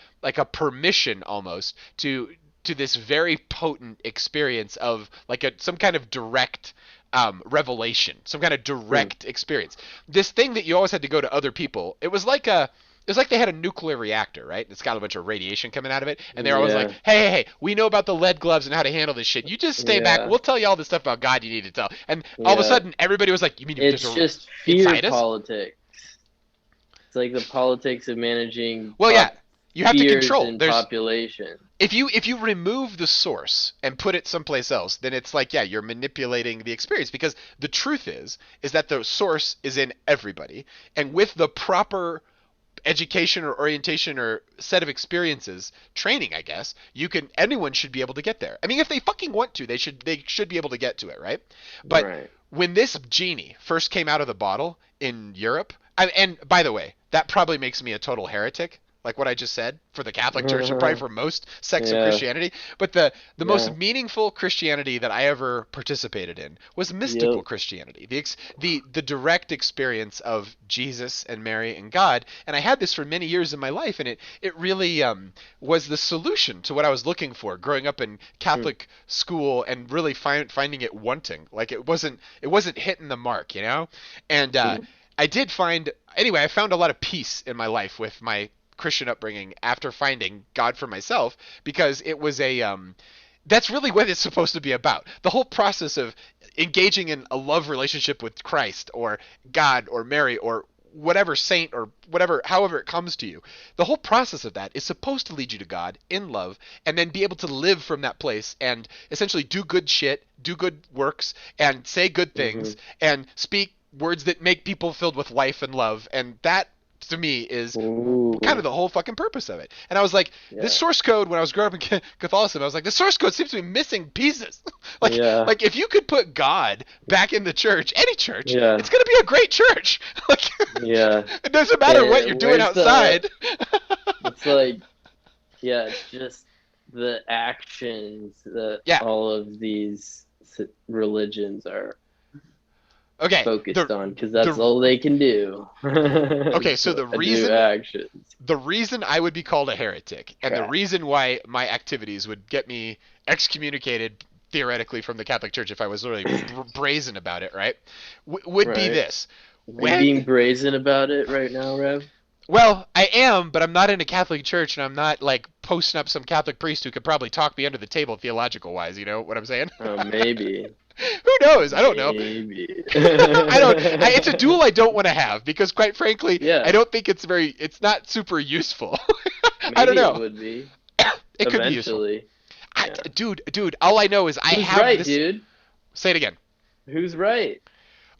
permission almost to this very potent experience of like some kind of direct revelation, some kind of direct experience. This thing that you always had to go to other people. It was like they had a nuclear reactor, right? It's got a bunch of radiation coming out of it, and they're always like, hey, we know about the lead gloves and how to handle this shit. You just stay back. We'll tell you all the stuff about God you need to tell. And all of a sudden, everybody was like, you mean it's just fear politics? It's like the politics of managing. Well, yeah, you have to control. There's population. If you remove the source and put it someplace else, then it's like, you're manipulating the experience, because the truth is that the source is in everybody, and with the proper education or orientation or set of experiences, training, I guess, anyone should be able to get there. I mean, if they fucking want to, they should be able to get to it, right? But when this genie first came out of the bottle in Europe, and by the way, that probably makes me a total heretic, like what I just said, for the Catholic Church and probably for most sects of Christianity. But the most meaningful Christianity that I ever participated in was mystical Christianity, the direct experience of Jesus and Mary and God. And I had this for many years in my life, and it really was the solution to what I was looking for growing up in Catholic school, and really finding it wanting. Like it wasn't hitting the mark, And I found a lot of peace in my life with my Christian upbringing after finding God for myself, because it was that's really what it's supposed to be about. The whole process of engaging in a love relationship with Christ or God or Mary or whatever saint or whatever, however it comes to you. The whole process of that is supposed to lead you to God in love, and then be able to live from that place and essentially do good shit, do good works, and say good things, and speak words that make people filled with life and love. And that, to me, is kind of the whole fucking purpose of it. And I was like, this source code, when I was growing up in Catholicism, I was like, this source code seems to be missing pieces. Like if you could put God back in the church, any church, it's going to be a great church. Like, it doesn't matter what you're doing outside. It's like, it's just the actions that all of these religions are focused on, because that's all they can do. Okay, so the reason I would be called a heretic, and the reason why my activities would get me excommunicated theoretically from the Catholic Church if I was literally brazen about it, right, would be this. Are you being brazen about it right now, Rev? Well, I am, but I'm not in a Catholic church, and I'm not like posting up some Catholic priest who could probably talk me under the table theological wise. You know what I'm saying? Oh, maybe. Who knows? I don't know. Maybe. It's a duel I don't want to have, because quite frankly, I don't think it's not super useful. I don't know. It would be. It could be useful. Dude, all I know is I have right, this. Dude. Say it again. Who's right?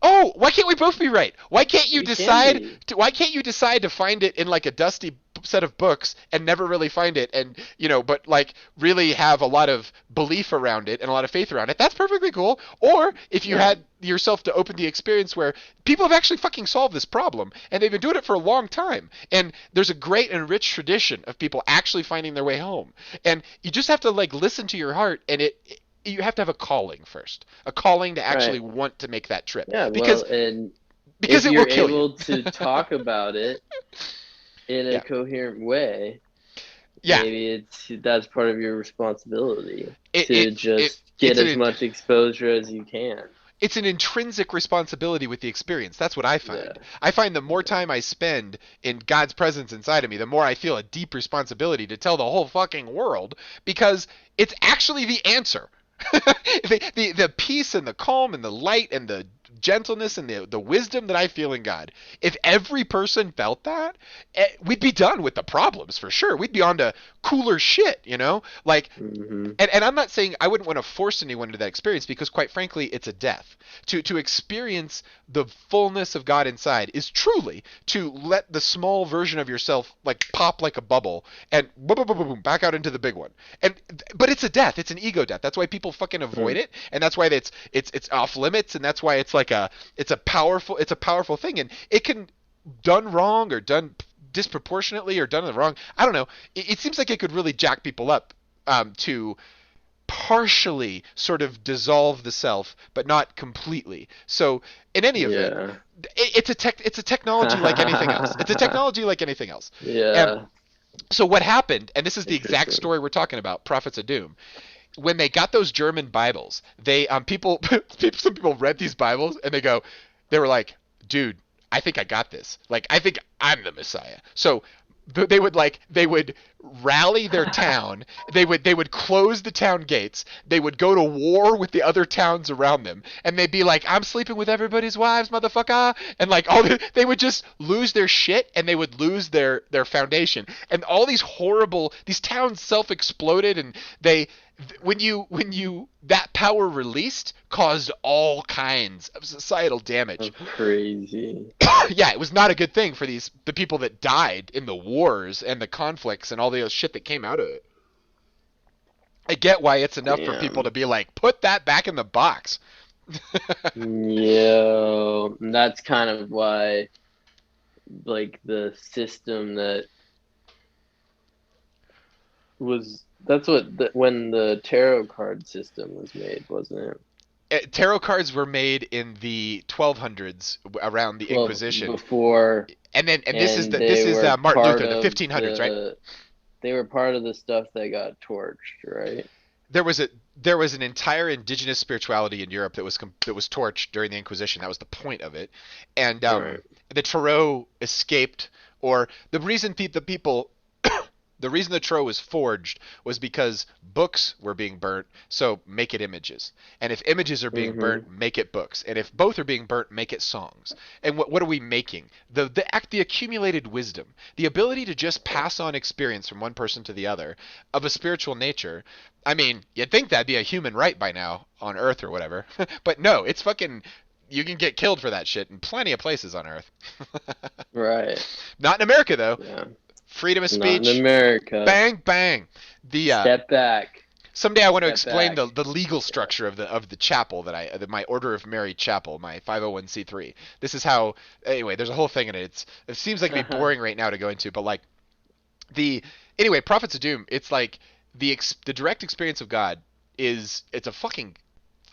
Oh, why can't we both be right? Why can't you decide? Why can't you decide to find it in like a dusty set of books and never really find it, and but like really have a lot of belief around it and a lot of faith around it? That's perfectly cool. Or if you had yourself to open the experience where people have actually fucking solved this problem, and they've been doing it for a long time, and there's a great and rich tradition of people actually finding their way home, and you just have to like listen to your heart, and you have to have a calling first, a calling to actually want to make that trip. Yeah, because if it you're will kill able you. to talk about it in a coherent way, maybe that's part of your responsibility to get as much exposure as you can. It's an intrinsic responsibility with the experience. That's what I find. Yeah. I find the more time I spend in God's presence inside of me, the more I feel a deep responsibility to tell the whole fucking world, because it's actually the answer. the peace and the calm and the light and the gentleness and the wisdom that I feel in God. If every person felt that, we'd be done with the problems for sure. We'd be on to cooler shit, like, and I'm not saying I wouldn't want to force anyone into that experience, because quite frankly, it's a death. To experience the fullness of God inside is truly to let the small version of yourself like pop like a bubble and boom, boom, boom, boom, boom, back out into the big one. But it's a death. It's an ego death. That's why people fucking avoid it, and that's why it's off limits, and that's why it's like it's a powerful thing, and it can, done wrong or done disproportionately or done wrong, I don't know, it seems like it could really jack people up to partially sort of dissolve the self, but not completely. So in any event, it's a technology like anything else. It's a technology like anything else. And so what happened, and this is the exact story we're talking about, Prophets of Doom. When they got those German Bibles, they some people read these Bibles and they were like, dude, I think I got this. Like, I think I'm the Messiah. So they would rally their town. They would close the town gates. They would go to war with the other towns around them, and they'd be like, I'm sleeping with everybody's wives, motherfucker. And like they would just lose their shit, and they would lose their foundation. And all these towns self-exploded, and when you that power released caused all kinds of societal damage. That's crazy. Yeah, it was not a good thing for the people that died in the wars and the conflicts and all the shit that came out of it. I get why it's enough for people to be like, put that back in the box. Yeah, that's kind of why, like, the system that was. That's when the tarot card system was made, wasn't it? Tarot cards were made in the 1200s around the Inquisition. Before, this is Martin Luther, the 1500s, right? They were part of the stuff that got torched, right? There was an entire indigenous spirituality in Europe that was torched during the Inquisition. That was the point of it, and the tarot escaped Or the reason the people the reason the Troll was forged was because books were being burnt, so make it images. And if images are being burnt, make it books. And if both are being burnt, make it songs. And what are we making? The accumulated wisdom, the ability to just pass on experience from one person to the other of a spiritual nature. I mean, you'd think that'd be a human right by now on Earth or whatever. But no, it's fucking, you can get killed for that shit in plenty of places on Earth. Right. Not in America though. Yeah. Freedom of Not speech. in America. Bang bang. The Step back. someday I want to Step explain back. the legal structure of the chapel my Order of Mary chapel, my 501c3. This is how, anyway, there's a whole thing in it. It seems like it'd be boring right now to go into, but like anyway, Prophets of Doom, it's like the direct experience of God it's a fucking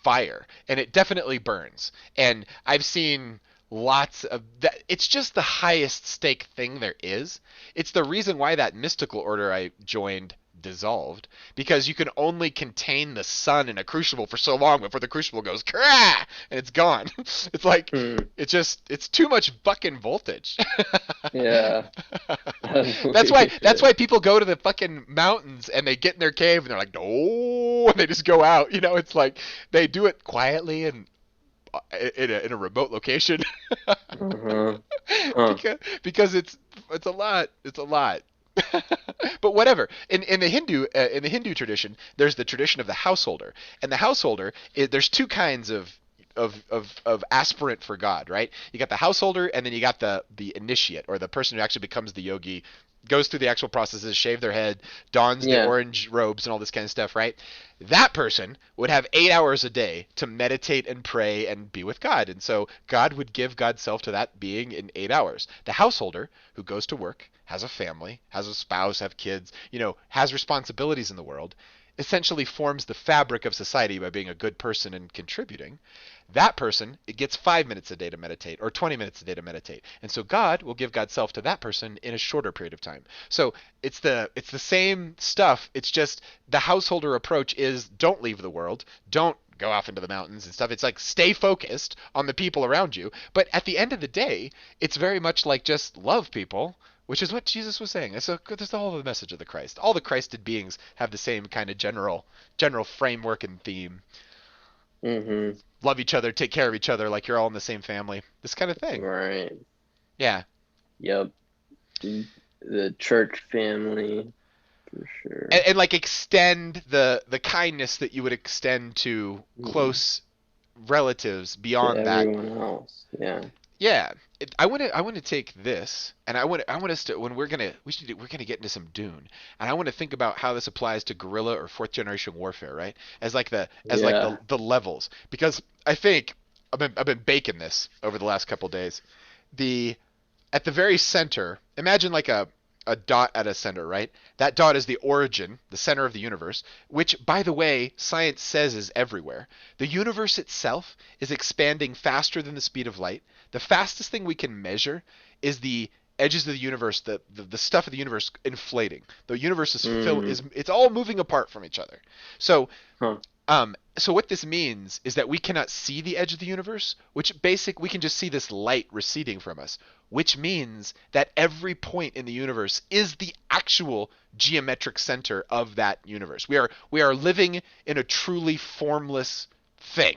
fire, and it definitely burns. And I've seen lots of that. It's just the highest stake thing there is. It's the reason why that mystical order I joined dissolved, because you can only contain the sun in a crucible for so long before the crucible goes "Krah!" and it's gone. It's like it's too much fucking voltage. Yeah. That's why people go to the fucking mountains and they get in their cave and they're like, "No," and they just go out. You know, it's like they do it quietly and in a remote location. Because it's a lot. It's a lot. But whatever. In the Hindu tradition, there's the tradition of the householder, and the householder there's two kinds of aspirant for God, right? You got the householder, and then you got the initiate, or the person who actually becomes the yogi, goes through the actual processes, shave their head, dons the orange robes and all this kind of stuff, right? That person would have 8 hours a day to meditate and pray and be with God. And so God would give God's self to that being in 8 hours. The householder, who goes to work, has a family, has a spouse, have kids, has responsibilities in the world, essentially forms the fabric of society by being a good person and contributing. That person, it gets 5 minutes a day to meditate, or 20 minutes a day to meditate. And so God will give God's self to that person in a shorter period of time. So it's the same stuff. It's just the householder approach is don't leave the world, don't go off into the mountains and stuff. It's like stay focused on the people around you. But at the end of the day, it's very much like just love people, which is what Jesus was saying. That's the whole message of the Christ. All the Christed beings have the same kind of general framework and theme. Mm-hmm. Love each other, take care of each other, like you're all in the same family. This kind of thing. Right. Yeah. Yep. The church family, for sure. And like extend the kindness that you would extend to close relatives beyond that. Everyone else. Yeah. Yeah. I want to take this, and I want us to, when we're gonna get into some Dune, and I want to think about how this applies to guerrilla or fourth generation warfare, right? As like the levels, because I think I've been baking this over the last couple days. At the very center, imagine like a dot at a center, right? That dot is the origin, the center of the universe, which, by the way, science says is everywhere. The universe itself is expanding faster than the speed of light. The fastest thing we can measure is the edges of the universe, the stuff of the universe inflating. The universe it's all moving apart from each other. So, so what this means is that we cannot see the edge of the universe, we can just see this light receding from us, which means that every point in the universe is the actual geometric center of that universe. We are living in a truly formless thing,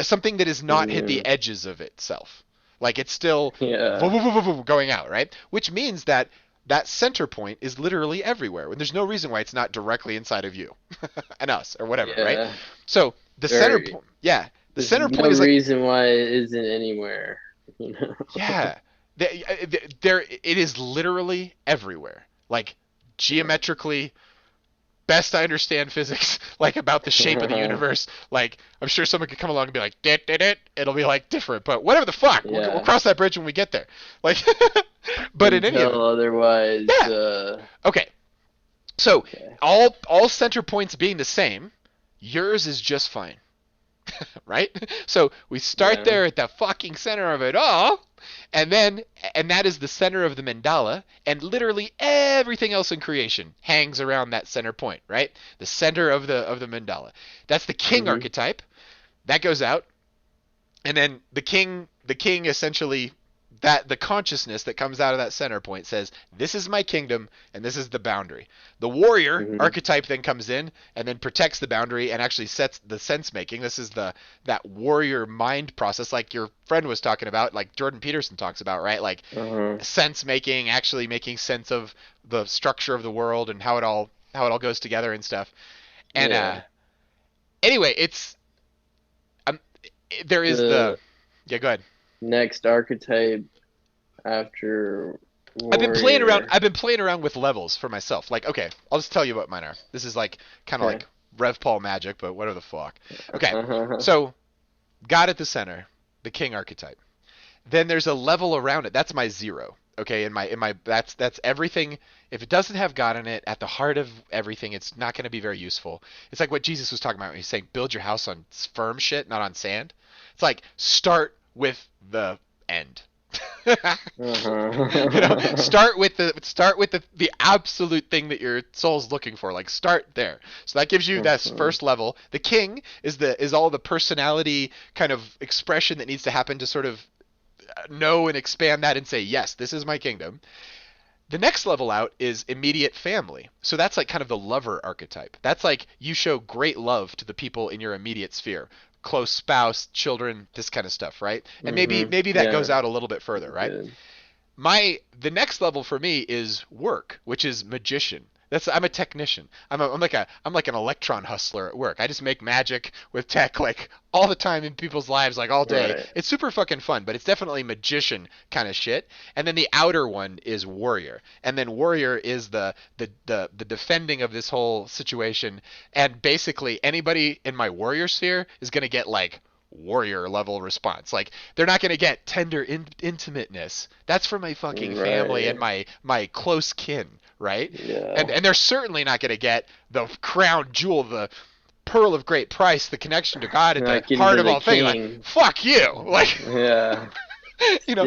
something that has not hit the edges of itself. Like it's still going out, right? Which means that center point is literally everywhere, when there's no reason why it's not directly inside of you and us or whatever, right? So the center point, center point is like, no reason why it isn't anywhere. Yeah, there it is literally everywhere, like geometrically. Best I understand physics, like about the shape of the universe. Like I'm sure someone could come along and be like, it'll be like different, but whatever the fuck, we'll cross that bridge when we get there. Like, but in any event, otherwise, okay. So all center points being the same, yours is just fine, right? So we start there at the fucking center of it all. And that is the center of the mandala, and literally everything else in creation hangs around that center point, right? The center of the mandala. That's the king archetype. That goes out, and then the king essentially that the consciousness that comes out of that center point says, this is my kingdom and this is the boundary. The warrior Mhm. archetype then comes in and then protects the boundary and actually sets the sense making. This is that warrior mind process, like your friend was talking about, like Jordan Peterson talks about, right? Like Uh-huh. sense making, actually making sense of the structure of the world and how it all goes together and stuff. And Yeah. anyway, it's um, there is The yeah, go ahead. next archetype after I've been playing around. warrior. I've been playing around with levels for myself. Like, okay, I'll just tell you what mine are. This is like kind of Okay. like Rev Paul magic, but whatever the fuck. Okay, Uh-huh. so God at the center, the king archetype. Then there's a level around it. That's my 0. Okay, in my that's everything. If it doesn't have God in it, at the heart of everything, it's not going to be very useful. It's like what Jesus was talking about when he's saying, build your house on firm shit, not on sand. It's like start with the end. Uh-huh. Start with the absolute thing that your soul's looking for. Like start there. So that gives you that Mhm. first level. The king is all the personality kind of expression that needs to happen to sort of know and expand that and say, yes, this is my kingdom. The next level out is immediate family. So that's like kind of the lover archetype. That's like you show great love to the people in your immediate sphere. Close spouse, children, this kind of stuff, right? And maybe Mhm. that Yeah. goes out a little bit further, right? Good. The next level for me is work, which is magician. I'm a technician. I'm like an electron hustler at work. I just make magic with tech like all the time in people's lives, like all day. Right. It's super fucking fun, but it's definitely magician kind of shit. And then the outer one is warrior. And then warrior is the defending of this whole situation. And basically anybody in my warrior sphere is gonna get like warrior level response. Like they're not going to get tender intimateness. That's for my fucking family and my close kin, right? Yeah. And they're certainly not going to get the crown jewel, the pearl of great price, the connection to God at Not the getting heart to of the all things. Like king. fuck you, like Yeah. you know.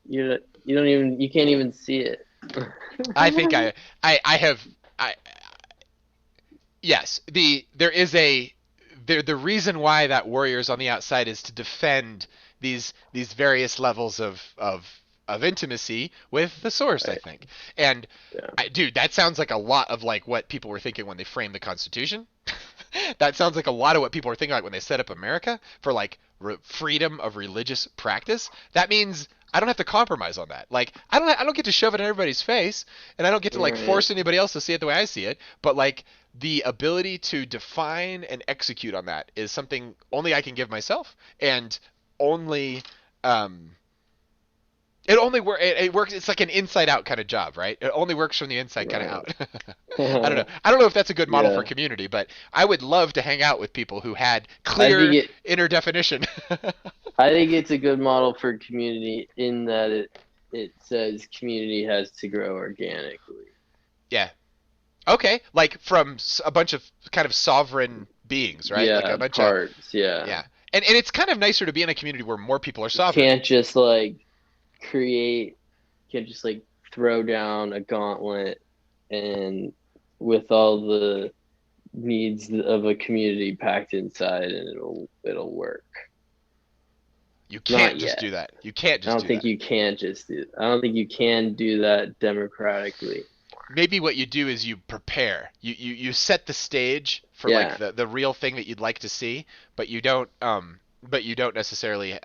You can't even see it. I think I have I yes the reason why that warrior is on the outside is to defend these various levels of intimacy with the source, Right. I think. And Yeah. dude, that sounds like a lot of like what people were thinking when they framed the Constitution. That sounds like a lot of what people were thinking like when they set up America for like freedom of religious practice. That means I don't have to compromise on that. Like I don't get to shove it in everybody's face, and I don't get to like Right. force anybody else to see it the way I see it. But like the ability to define and execute on that is something only I can give myself, and only it only it works. It's like an inside out kind of job, right? It only works from the inside kind of out. I don't know. I don't know if that's a good model for Yeah. community, but I would love to hang out with people who had I clear think inner definition. I think it's a good model for community in that it says community has to grow organically. Yeah. Okay. Like from a bunch of kind of sovereign beings, right? Yeah, Like a bunch parts. Yeah. of yeah. And it's kind of nicer to be in a community where more people are You sovereign. can't just like can't just like throw down a gauntlet and with all the needs of a community packed inside and it'll work. You can't Not just yet. do that. You can't I just don't do think that. you can just do I don't think you can do that democratically. Maybe what you do is you prepare. You set the stage for Yeah. like the real thing that you'd like to see, but you don't necessarily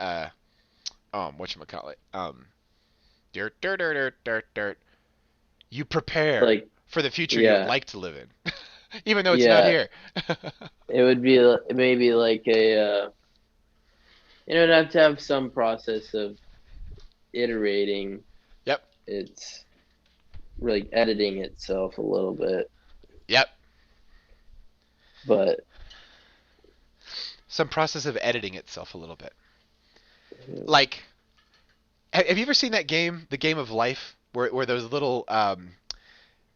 whatchamacallit dirt. You prepare Like for the future yeah. you'd like to live in. Even though it's not Yeah. here. It would be maybe like a it'd have to have some process of iterating. Yep. It's like editing itself a little bit, Yep. but Some process of editing itself a little bit. Like have you ever seen that game, The Game of Life, where those little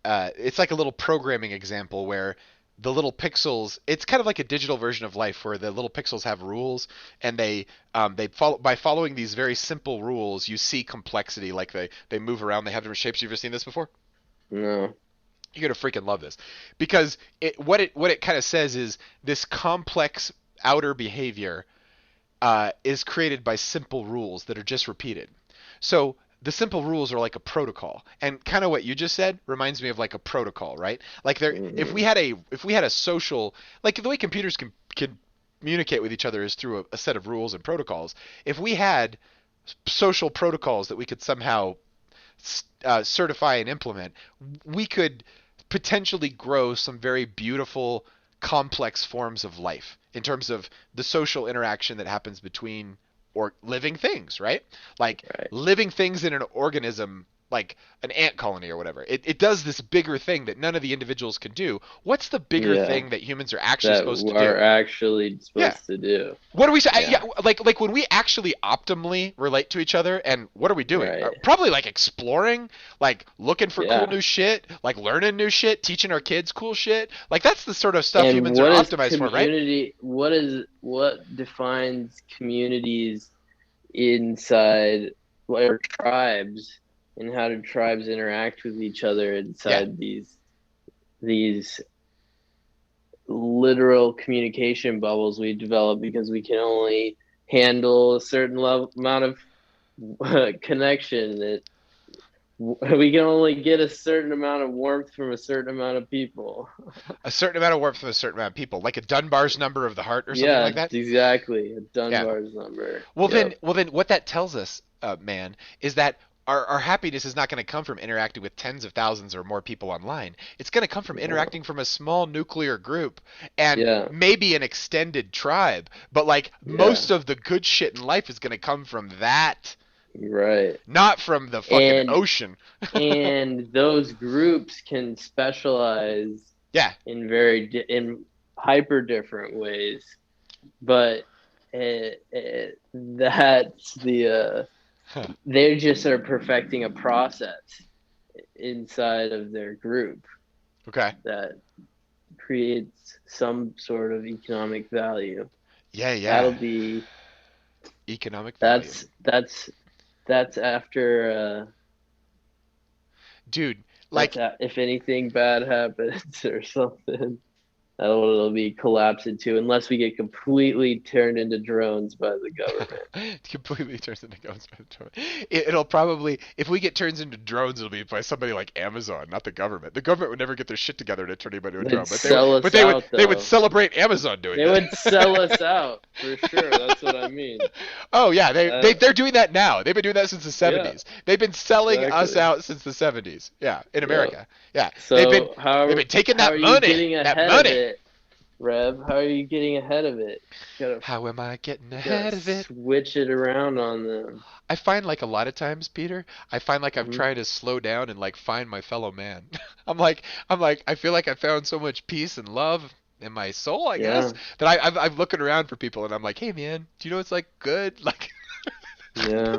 it's like a little programming example where the little pixels, it's kind of like a digital version of life where the little pixels have rules, and they follow by following these very simple rules you see complexity, like they move around, they have different shapes. You ever seen this before? no. You're gonna freaking love this, because what it kind of says is this complex outer behavior is created by simple rules that are just repeated. So the simple rules are like a protocol, and kind of what you just said reminds me of like a protocol, right? Like there, Mhm. if we had a social, like the way computers can communicate with each other is through a set of rules and protocols. If we had social protocols that we could somehow certify and implement, we could potentially grow some very beautiful, complex forms of life in terms of the social interaction that happens between or living things, right? Like Right. living things in an organism, like an ant colony or whatever. It does this bigger thing that none of the individuals can do. What's the bigger Yeah. thing that humans are actually That supposed to are do? actually Yeah. supposed to do. What do we say? Yeah, Yeah. like when we actually optimally relate to each other, and what are we doing? Right. Probably like exploring, like looking for cool Yeah. new shit, like learning new shit, teaching our kids cool shit. Like that's the sort of stuff And humans are what is optimized for, right? community? What defines communities inside or tribes, and how do tribes interact with each other Yeah. inside these literal communication bubbles we develop because we can only handle a certain level amount of connection that we can only get a certain amount of warmth from a certain amount of people. A certain amount of warmth from a certain amount of people, like a Dunbar's number of the heart or something Yeah, like that. exactly. A Yeah. Dunbar's number. Well, Yep. then, what that tells us, man, is that our happiness is not going to come from interacting with tens of thousands or more people online. It's going to come from No. interacting from a small nuclear group and Yeah. maybe an extended tribe. But like Yeah. most of the good shit in life is going to come from that, Right. not from the fucking And ocean. and those groups can specialize Yeah. in in hyper different ways, but that's the Huh. they just are perfecting a process inside of their group Okay. that creates some sort of economic value. Yeah. That'll Yeah. be Economic value. that's after Dude, like if anything bad happens or something. That's what it'll be collapsed into, unless we get completely turned into drones by the government. it completely turns into ghosts by the drone. It'll probably, if we get turns into drones, it'll be by somebody like Amazon, not the government. The government would never get their shit together to turn anybody into a They'd drone, but sell us out, they would though. celebrate Amazon doing They that. would sell us out for sure. That's what I mean. Oh yeah, they're doing that now. They've been doing that since the 70s. They've been selling us Exactly. out since the 70s. Yeah, in America. Yeah, So they've been how taking how that are money, you getting that ahead money. of it, Rev? How are you getting ahead of it? You How am I getting gotta ahead of it? switch it around on them. I find like a lot of times, Peter, I find like I'm Mhm. trying to slow down and like find my fellow man. I'm like, I feel like I found so much peace and love in my soul, I guess, Yeah, that I'm looking around for people and I'm like, hey man, do you know what's like good? Like, yeah,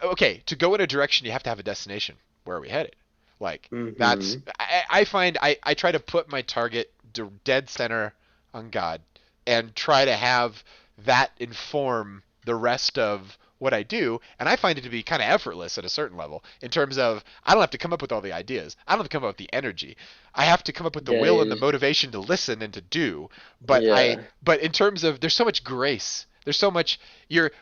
okay, to go in a direction, you have to have a destination. Where are we headed? Like, that's, hmm I find I try to put my target dead center on God and try to have that inform the rest of what I do, and I find it to be kind of effortless at a certain level in terms of I don't have to come up with all the ideas. I don't have to come up with the energy. I have to come up with the yeah, will and the motivation to listen and to do. yeah, But in terms of there's so much grace. There's so much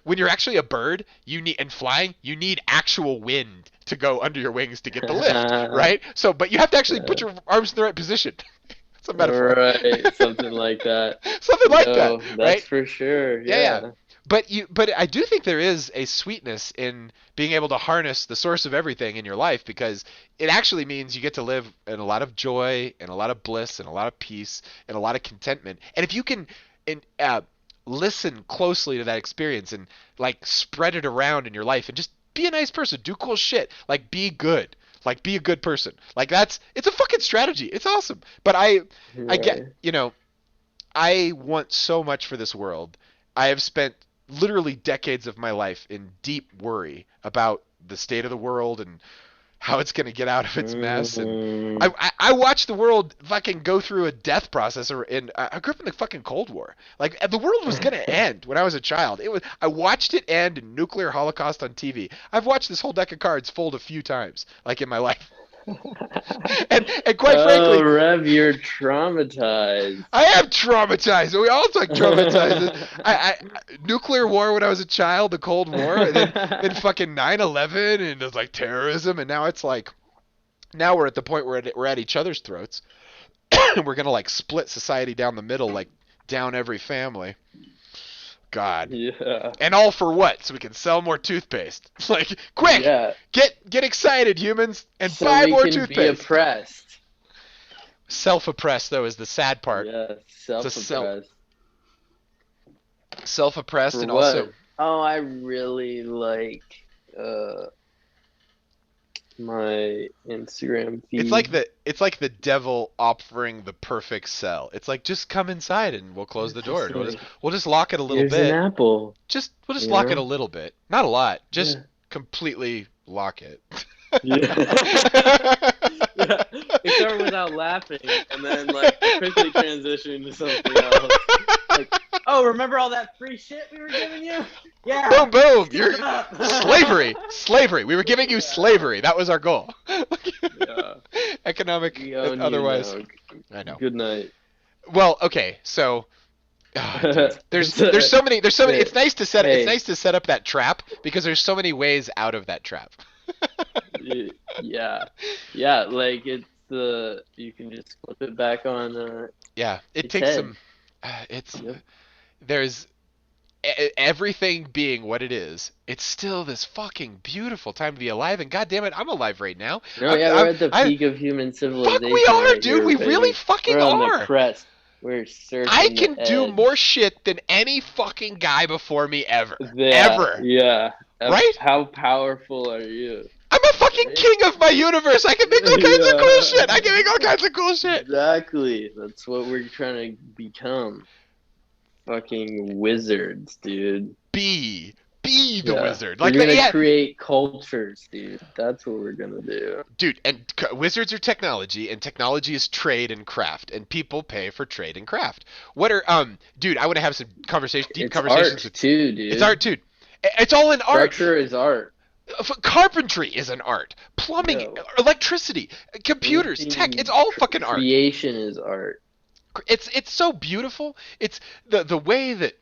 when you're actually a bird, you need and flying, you need actual wind to go under your wings to get the lift, right? So, but you have to actually put your arms in the right position. It's a metaphor. Right, something like that. Something like No, that, that's right? for sure. Yeah. Yeah. But I do think there is a sweetness in being able to harness the source of everything in your life because it actually means you get to live in a lot of joy and a lot of bliss and a lot of peace and a lot of contentment. And if you can listen closely to that experience and like spread it around in your life and just be a nice person, do cool shit, like be good. Like be a good person. Like it's a fucking strategy. It's awesome. But I get, Right. I want so much for this world. I have spent literally decades of my life in deep worry about the state of the world and how it's going to get out of its mess. And Mhm. I watched the world fucking go through a death process. I grew up in the fucking Cold War. Like the world was going to end when I was a child. I watched it end in nuclear holocaust on TV. I've watched this whole deck of cards fold a few times, like in my life. And quite frankly, Oh, Rev, you're traumatized. I am traumatized. We all talk traumatized. Nuclear war when I was a child, the Cold War, and then fucking 9/11, and it was like terrorism, and now it's like, now we're at the point where we're at each other's throats, and we're gonna like split society down the middle, like down every family. God. Yeah. And all for what? So we can sell more toothpaste. Like, quick, Yeah. get excited, humans, and So buy we more can toothpaste. be oppressed. Self-oppressed, though, is the sad part. Yeah, self-oppressed. Self-oppressed, For and what? also Oh, I really like my Instagram feed. it's like the devil offering the perfect sell. It's like, just come inside and we'll close the door. We'll just lock it a little Here's bit. an apple. We'll just You lock know? it a little bit. Not a lot. Just Yeah. completely lock it. Yeah. Yeah. We start without laughing and then like quickly transition to something else. Like, oh, remember all that free shit we were giving you? Yeah. Boom, boom. You're Shut up. slavery. We were giving you slavery. That was our goal. Yeah. Economic We own and you otherwise. now. I know. Good night. Well, okay, so dude, there's so many. It's nice to set. Hey. It's nice to set up that trap because there's so many ways out of that trap. Yeah, like it's you can just flip it back on. Yeah, it Its takes head. some. It's Yep. there's everything being what it is. It's still this fucking beautiful time to be alive, and goddamn it, I'm alive right now. No, yeah, we're at the peak of human civilization. Fuck, we are, right dude. here, We baby. really fucking we're on are. the crest. We're surfing I can the do edge. more shit than any fucking guy before me ever. Yeah, Ever. Yeah. Right? How powerful are you? I'm a fucking Right? king of my universe. I can make all kinds of cool shit. I can make all kinds of cool shit. Exactly. That's what we're trying to become. Fucking wizards, dude. Be the Yeah. wizard. We're Like, gonna yeah, create cultures, dude. That's what we're gonna do. dude. And wizards are technology, and technology is trade and craft, and people pay for trade and craft. What are dude? I want to have some deep It's conversations art with. too, dude. It's art too. It's all in art. Structure is art. Carpentry is an art. Plumbing, No. electricity, computers, tech. It's all fucking art. Creation is art. It's so beautiful. It's the way that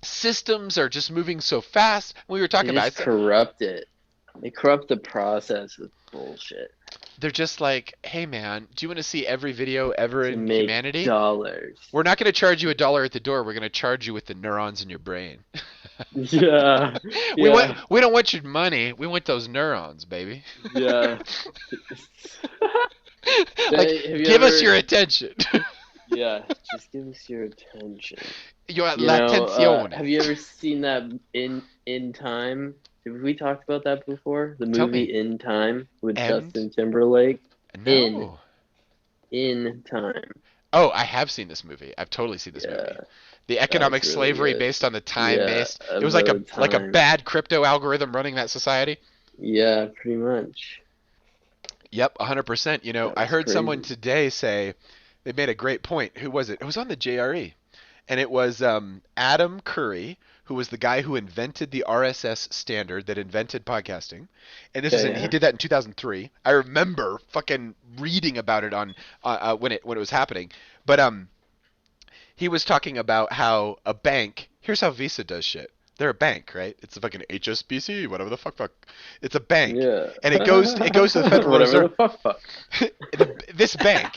systems are just moving so fast. We were talking They about just corrupt it. They corrupt the process with bullshit. they're just like, hey man, do you want to see every video ever To in make humanity? dollars. We're not going to charge you $1 at the door. We're going to charge you with the neurons in your brain. Yeah. We Yeah. don't want your money. We want those neurons, baby. Yeah. Like, Have you give us ever- your attention. Yeah, just give us your attention. Your You know, l'attenzione. have you ever seen that in Time? Have we talked about that before? The Tell movie me. In Time with And? Justin Timberlake. No. In Time. Oh, I have seen this movie. I've totally seen this movie. Yeah. The economic really slavery good. based on the time Yeah, based. of It was like the a time. bad crypto algorithm running that society. Yeah, pretty much. Yep, 100%. You know, I That's heard someone crazy. today say they made a great point. Who was it? It was on the JRE. And it was Adam Curry, who was the guy who invented the RSS standard that invented podcasting. And this Yeah, he did that in 2003. I remember fucking reading about it on when it was happening. But he was talking about how a bank. Here's how Visa does shit. They're a bank, right? It's a fucking HSBC, whatever the fuck. It's a bank, Yeah. and it goes to the Federal Whatever Reserve. the fuck. This bank.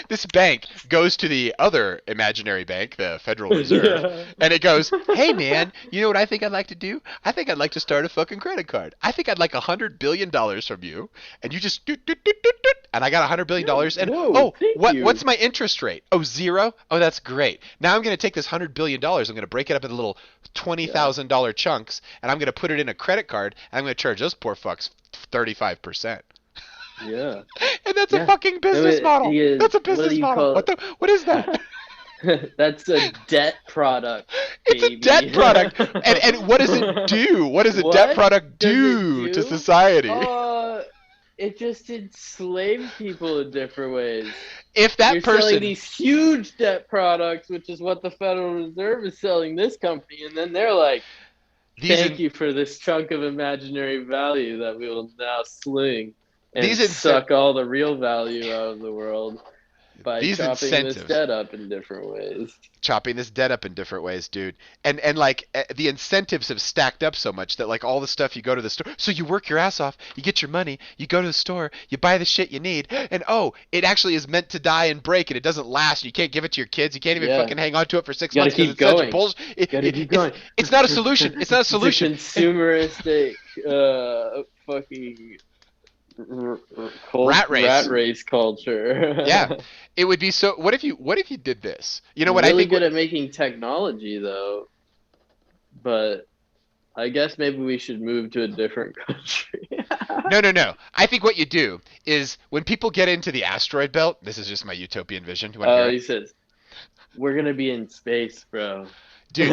This bank goes to the other imaginary bank, the Federal Reserve, Yeah. and it goes, "Hey man, you know what I think I'd like to do? I think I'd like to start a fucking credit card. I think I'd like $100 billion from you, and you just doot, doot, doot, doot, doot, and I got $100 billion. And Whoa, thank you. what's my interest rate? Oh, 0? Oh, that's great. Now I'm gonna take this $100 billion. I'm gonna break it up into little $20,000 chunks, and I'm gonna put it in a credit card, and I'm gonna charge those poor fucks 35%. Yeah. And that's a Yeah. fucking business model. That's a what do business you model. call- What is that? That's a debt product. It's a baby. debt product. And what does it do? What does a debt What product does it do to do? society? It just enslaves people in different ways. If that You're person selling these huge debt products, which is what the Federal Reserve is selling this company, and then they're like, these "Thank you for this chunk of imaginary value that we will now sling." and These suck all the real value out of the world by these chopping this incentives. debt up in different ways. Chopping this debt up in different ways, dude. And like the incentives have stacked up so much that like all the stuff you go to the store, so you work your ass off, you get your money, you go to the store, you buy the shit you need, and oh, it actually is meant to die and break, and it doesn't last. You can't give it to your kids. You can't even Yeah. fucking hang on to it for 6 You gotta months because keep it's such going. a bullshit. Gotta keep going. It's not a solution. It's not a solution. It's a consumeristic, fucking Rat race. culture. Yeah. It would be so. What if you did this? You know what really I think? good at making technology though, but I guess maybe we should move to a different country. No. I think what you do is when people get into the asteroid belt. This is just my utopian vision. You want to hear it? He says, "We're gonna be in space, bro." Dude.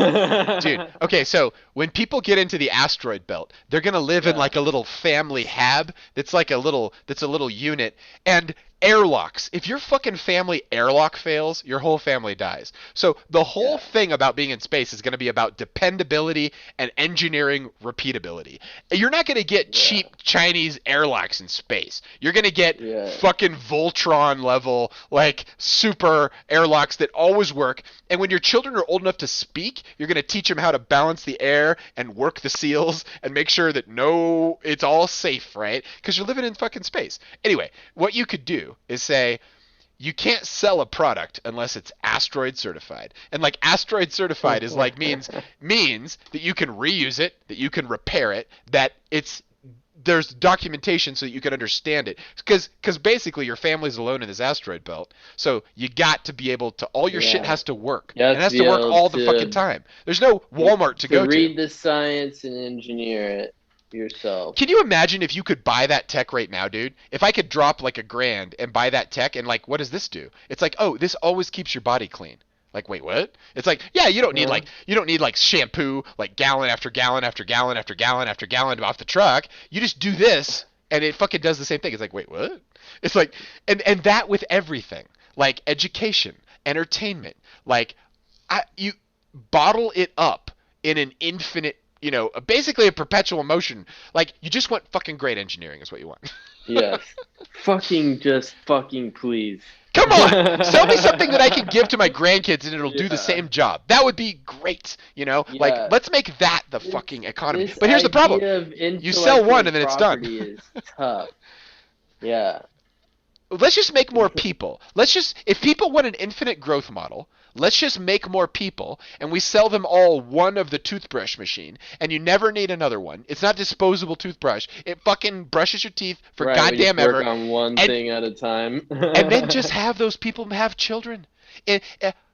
Okay, so when people get into the asteroid belt, they're gonna live in Yeah. like a little family hab that's a little unit, and airlocks. If your fucking family airlock fails, your whole family dies. So the whole thing about being in space is gonna be about dependability and engineering repeatability. You're not gonna get cheap Chinese airlocks in space. You're gonna get fucking Voltron level, like super airlocks that always work. And when your children are old enough to speak, you're going to teach them how to balance the air and work the seals and make sure that it's all safe, right? Because you're living in fucking space. Anyway, what you could do is say, you can't sell a product unless it's asteroid certified. And like asteroid certified is like means that you can reuse it, that you can repair it, that there's documentation so that you can understand it, because basically your family's alone in this asteroid belt, so you got to be able to, all your shit has to work, and it has to work all the fucking time. There's no Walmart to go to. Read the science and engineer it yourself. Can you imagine if you could buy that tech right now, dude? If I could drop like $1,000 and buy that tech, and like, what does this do? It's like, oh, this always keeps your body clean. Like, wait, what? It's like, yeah, you don't need like shampoo, like gallon after gallon after gallon after gallon after gallon off the truck. You just do this, and it fucking does the same thing. It's like, wait, what? It's like, and that with everything, like education, entertainment, like, you bottle it up in an infinite, basically a perpetual motion. Like, you just want fucking great engineering is what you want. Yes. fucking please. Come on, sell me something that I can give to my grandkids and it'll do the same job. That would be great, Like, let's make that the fucking economy. But here's the problem: you sell one and then it's done. Is tough. Yeah. Let's just make more people. If people want an infinite growth model, let's just make more people, and we sell them all one of the toothbrush machine, and you never need another one. It's not disposable toothbrush. It fucking brushes your teeth for goddamn ever. Work on one thing at a time. And then just have those people have children.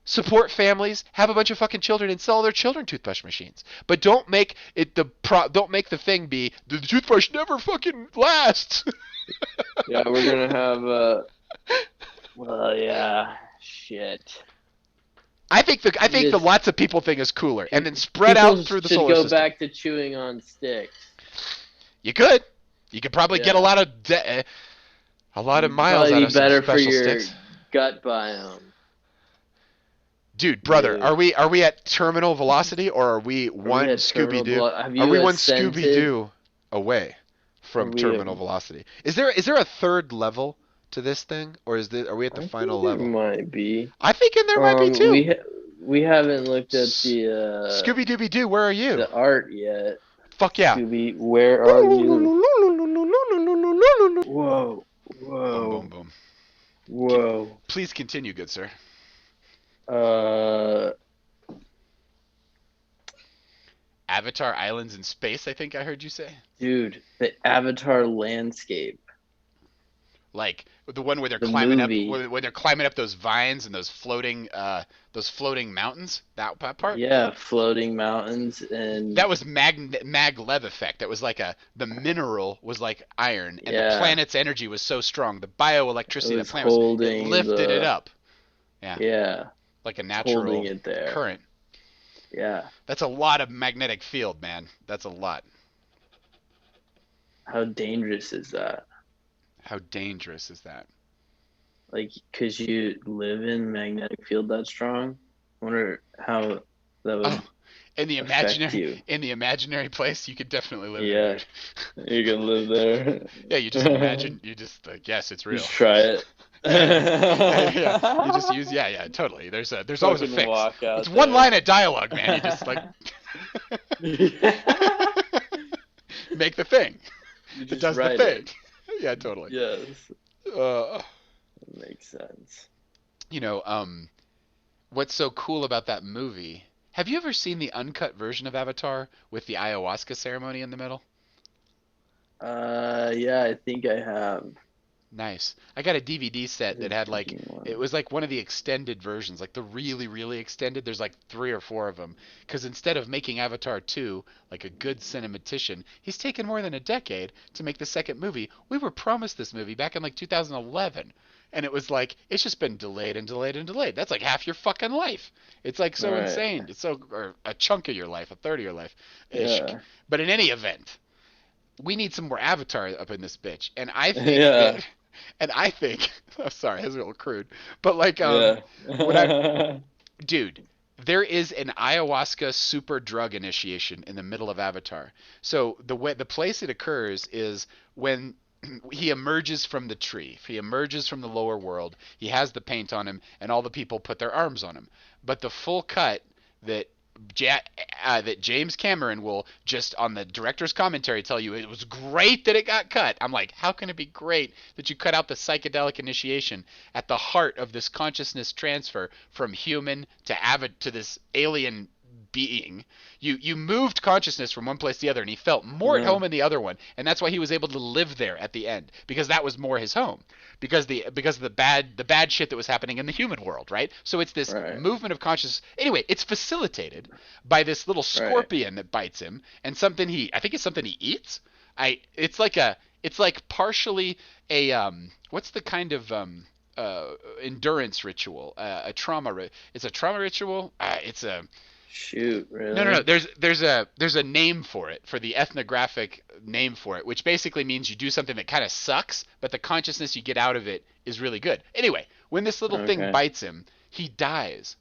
Support families, have a bunch of fucking children, and sell their children toothbrush machines. But don't make the thing be the toothbrush never fucking lasts. Yeah, we're gonna have shit. I think the lots of people thing is cooler, and then spread out through the solar system. Should go back to chewing on sticks. You could probably get a lot of miles out of some special sticks. Gut biome. Dude, brother, are we at terminal velocity, or are we one Scooby-Doo? Are we one Scooby-Doo away from terminal velocity? Is there a third level to this thing, or are we at the final level? Might be. I think there might be too. We haven't looked at the Scooby-Dooby-Doo. Where are you? The art yet. Fuck yeah. Scooby, where are you? Whoa. Boom, boom, boom. Whoa. Please continue, good sir. Avatar Islands in Space, I think I heard you say. Dude, the Avatar landscape. Like the one where they're climbing up, where they're climbing up those vines and those floating mountains. That part. Yeah, floating mountains, and that was maglev effect. That was like the mineral was like iron, and the planet's energy was so strong. The bioelectricity of the planet lifted it up. Yeah. Yeah. Like a natural there. current. Yeah. That's a lot of magnetic field, man. That's a lot. How dangerous is that? How dangerous is that? Like, because you live in magnetic field that strong? I wonder how that would... In the affect you. imaginary place, you could definitely live Yeah, there, you can live there. dude. Yeah, you just imagine. You just like, yes, it's real. Just try it. Yeah. You just use yeah, totally. There's always a Fucking fix. walk It's out one there. line of dialogue, man. You just like make the thing. You It just does the write thing. it. Yeah, totally. Yes, Uh, that makes sense. you know, what's so cool about that movie? Have you ever seen the uncut version of Avatar with the ayahuasca ceremony in the middle? Yeah, I think I have. Nice. I got a DVD set that had like Thinking one. it was like one of the extended versions, like the really really extended. There's like 3 or 4 of them because instead of making Avatar 2 like a good cinematician, he's taken more than a decade to make the second movie. We were promised this movie back in like 2011, and it was like it's just been delayed and delayed and delayed. That's like half your fucking life. It's like so Right. insane. It's so or a chunk of your life, a third of your life ish. Yeah. But in any event, we need some more Avatar up in this bitch. And I think Yeah. that, and I think, I'm sorry, that's a little crude, but like, Yeah. dude, there is an ayahuasca super drug initiation in the middle of Avatar. So the place it occurs is when he emerges from the tree. He emerges from the lower world. He has the paint on him, and all the people put their arms on him. But the full cut that that James Cameron will just on the director's commentary tell you it was great that it got cut. I'm like, how can it be great that you cut out the psychedelic initiation at the heart of this consciousness transfer from human to this alien being? You moved consciousness from one place to the other, and he felt more at Yeah. home in the other one, and that's why he was able to live there at the end, because that was more his home, because of the bad shit that was happening in the human world, right? So it's this Right. movement of consciousness. Anyway, it's facilitated by this little scorpion that bites him, and I think it's something he eats. It's like partially a what's the kind of endurance ritual? It's a trauma ritual. It's a Shoot, really? no. There's a name for it, for the ethnographic name for it, which basically means you do something that kind of sucks, but the consciousness you get out of it is really good. Anyway, when this little thing Okay. bites him, he dies.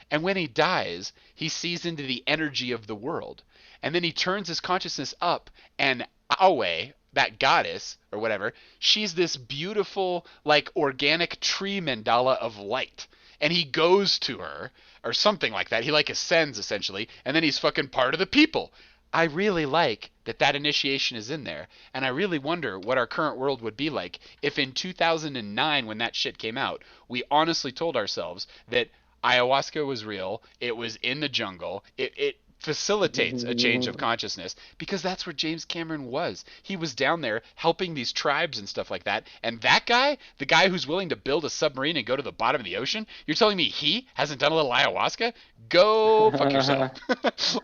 And when he dies, he sees into the energy of the world. And then he turns his consciousness up, and Awe, that goddess or whatever, she's this beautiful, like organic tree mandala of light. And he goes to her, or something like that. He like ascends essentially, and then he's fucking part of the people. I really like that initiation is in there, and I really wonder what our current world would be like if in 2009, when that shit came out, we honestly told ourselves that ayahuasca was real, it was in the jungle, it facilitates a change of consciousness, because that's where James Cameron was. He was down there helping these tribes and stuff like that. And that guy, the guy who's willing to build a submarine and go to the bottom of the ocean, you're telling me he hasn't done a little ayahuasca? Go fuck yourself.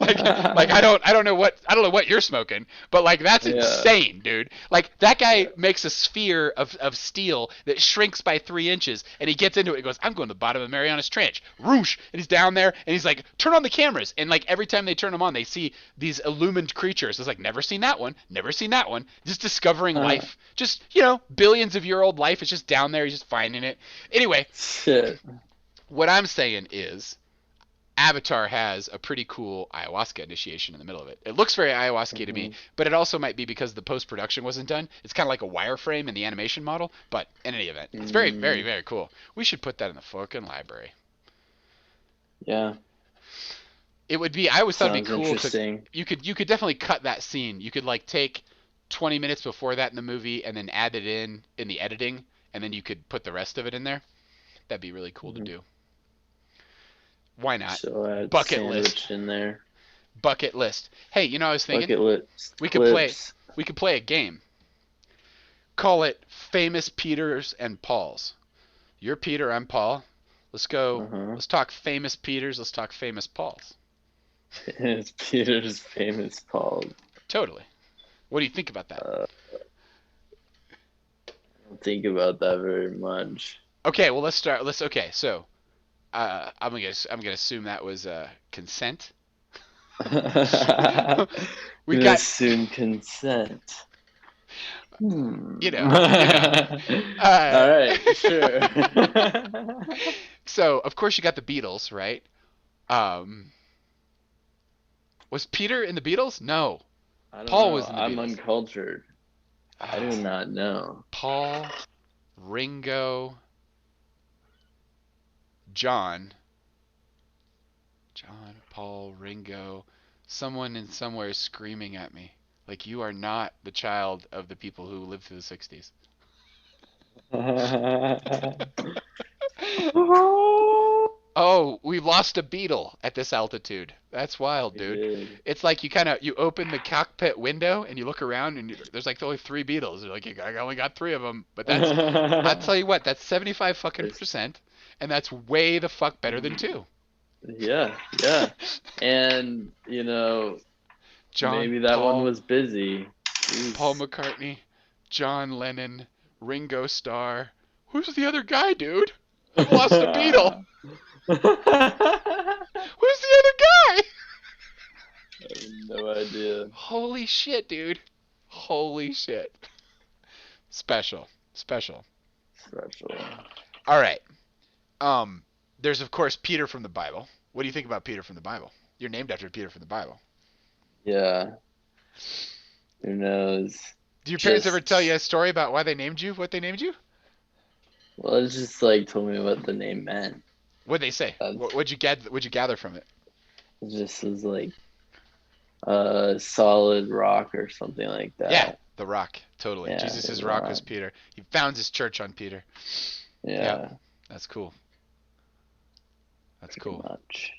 like I don't know what you're smoking, but like that's Yeah. insane, dude. Like that guy makes a sphere of steel that shrinks by 3 inches, and he gets into it and goes, I'm going to the bottom of the Marianas Trench. Roosh! And he's down there, and he's like, turn on the cameras. And like every time they turn them on, they see these illumined creatures. It's like, never seen that one, never seen that one. Just discovering life. Just, billions of year old life is just down there. He's just finding it. Anyway, Shit. what I'm saying is Avatar has a pretty cool ayahuasca initiation in the middle of it. It looks very ayahuasca to me, but it also might be because the post-production wasn't done. It's kind of like a wireframe in the animation model, but in any event, it's very, very, very cool. We should put that in the fucking library. Yeah. It would be, I always thought it'd Sounds be cool to, interesting. you could definitely cut that scene. You could like take 20 minutes before that in the movie and then add it in the editing, and then you could put the rest of it in there. That'd be really cool to do. Why not? So add Bucket sandwich list. in there. Bucket list. Hey, I was thinking Bucket list. we could play a game. Call it Famous Peters and Pauls. You're Peter, I'm Paul. Let's go. Let's talk famous Peters. Let's talk famous Pauls. It's Peter's famous Paul. Totally. What do you think about that? I don't think about that very much. Okay, well let's start. Okay, so I'm gonna assume that was consent. We got assume consent. you know. All right, sure. So of course you got the Beatles, right? Was Peter in the Beatles? No. I don't Paul know. was in the I'm Beatles. uncultured. I do not know. Paul, Ringo, John, Paul, Ringo. Someone in somewhere is screaming at me. Like, you are not the child of the people who lived through the 60s. Oh, we lost a Beetle at this altitude. That's wild, dude. It's like you open the cockpit window and you look around and there's like only 3 Beetles. You're like, I only got 3 of them. But I'll tell you what, that's 75 fucking percent, and that's way the fuck better than 2. Yeah, yeah. And, John, maybe that Paul, one was busy. Jeez. Paul McCartney, John Lennon, Ringo Starr. Who's the other guy, dude? I've lost a Beetle. Who's the other guy? I have no idea. Holy shit, dude. Holy shit. Special. All right. There's of course Peter from the Bible. What do you think about Peter from the Bible? You're named after Peter from the Bible. Yeah. Who knows? Do your parents ever tell you a story about why they named you? What they named you? Well, it's just like told me what the name meant. What'd they say? What'd you gather from it? It just was like a solid rock or something like that. Yeah, the rock. Totally. Yeah, Jesus' the rock rock. was Peter. He found his church on Peter. Yeah. That's cool. That's Pretty cool. much.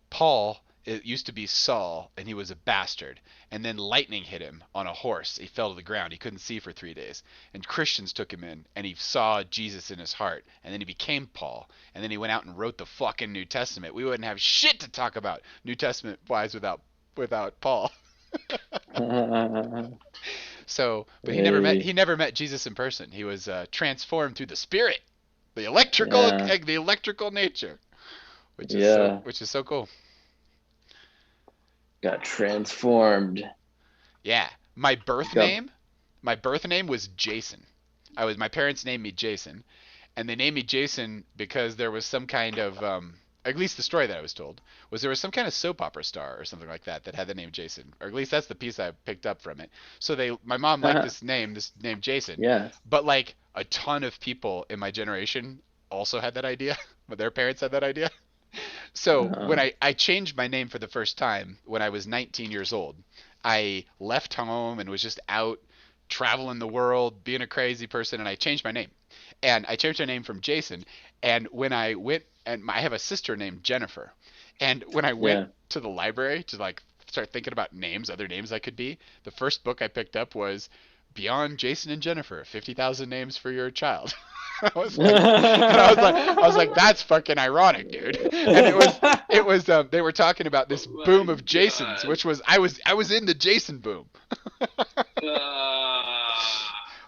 Paul, it used to be Saul, and he was a bastard. And then lightning hit him on a horse. He fell to the ground. He couldn't see for 3 days. And Christians took him in, and he saw Jesus in his heart. And then he became Paul. And then he went out and wrote the fucking New Testament. We wouldn't have shit to talk about New Testament-wise without Paul. So, but he never met Jesus in person. He was transformed through the Spirit, the electrical nature, which is so cool. Got transformed. Yeah, my birth name was Jason. My parents named me Jason, and they named me Jason because there was some kind of at least the story that I was told was there was some kind of soap opera star or something like that had the name Jason, or at least that's the piece I picked up from it. So my mom liked this name Jason. Yeah. But like a ton of people in my generation also had that idea, but their parents had that idea. So when I changed my name for the first time when I was 19 years old, I left home and was just out traveling the world, being a crazy person, and I changed my name. And I changed my name from Jason. And when I went, and I have a sister named Jennifer. And when I went to the library to like start thinking about other names I could be, the first book I picked up was Beyond Jason and Jennifer, 50,000 Names for Your Child. I was like, that's fucking ironic, dude. And it was they were talking about this boom of Jasons, which was I was in the Jason boom.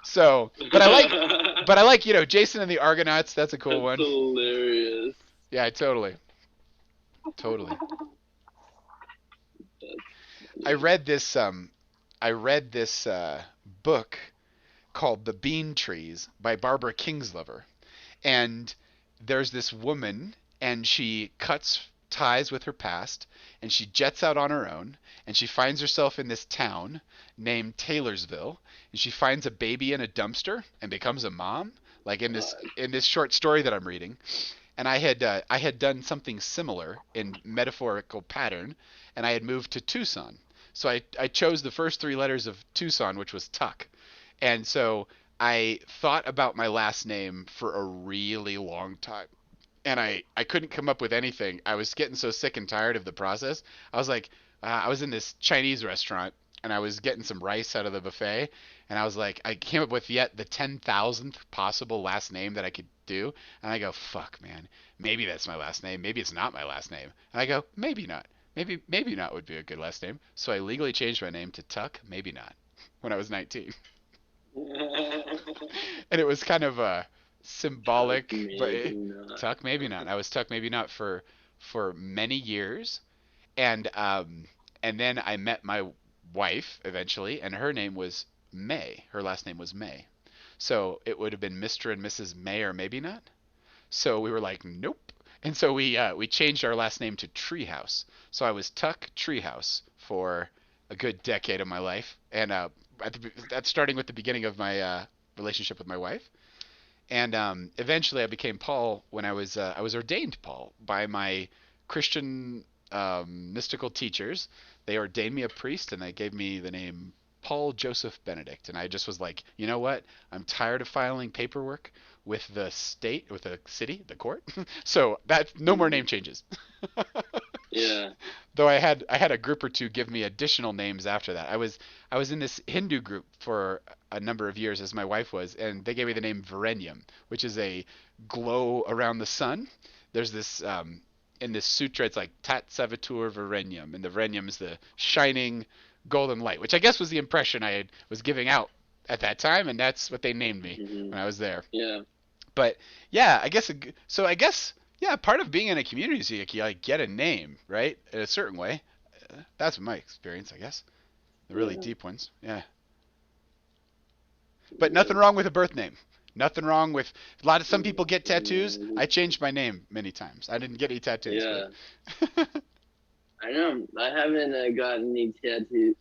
So, but I like Jason and the Argonauts. That's a cool one. Hilarious. Yeah, totally. I read this book called The Bean Trees by Barbara Kingslover. And there's this woman, and she cuts ties with her past, and she jets out on her own, and she finds herself in this town named Taylorsville, and she finds a baby in a dumpster and becomes a mom, like in this short story that I'm reading. And I had done something similar in metaphorical pattern, and I had moved to Tucson. So I chose the first 3 letters of Tucson, which was Tuck. And so I thought about my last name for a really long time. And I couldn't come up with anything. I was getting so sick and tired of the process. I was like, I was in this Chinese restaurant, and I was getting some rice out of the buffet. And I was like, I came up with yet the 10,000th possible last name that I could do. And I go, fuck, man. Maybe that's my last name. Maybe it's not my last name. And I go, maybe not. Maybe not would be a good last name. So I legally changed my name to Tuck Maybe Not when I was 19. And it was kind of symbolic, but Tuck Maybe Not. I was Tuck Maybe Not for many years, and then I met my wife eventually, and her name was May. Her last name was May, so it would have been Mr. and Mrs. May or Maybe Not. So we were like, nope. And so we changed our last name to Treehouse. So I was Tuck Treehouse for a good decade of my life, and that's starting with the beginning of my relationship with my wife. And eventually, I became Paul when I was ordained Paul by my Christian mystical teachers. They ordained me a priest, and they gave me the name Paul Joseph Benedict. And I just was like, you know what? I'm tired of filing paperwork with the state, with the city, the court. So that no more name changes. Yeah. Though I had a group or two give me additional names after that. I was in this Hindu group for a number of years, as my wife was, and they gave me the name Varenyam, which is a glow around the sun. There's this in this sutra, it's like Tat Savitur Varenyam, and the Varenyam is the shining golden light, which I guess was the impression was giving out at that time, and that's what they named me when I was there. Yeah. But yeah, I guess yeah, part of being in a community is you like get a name, right? In a certain way. That's my experience, I guess. The really deep ones. Yeah. But nothing wrong with a birth name. Nothing wrong with some people get tattoos. I changed my name many times. I didn't get any tattoos. Yeah. But I know. I haven't gotten any tattoos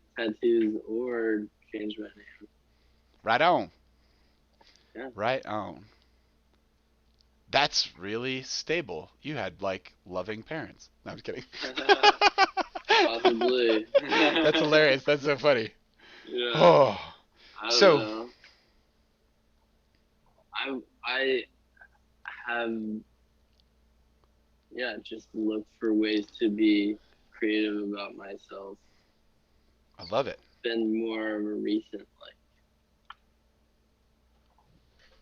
or changed my name. right on. Yeah. Right on. That's really stable. You had like loving parents. No, I'm just kidding. Possibly. That's hilarious. That's so funny. Yeah. Oh. I don't So- know. I have just looked for ways to be creative about myself. I love it. Been more of a recent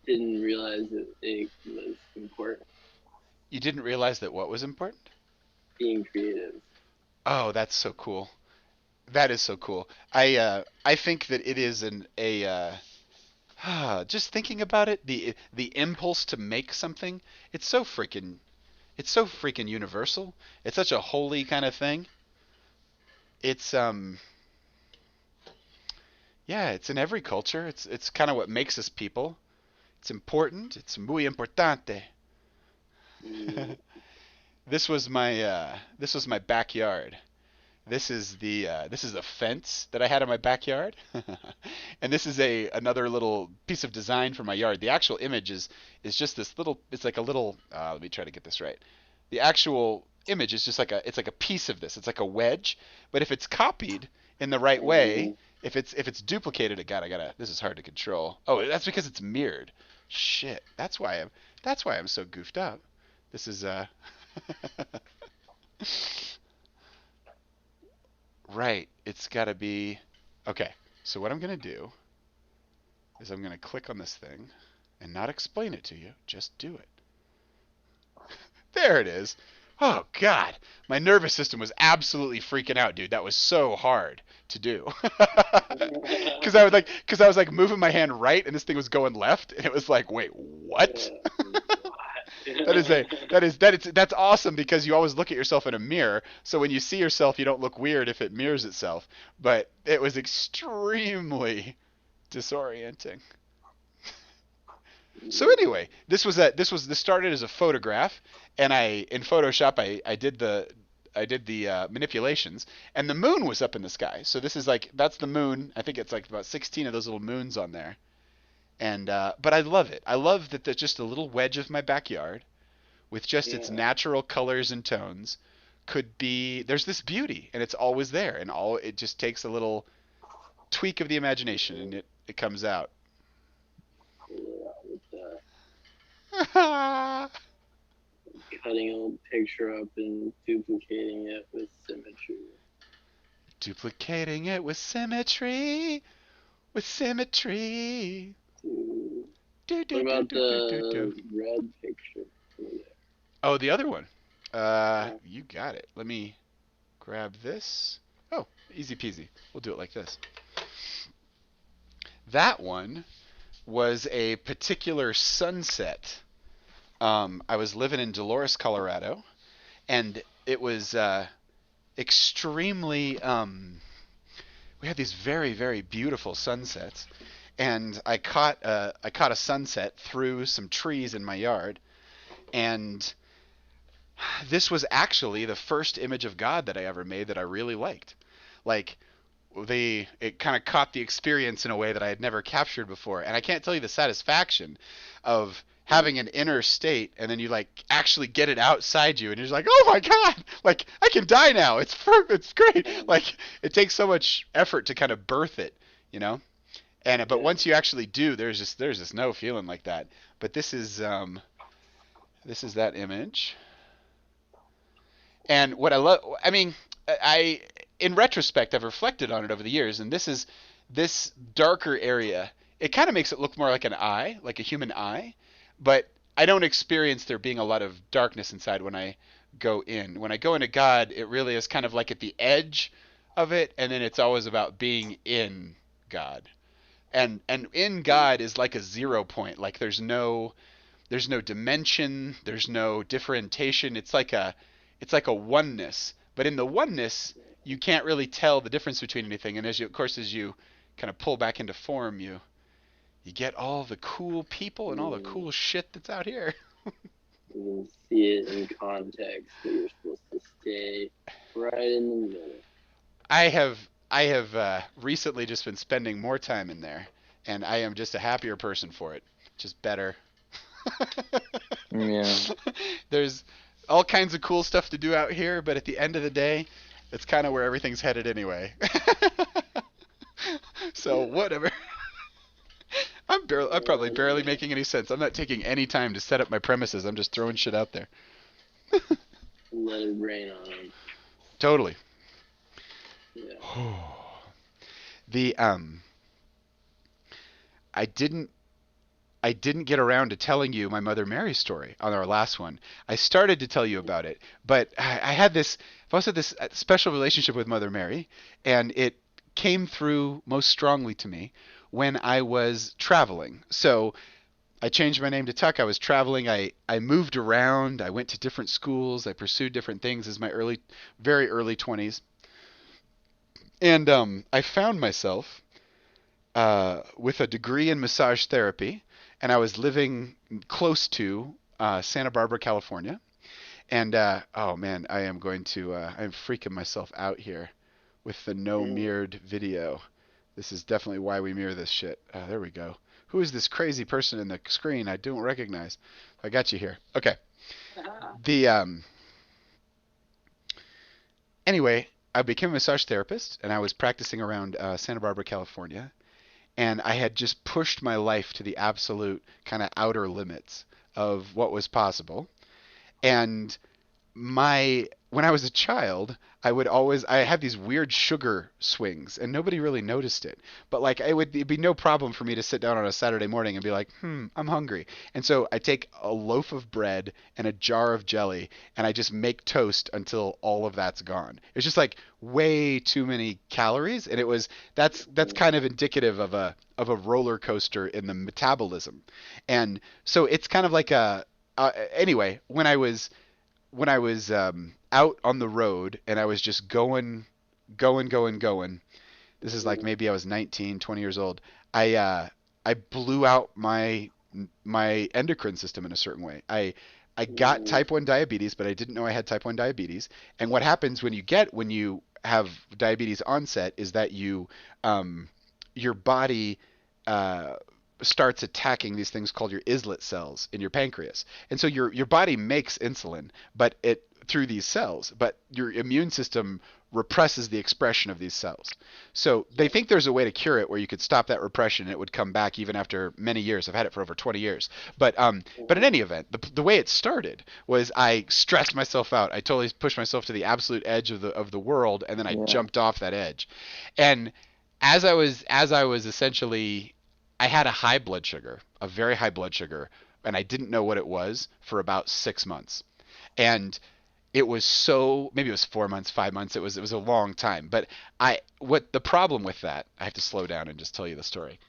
didn't realize that it was important You didn't realize that what was important? being creative. Oh, that's so cool. That is so cool. I think that it is just thinking about it, the impulse to make something, it's so freaking universal. It's such a holy kind of thing. It's yeah, it's in every culture. It's kind of what makes us people. It's important. It's muy importante. Mm. This was my backyard. This is a fence that I had in my backyard, and this is another little piece of design for my yard. The actual image is just this little. It's like a little. Let me try to get this right. The actual image is just it's like a piece of this. It's like a wedge, but if it's copied in the right way, if it's duplicated, this is hard to control. Oh, that's because it's mirrored. Shit, that's why I'm so goofed up. This is right. It's got to be okay. So what I'm gonna do is I'm gonna click on this thing and not explain it to you. Just do it. There it is. Oh God, my nervous system was absolutely freaking out, dude. That was so hard to do. Because I was like moving my hand right, and this thing was going left, and it was like, wait, what? That's awesome because you always look at yourself in a mirror. So when you see yourself, you don't look weird if it mirrors itself. But it was extremely disorienting. So anyway, this started as a photograph, and in Photoshop I did the manipulations, and the moon was up in the sky. So that's the moon. I think it's like about 16 of those little moons on there. And but I love it. I love that there's just a little wedge of my backyard with just its natural colors and tones there's this beauty, and it's always there, and it just takes a little tweak of the imagination, and it comes out. Cutting a picture up and duplicating it with symmetry. Duplicating it with symmetry. With symmetry. What about the red picture over there? Oh, the other one. You got it. Let me grab this. Oh, easy peasy. We'll do it like this. That one was a particular sunset. I was living in Dolores, Colorado, and it was extremely. We had these very, very beautiful sunsets, and I caught a sunset through some trees in my yard, and This was actually the first image of God that I ever made that I really liked. Like it kind of caught the experience in a way that I had never captured before. And I can't tell you the satisfaction of having an inner state and then you like actually get it outside you and you're just like, oh my God, like I can die now. It's great. Like it takes so much effort to kind of birth it, you know? And but once you actually do, there's just no feeling like that. But this is that image. And what I love, I mean, in retrospect, I've reflected on it over the years, and this darker area. It kind of makes it look more like an eye, like a human eye, but I don't experience there being a lot of darkness inside when I go in. When I go into God, it really is kind of like at the edge of it, and then it's always about being in God. And in God is like a 0 point. Like there's no dimension, there's no differentiation. It's like a oneness. But in the oneness, you can't really tell the difference between anything. And as you kind of pull back into form, you get all the cool people and all the cool shit that's out here. You can see it in context, but you're supposed to stay right in the middle. I have recently just been spending more time in there, and I am just a happier person for it. Just better. Yeah. There's all kinds of cool stuff to do out here, but at the end of the day, it's kind of where everything's headed anyway. So whatever. I'm probably barely making any sense. I'm not taking any time to set up my premises. I'm just throwing shit out there. Let it rain on them. Totally. Yeah. The I didn't get around to telling you my Mother Mary story on our last one. I started to tell you about it, but I've also had this special relationship with Mother Mary, and it came through most strongly to me when I was traveling. So I changed my name to Tuck. I was traveling. I moved around. I went to different schools. I pursued different things as my very early 20s. And I found myself with a degree in massage therapy, and I was living close to Santa Barbara, California. And oh man, I'm freaking myself out here with the no mirrored video. This is definitely why we mirror this shit. There we go. Who is this crazy person in the screen I don't recognize? I got you here. Okay. Anyway, I became a massage therapist, and I was practicing around Santa Barbara, California. And I had just pushed my life to the absolute kind of outer limits of what was possible. And when I was a child, I had these weird sugar swings, and nobody really noticed it. But like it'd be no problem for me to sit down on a Saturday morning and be like, I'm hungry. And so I take a loaf of bread and a jar of jelly, and I just make toast until all of that's gone. It's just like way too many calories, and that's kind of indicative of a roller coaster in the metabolism. And so it's kind of like anyway, when I was out on the road and I was just going. This is like maybe I was 19, 20 years old. I blew out my endocrine system in a certain way. I got type 1 diabetes, but I didn't know I had type 1 diabetes. And what happens when you have diabetes onset is that your body starts attacking these things called your islet cells in your pancreas. And so your body makes insulin, but through these cells, but your immune system represses the expression of these cells. So they think there's a way to cure it where you could stop that repression and it would come back even after many years. I've had it for over 20 years. But in any event, the way it started was I stressed myself out. I totally pushed myself to the absolute edge of the world, and then I jumped off that edge. And as I was essentially, I had a very high blood sugar, and I didn't know what it was for about 6 months. And it was maybe it was 4 months, 5 months. It was a long time. But what the problem with that, I have to slow down and just tell you the story.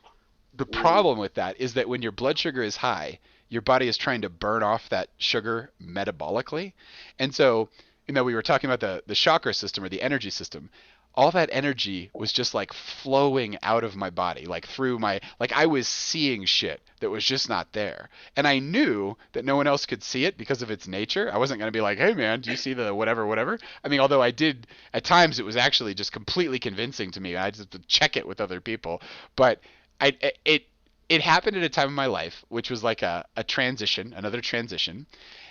The problem with that is that when your blood sugar is high, your body is trying to burn off that sugar metabolically. And so, we were talking about the chakra system or the energy system. all that energy was just like flowing out of my body, like through my, like I was seeing shit that was just not there. And I knew that no one else could see it because of its nature. I wasn't going to be like, hey man, do you see the whatever, whatever? I mean, although I did, at times it was actually just completely convincing to me. I just had to check it with other people. But I, it happened at a time in my life, which was like a transition, another transition.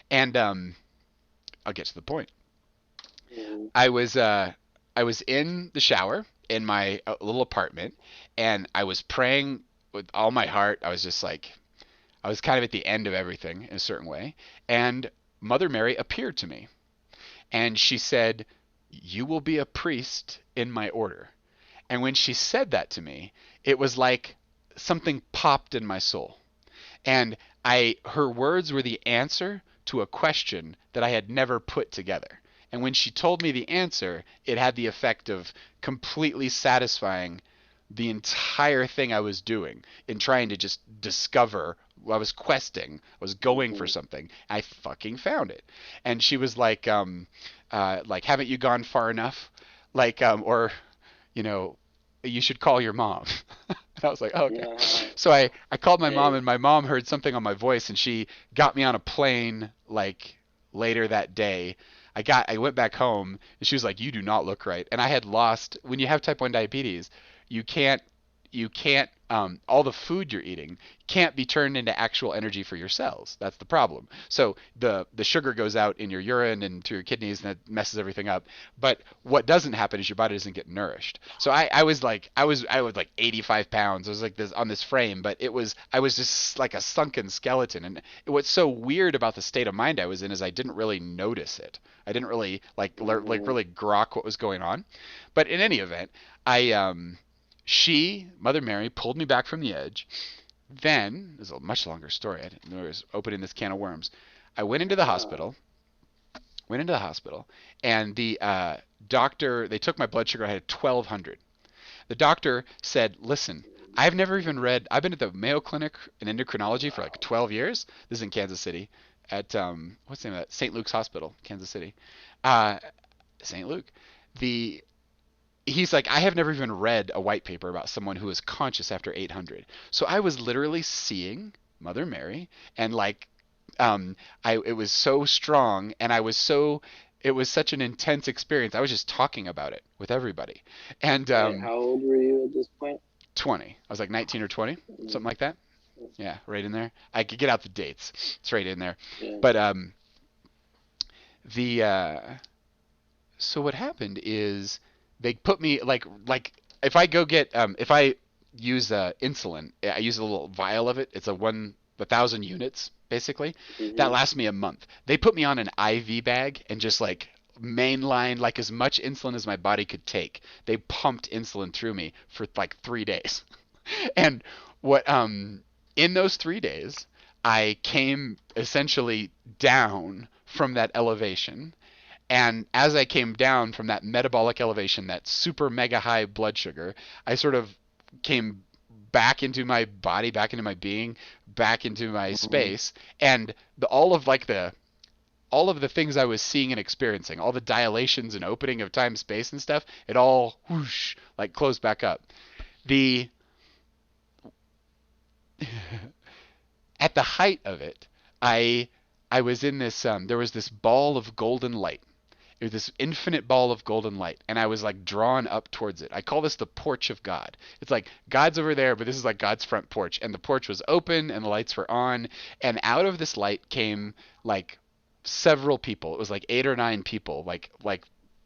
And I'll get to the point. Mm. I was uh I was in the shower in my little apartment, and I was praying with all my heart. I was just like, I was kind of at the end of everything in a certain way, and Mother Mary appeared to me, and she said, "You will be a priest in my order." And when she said that to me, it was like something popped in my soul. And her words were the answer to a question that I had never put together. And when she told me the answer, it had the effect of completely satisfying the entire thing I was doing in trying to just discover. I was questing, I was going for Mhm. something. I fucking found it. And she was like, haven't you gone far enough? Or, you know, you should call your mom. And I was like, oh, okay. Yeah. So I called my mom, Hey. and my mom heard something on my voice, and she got me on a plane like later that day. I went back home, and she was like, "You do not look right." And I had lost, when you have type 1 diabetes, you can't all the food you're eating can't be turned into actual energy for your cells. That's the problem. So the sugar goes out in your urine and to your kidneys, and that messes everything up. But what doesn't happen is your body doesn't get nourished. So I was like 85 pounds. I was like this on this frame, but I was just like a sunken skeleton. And what's so weird about the state of mind I was in is I didn't really notice it. I didn't really Mhm. really grok what was going on. But in any event, I Mother Mary, pulled me back from the edge. Then, this is a much longer story. I didn't know I was opening this can of worms. I went into the Yeah. hospital, and the doctor, they took my blood sugar. I had 1200. The doctor said, listen, I've been at the Mayo Clinic in endocrinology for like 12 years. This is in Kansas City at, what's the name of that? St. Luke's Hospital, Kansas City. Uh, St. Luke. The He's like, I have never even read a white paper about someone who is conscious after 800. So I was literally seeing Mother Mary, and like, it was so strong, and it was such an intense experience. I was just talking about it with everybody. And Wait, how old were you at this point? 20, I was like 19 or 20, Mm. something like that. Yeah, right in there. I could get out the dates. It's right in there. Yeah. But the so what happened is they put me like if I go get if I use insulin, I use a little vial of it. It's a thousand units basically. That Mhm. lasts me a month. They put me on an IV bag and just like mainline like as much insulin as my body could take. They pumped insulin through me for like 3 days. And what in those 3 days, I came essentially down from that elevation, and as I came down from that metabolic elevation, that super mega high blood sugar, I sort of came back into my body, back into my being, back into my Mhm. space, and all of the things I was seeing and experiencing, all the dilations and opening of time, space, and stuff, it all whoosh like closed back up. The At the height of it, I I was in this there was this ball of golden light. It was this infinite ball of golden light, and I was like drawn up towards it. I call this the porch of God. It's like God's over there, but this is like God's front porch, and the porch was open and the lights were on, and out of this light came like several people. It was like 8 or 9 people,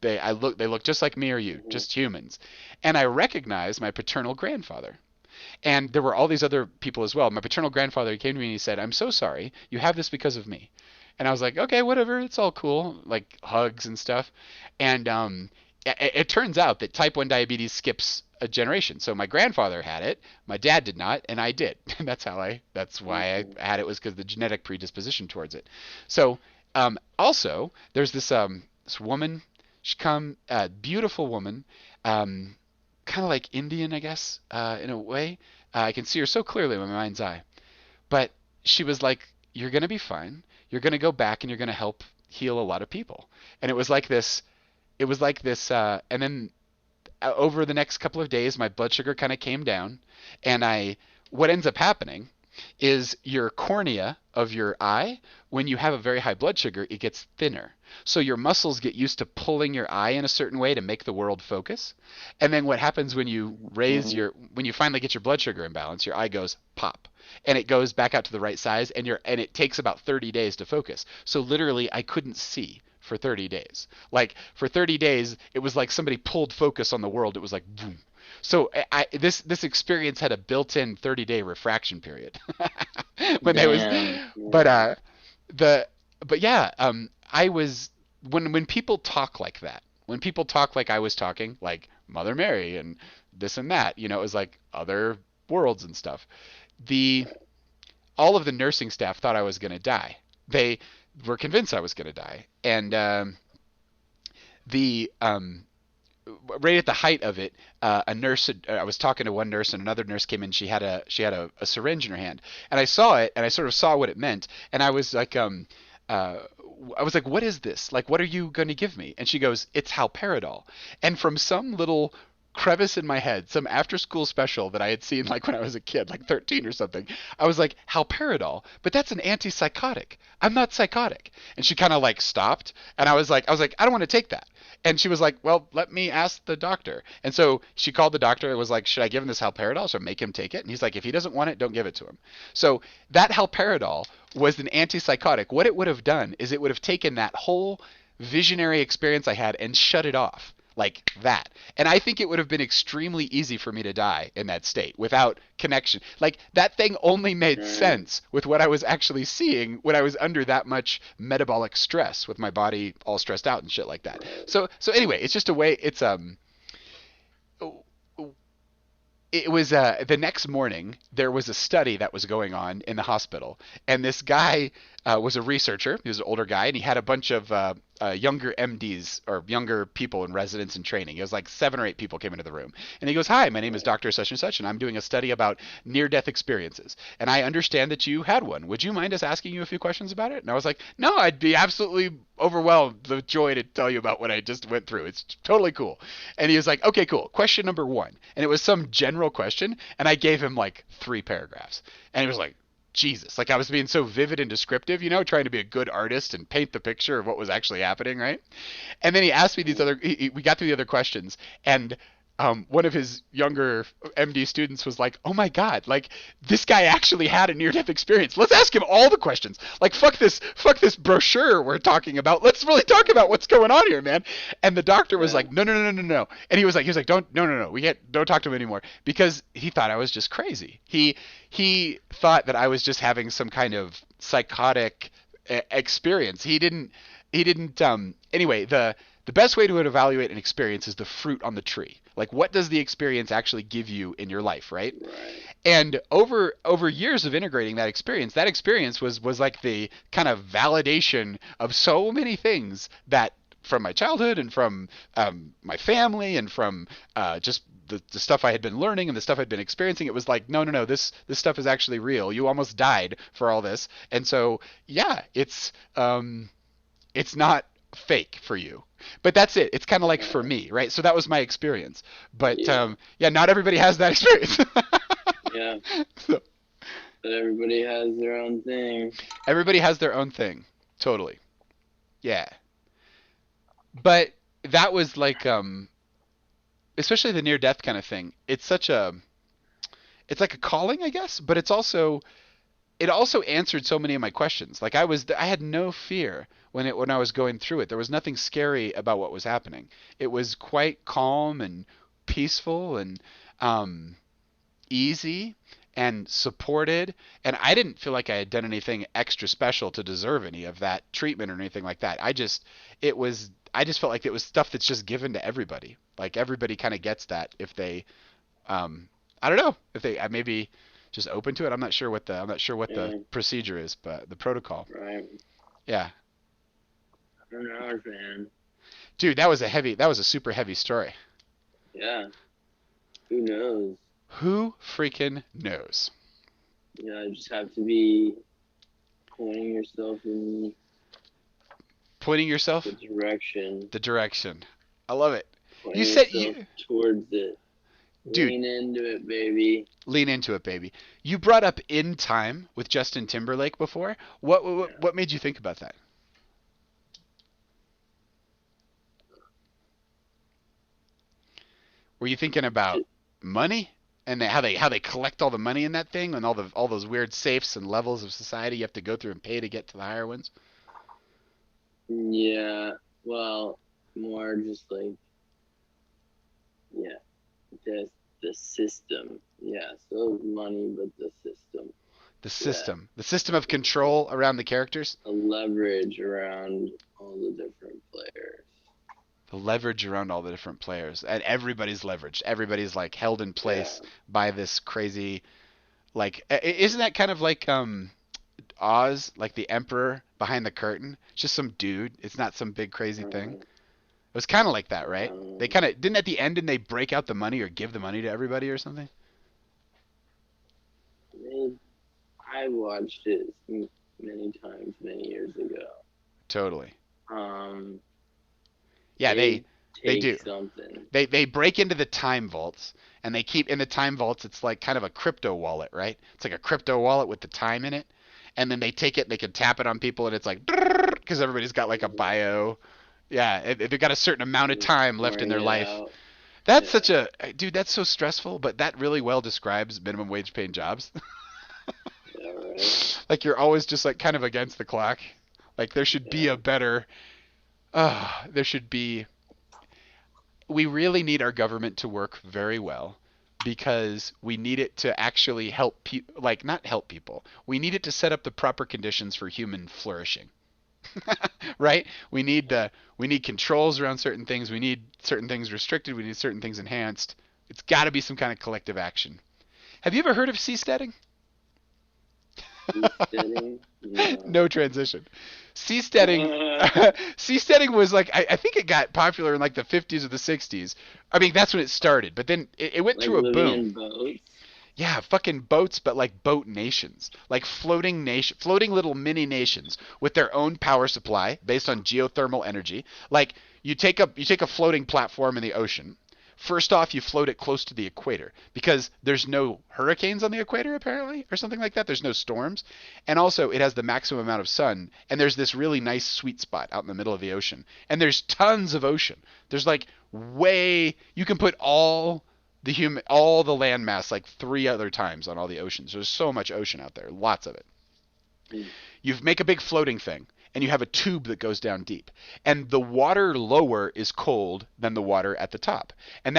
they looked just like me or you, Mhm. just humans. And I recognized my paternal grandfather. And there were all these other people as well. My paternal grandfather came to me and he said, "I'm so sorry. You have this because of me." And I was like, "Okay, whatever. It's all cool." Like hugs and stuff. And it turns out that type 1 diabetes skips a generation. So my grandfather had it, my dad did not, and I did. That's why I Mhm. had it, was because of the genetic predisposition towards it. So also, there's this woman. She come, beautiful woman, um, kind of like Indian, I guess, in a way. I can see her so clearly in my mind's eye. But she was like, "You're gonna be fine. You're gonna go back and you're gonna help heal a lot of people." And it was like this. It was like this. And then over the next couple of days, my blood sugar kind of came down, and what ends up happening is your cornea of your eye, when you have a very high blood sugar, it gets thinner. So your muscles get used to pulling your eye in a certain way to make the world focus. And then what happens when you when you finally get your blood sugar in balance, your eye goes pop. And it goes back out to the right size, and it takes about 30 days to focus. So literally I couldn't see for 30 days. Like for 30 days, it was like somebody pulled focus on the world. It was like boom. So this experience had a built-in 30-day refraction period. when they was Damn. but yeah, I was when people talk like that, when people talk like I was talking, like Mother Mary and this and that, it was like other worlds and stuff. All of the nursing staff thought I was going to die. They were convinced I was going to die, and right at the height of it, a nurse I was talking to one nurse, and another nurse came in. She had a syringe in her hand, and I saw it, and I sort of saw what it meant, and I was like, what is this? Like, what are you going to give me? And she goes, it's haloperidol. And from some little crevice in my head, some after school special that I had seen like when I was a kid, like 13 or something, I was like, haloperidol, but that's an antipsychotic. I'm not psychotic. And she kind of like stopped, and I was like, I don't want to take that. And she was like, well, let me ask the doctor. And so she called the doctor and was like, should I give him this haloperidol? Should I make him take it? And he's like, if he doesn't want it, don't give it to him. So that haloperidol was an antipsychotic. What it would have done is it would have taken that whole visionary experience I had and shut it off like that. And I think it would have been extremely easy for me to die in that state without connection. Like that thing only made sense with what I was actually seeing when I was under that much metabolic stress, with my body all stressed out and shit like that. So anyway, it's just a way. It was the next morning there was a study that was going on in the hospital, and this guy was a researcher. He was an older guy, and he had a bunch of younger MDs or younger people in residence and training. It was like 7 or 8 people came into the room, and he goes, hi, my name is Dr. such and such, and I'm doing a study about near-death experiences, and I understand that you had one. Would you mind us asking you a few questions about it? And I was like, no, I'd be absolutely overwhelmed with joy to tell you about what I just went through. It's totally cool. And he was like, okay, cool. Question number 1. And it was some general question, and I gave him like 3 paragraphs. And he was like, Jesus, like I was being so vivid and descriptive, trying to be a good artist and paint the picture of what was actually happening, right? And then he asked me we got through the other questions, and one of his younger MD students was like, oh my God, like this guy actually had a near-death experience. Let's ask him all the questions. Like, fuck this brochure we're talking about. Let's really talk about what's going on here, man. And the doctor was like, no. And he was like, no, don't talk to him anymore, because he thought I was just crazy. He thought that I was just having some kind of psychotic experience. He didn't, anyway, the best way to evaluate an experience is the fruit on the tree. Like, what does the experience actually give you in your life, right? And over years of integrating that experience was like the kind of validation of so many things that from my childhood and from my family and from just the stuff I had been learning and the stuff I'd been experiencing. It was like, no, this stuff is actually real. You almost died for all this. And so, yeah, it's not fake for you. But that's it. It's kind of like for me, right? So that was my experience. But not everybody has that experience. Yeah. So, But everybody has their own thing. everybody has their own thing. Totally. Yeah. But that was like especially the near death kind of thing. It's like a calling, I guess, but it also answered so many of my questions. Like I had no fear when I was going through it. There was nothing scary about what was happening. It was quite calm and peaceful and easy and supported, and I didn't feel like I had done anything extra special to deserve any of that treatment or anything like that. I just felt like it was stuff that's just given to everybody. Like everybody kind of gets that if they I don't know, if they maybe just open to it. I'm not sure what the procedure is, but the protocol. Right. Yeah. I don't know, man. Dude, that was a super heavy story. Yeah. Who knows? Who freaking knows? You just have to be pointing yourself in Pointing yourself? the direction. The direction. I love it. Point You said yourself you, towards it. dude, Lean into it, baby. lean into it, baby. You brought up In Time with Justin Timberlake before. What made you think about that? Were you thinking about money and how they collect all the money in that thing and all those weird safes and levels of society you have to go through and pay to get to the higher ones? Yeah, well, more just like, yeah, the the system. Yeah, so money, but the system. Yeah, The system of control around the characters, the leverage around all the different players. the leverage around all the different players, and everybody's leveraged. Everybody's like held in Yeah. place by this crazy like isn't that kind of like Oz, like the emperor behind the curtain? It's just some dude. It's not some big crazy thing. Um, It was kind of like that, right? They um, kind of didn't at the end, and they break out the money or give the money to everybody or something. they, I watched it many times many years ago. Totally. Um, Yeah, they they take do. something. They break into the time vaults, and they keep in the time vaults. It's like kind of a crypto wallet, right? It's like a crypto wallet with the time in it, and then they take it, and they can tap it on people, and it's like because everybody's got like a bio. Yeah, if they've got a certain amount of Just time left in pouring their it life. out. That's Yeah, such a dude. That's so stressful, but that really well describes minimum wage paying jobs. yeah, right. Like you're always just like kind of against the clock. Like there should be Yeah, a better. There should be. We really need our government to work very well because we need it to actually help people, like not help people. We need it to set up the proper conditions for human flourishing. Right? We need controls around certain things. We need certain things restricted. We need certain things enhanced. It's got to be some kind of collective action. Have you ever heard of seasteading? seasteading. No. No transition. Seasteading, seasteading was like I think it got popular in like the 50s or the 60s. I mean that's when it started, but then it went Like through a living boom. in boats. Yeah, fucking boats, but like boat nations, like floating little mini nations with their own power supply based on geothermal energy. Like you take a floating platform in the ocean. First off, you float it close to the equator because there's no hurricanes on the equator apparently, or something like that. There's no storms, and also it has the maximum amount of sun. And there's this really nice sweet spot out in the middle of the ocean, and there's tons of ocean. There's like way you can put all the land mass like three other times on all the oceans. There's so much ocean out there, lots of it. Mm. You make a big floating thing, and you have a tube that goes down deep. And the water lower is cold than the water at the top. And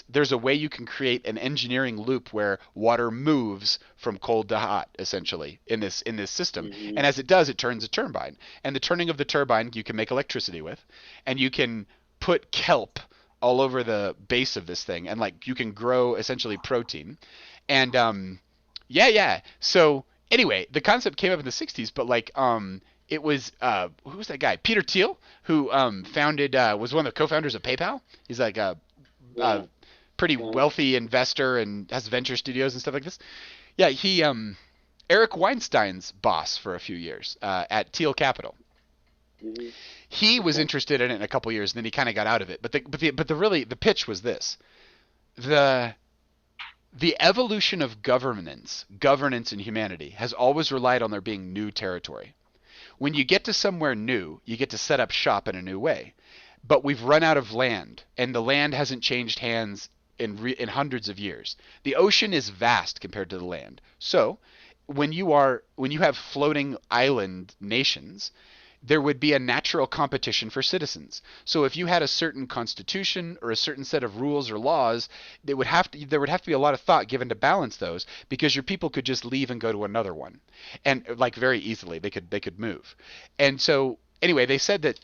there's a way you can create an engineering loop where water moves from cold to hot, essentially, in this system. Hmm. And as it does, it turns a turbine. And the turning of the turbine you can make electricity with. And you can put kelp all over the base of this thing, and like you can grow essentially protein. And yeah. So anyway, the concept came up in the 60s, but like it was who was that guy? Peter Thiel, who founded was one of the co-founders of PayPal. He's like a Yeah. pretty Yeah. wealthy investor and has venture studios and stuff like this. Yeah, he Eric Weinstein's boss for a few years at Thiel Capital. Hmm. He was Okay. interested in it in a couple years, and then he kind of got out of it. But the pitch was this: the the evolution of governance in humanity has always relied on there being new territory. When you get to somewhere new, you get to set up shop in a new way. But we've run out of land, and the land hasn't changed hands in hundreds of years. The ocean is vast compared to the land. So, when you have floating island nations, there would be a natural competition for citizens. So if you had a certain constitution or a certain set of rules or laws, there would have to be a lot of thought given to balance those because your people could just leave and go to another one, and like very easily they could move. And so anyway, they said that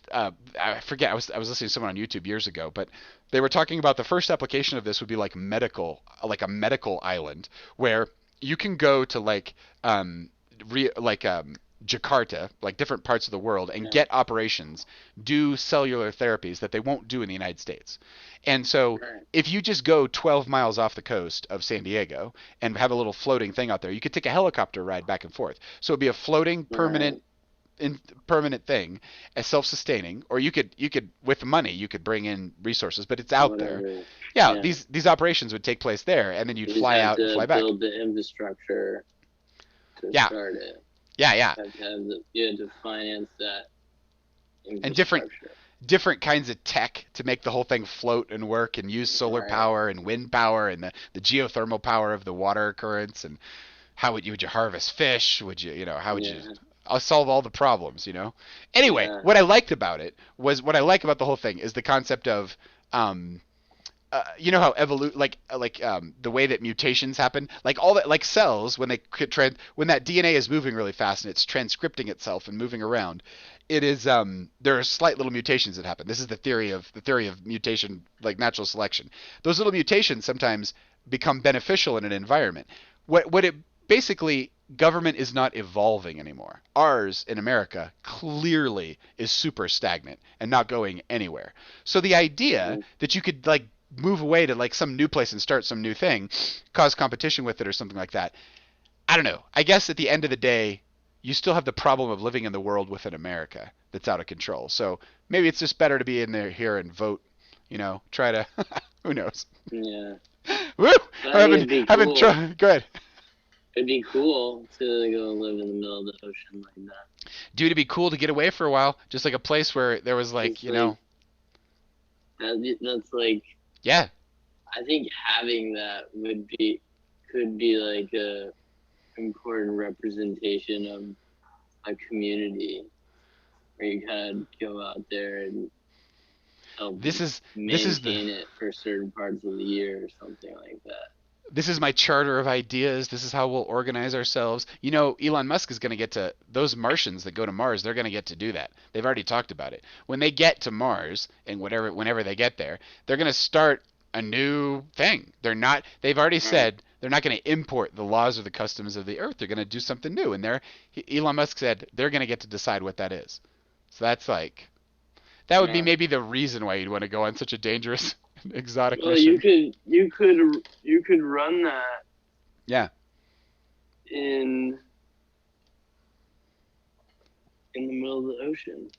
I forget I was listening to someone on YouTube years ago, but they were talking about the first application of this would be like a medical island where you can go to like Jakarta, like different parts of the world, and Yeah. get operations, do cellular therapies that they won't do in the United States. And so Right. if you just go 12 miles off the coast of San Diego and have a little floating thing out there, you could take a helicopter ride back and forth. So it'd be a floating permanent Right. permanent thing, as self-sustaining, or you could with money you could bring in resources, but it's out there. Whatever. Yeah, Yeah. these operations would take place there, and then you'd You just fly have out and to fly back. build the infrastructure to Yeah. start it. Yeah, yeah. You have to finance that And different kinds of tech to make the whole thing float and work, and use solar Right. power and wind power and the geothermal power of the water currents, and how would you harvest fish? Would you, how would you I'll solve all the problems, Anyway, Yeah. what I liked about it was, what I like about the whole thing is the concept of how the way that mutations happen, like all that, like cells, when when that DNA is moving really fast and it's transcripting itself and moving around, it is there are slight little mutations that happen. This is the theory of mutation, like natural selection. Those little mutations sometimes become beneficial in an environment. What it basically, government is not evolving anymore. Ours in America clearly is super stagnant and not going anywhere. So the idea that you could move away to some new place and start some new thing, cause competition with it or something like that, I don't know. I guess at the end of the day, you still have the problem of living in the world within America that's out of control. So maybe it's just better to be in there here and vote, try to, who knows? Yeah. Woo! It'd be cool. Go ahead. It'd be cool to go live in the middle of the ocean like that. Dude, it'd be cool to get away for a while. Just like a place where there was That's yeah. I think having that could be like a important representation of a community where you kind of go out there and help maintain it for certain parts of the year or something like that. This is my charter of ideas. This is how we'll organize ourselves. Elon Musk is going to get to those Martians that go to Mars. They're going to get to do that. They've already talked about it. When they get to Mars, and whenever they get there, they're going to start a new thing. They've already said they're not going to import the laws or the customs of the Earth. They're going to do something new. And Elon Musk said they're going to get to decide what that is. So that's that would be maybe the reason why you'd want to go on such a dangerous exotic mission. You could run that. Yeah. In the middle of the ocean.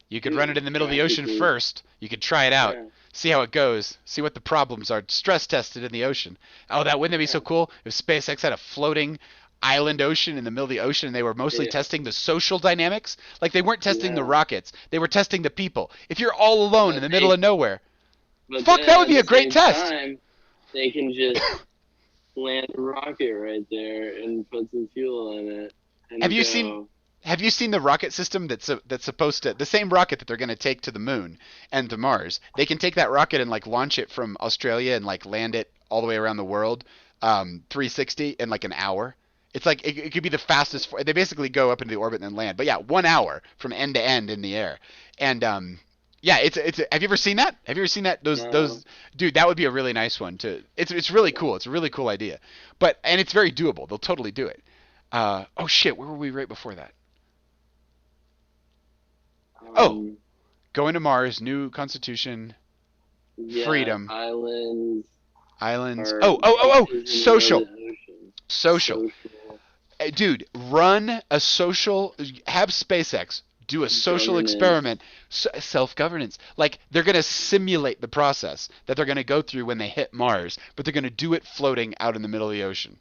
You could run it in the middle of the ocean first. You could try it out. Yeah. See how it goes. See what the problems are. Stress test it in the ocean. Oh, wouldn't that be so cool if SpaceX had a floating island ocean in the middle of the ocean, and they were mostly testing the social dynamics? Like, they weren't testing the rockets. They were testing the people. If you're all alone in the middle of nowhere, fuck, that would be a great test. They can just land a rocket right there and put some fuel in it. Have you seen the rocket system that's supposed to, the same rocket that they're going to take to the moon and to Mars? They can take that rocket and launch it from Australia and land it all the way around the world, 360 in an hour. It's it could be the fastest. They basically go up into the orbit and then land. But yeah, 1 hour from end to end in the air. And yeah, it's. Have you ever seen that? Have you ever seen that? Those, dude, that would be a really nice one to. It's really cool. It's a really cool idea. And it's very doable. They'll totally do it. Oh shit, where were we right before that? Going to Mars, new constitution, freedom, islands. Social. Dude, run a social. Have SpaceX do a social experiment. Self-governance. They're going to simulate the process that they're going to go through when they hit Mars, but they're going to do it floating out in the middle of the ocean.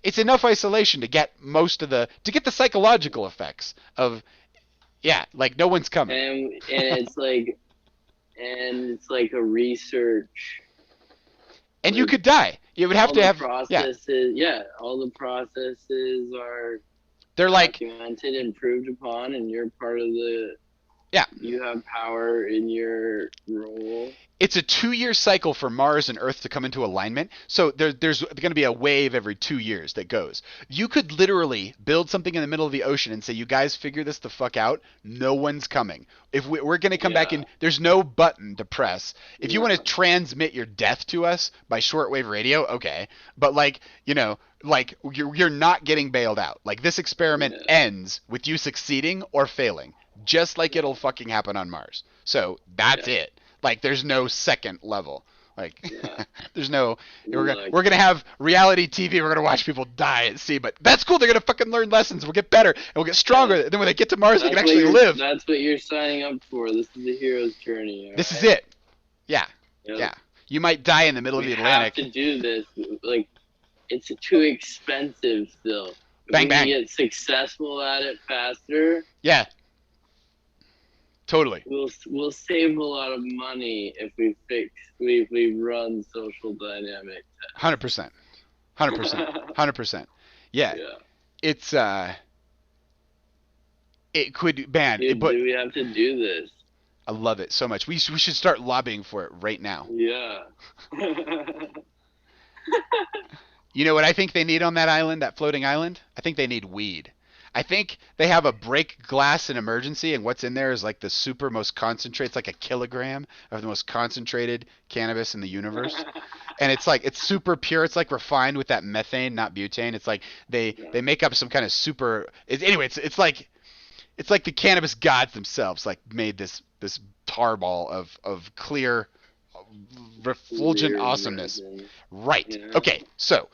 It's enough isolation to get the psychological effects of, no one's coming. And it's like a research. And you could die. You would have to have processes. Yeah, all the processes are. They're documented and proved upon, and you're part of the. Yeah. You have power in your role. It's a 2-year cycle for Mars and Earth to come into alignment. So there's going to be a wave every 2 years that goes. You could literally build something in the middle of the ocean and say, you guys figure this the fuck out. No one's coming. If we're going to come back in, there's no button to press. If you want to transmit your death to us by shortwave radio, okay. But you're not getting bailed out. This experiment ends with you succeeding or failing, just like it'll fucking happen on Mars. So that's it. There's no second level. Like, Yeah. there's no Look, we're gonna have reality TV. We're gonna watch people die at sea, but that's cool. They're gonna fucking learn lessons. We'll get better and we'll get stronger. Then when they get to Mars, they can actually live. That's what you're signing up for. This is the hero's journey. This is alright? it. Yeah, Yep. yeah. You might die in the middle of We the have Atlantic. to do this. Like, it's too expensive still. If Bang, we bang. can get successful at it faster, Yeah. Totally. we'll save a lot of money if we run social dynamics. 100%. 100%. 100%. Yeah. Yeah. It's it could man, Dude, but do we have to do this? I love it so much. We should start lobbying for it right now. Yeah. You know what I think they need on that island, that floating island? I think they need weed. I think they have a break glass in emergency, and what's in there is like the super most concentrated. It's like a kilogram of the most concentrated cannabis in the universe, and it's like it's super pure. It's like refined with that methane, not butane. It's like they make up some kind of super. Anyway, it's like the cannabis gods themselves like made this tar ball of clear, refulgent Weird awesomeness. resin. Right. Yeah. Okay. So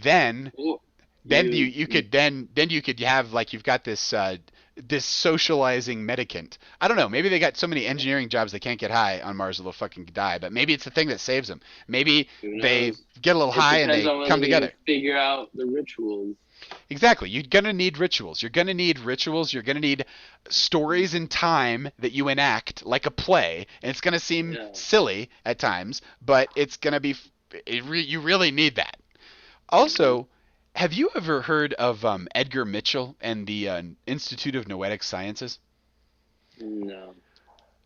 then Ooh, then you could have like you've got this this socializing medicant. I don't know. Maybe they got so many engineering jobs they can't get high on Mars they'll fucking die. But maybe it's the thing that saves them. Maybe Who they knows? get a little It high and they depends on whether come we together. Figure out the rituals. Exactly. You're gonna need rituals. You're gonna need rituals. You're gonna need stories in time that you enact like a play, and it's gonna seem Yeah. silly at times, but it's gonna be. You really need that. Also, have you ever heard of Edgar Mitchell and the Institute of Noetic Sciences? No.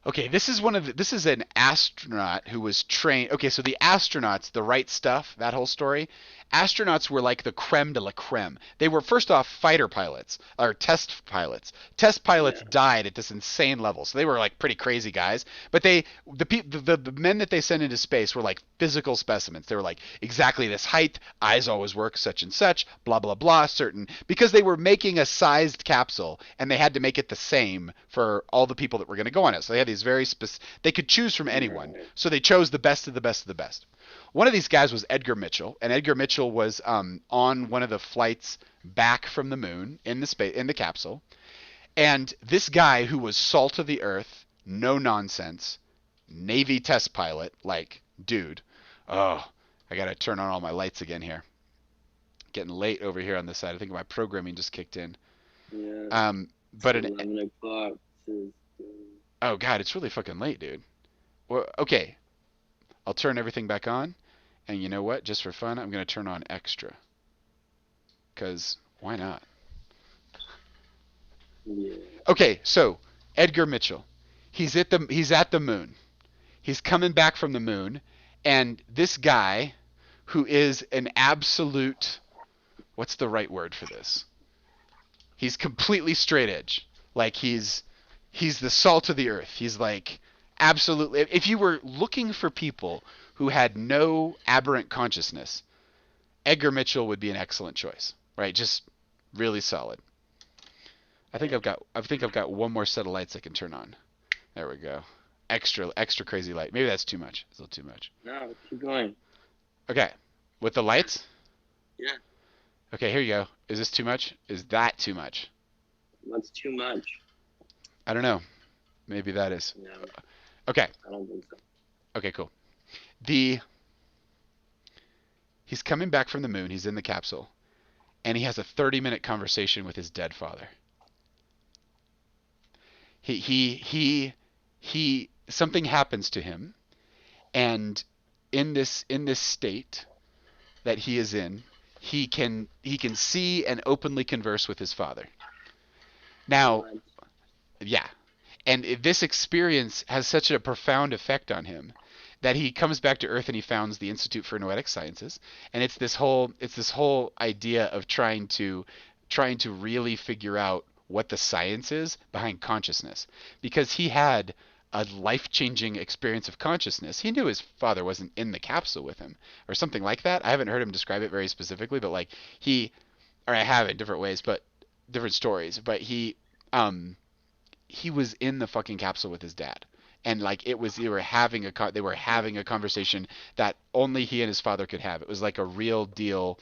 Okay, this is an astronaut who was trained. Okay, so the astronauts, the right stuff, that whole story. Astronauts were like the creme de la creme. They were first off fighter pilots or test pilots. Test pilots Yeah. died at this insane level, so they were like pretty crazy guys. But the men that they sent into space were like physical specimens. They were like exactly this height, eyes always work such and such, blah blah blah, certain because they were making a sized capsule and they had to make it the same for all the people that were going to go on it. So they had these very specific. They could choose from anyone, Right. so they chose the best of the best of the best. One of these guys was Edgar Mitchell, and Edgar Mitchell was on one of the flights back from the moon in the capsule. And this guy who was salt of the earth, no nonsense, Navy test pilot, like dude. Oh, I gotta turn on all my lights again here. Getting late over here on this side. I think my programming just kicked in. Yeah. But It's an 11 o'clock. oh god, it's really fucking late, dude. Well, okay, I'll turn everything back on, and you know what? Just for fun, I'm gonna turn on extra. Cause why not? Yeah. Okay, so Edgar Mitchell, he's at the moon. He's coming back from the moon, and this guy, who is an absolute, what's the right word for this? He's completely straight edge. Like he's the salt of the earth. He's like absolutely. If you were looking for people who had no aberrant consciousness, Edgar Mitchell would be an excellent choice. Right? Just really solid. I think I've got one more set of lights I can turn on. There we go. Extra crazy light. Maybe that's too much. It's a little too much. No, keep going. Okay. With the lights? Yeah. Okay, here you go. Is this too much? Is that too much? That's too much. I don't know. Maybe that is. No, Okay. I don't think so. Okay, cool. He's coming back from the moon. He's in the capsule. And he has a 30-minute conversation with his dead father. He something happens to him, and in this state that he is in, he can see and openly converse with his father. Now, yeah. And this experience has such a profound effect on him that he comes back to Earth and he founds the Institute for Noetic Sciences. And it's this whole idea of trying to really figure out what the science is behind consciousness. Because he had a life-changing experience of consciousness. He knew his father wasn't in the capsule with him or something like that. I haven't heard him describe it very specifically, but like I have in different ways, but different stories, but he was in the fucking capsule with his dad and like they were having a conversation that only he and his father could have. It was like a real deal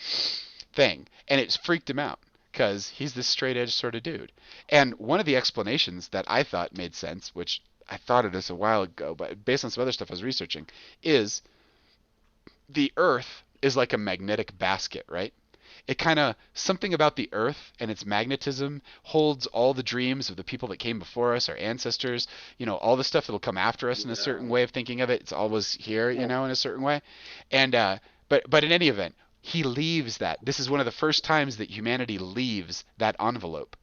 thing, and it freaked him out because he's this straight edge sort of dude. And one of the explanations that I thought made sense, which I thought of this a while ago, but based on some other stuff I was researching, is the Earth is like a magnetic basket, right? It kind of, something about the Earth and its magnetism holds all the dreams of the people that came before us, our ancestors, all the stuff that'll come after us in a certain way of thinking of it. It's always here, in a certain way. And but in any event, he leaves that. This is one of the first times that humanity leaves that envelope,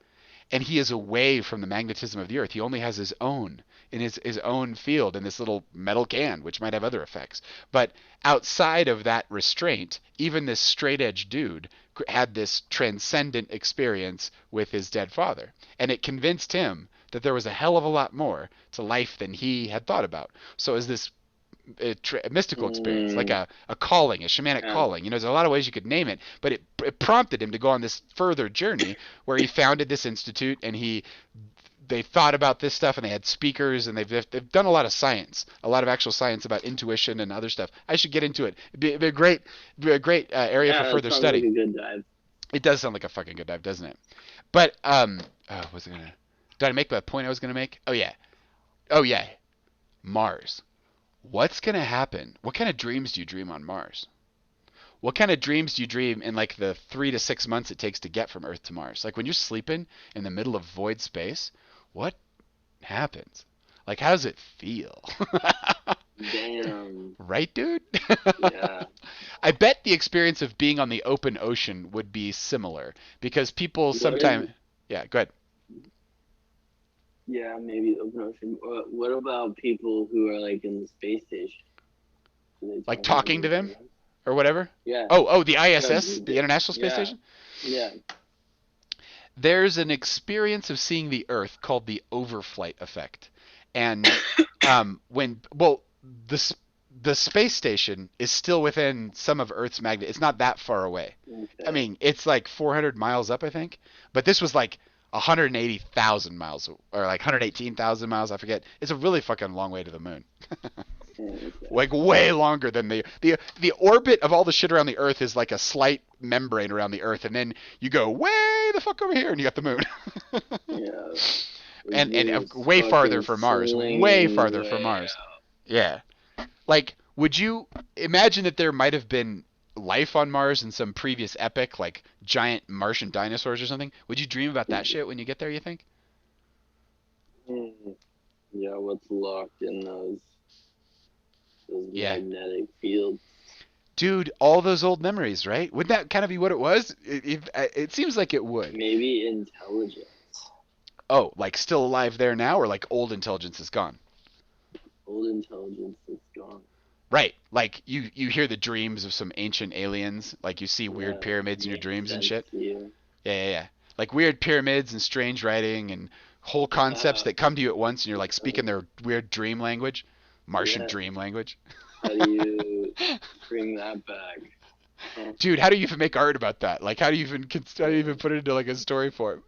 and he is away from the magnetism of the Earth. He only has his own in his own field in this little metal can, which might have other effects. But outside of that restraint, even this straight edge dude had this transcendent experience with his dead father, and it convinced him that there was a hell of a lot more to life than he had thought about. So as this a mystical experience, like a calling, a shamanic calling. There's a lot of ways you could name it, but it prompted him to go on this further journey where he founded this institute, and they thought about this stuff, and they had speakers, and they've done a lot of science, a lot of actual science about intuition and other stuff. I should get into it. It'd be a great area for further study. Like a good dive. It does sound like a fucking good dive, doesn't it? But did I make the point I was gonna make? Oh yeah, Mars. What's going to happen? What kind of dreams do you dream on Mars? What kind of dreams do you dream in like the 3 to 6 months it takes to get from Earth to Mars? Like when you're sleeping in the middle of void space, what happens? Like how does it feel? Damn. Right, dude? Yeah. I bet the experience of being on the open ocean would be similar because people sometimes... Yeah, go ahead. Yeah, maybe open ocean. What about people who are like in the space station? Like talking to them or whatever? Yeah. Oh, the ISS, the International Space Station? Yeah. There's an experience of seeing the Earth called the overflight effect. And the space station is still within some of Earth's magnet. It's not that far away. Okay. I mean, it's like 400 miles up, I think. But this was like 180,000 miles or like 118,000 miles, I forget. It's a really fucking long way to the moon. Like way longer than the orbit of all the shit around the Earth is like a slight membrane around the Earth, and then you go way the fuck over here and you got the moon. Yeah. and way farther for Mars. Way farther for Mars. Yeah. Like, would you imagine that there might have been life on Mars in some previous epoch, like giant Martian dinosaurs or something? Would you dream about that shit when you get there, you think? Yeah, what's locked in those magnetic fields? Dude, all those old memories, right? Wouldn't that kind of be what it was? It seems like it would. Maybe intelligence. Oh, like still alive there now, or like old intelligence is gone? Old intelligence is gone. Right, like you hear the dreams of some ancient aliens, like you see weird pyramids in your dreams and shit. Yeah. Like weird pyramids and strange writing and whole concepts that come to you at once, and you're like speaking their weird dream language, Martian dream language. How do you bring that back? Dude, how do you even make art about that? Like, how do you even put it into like a story form?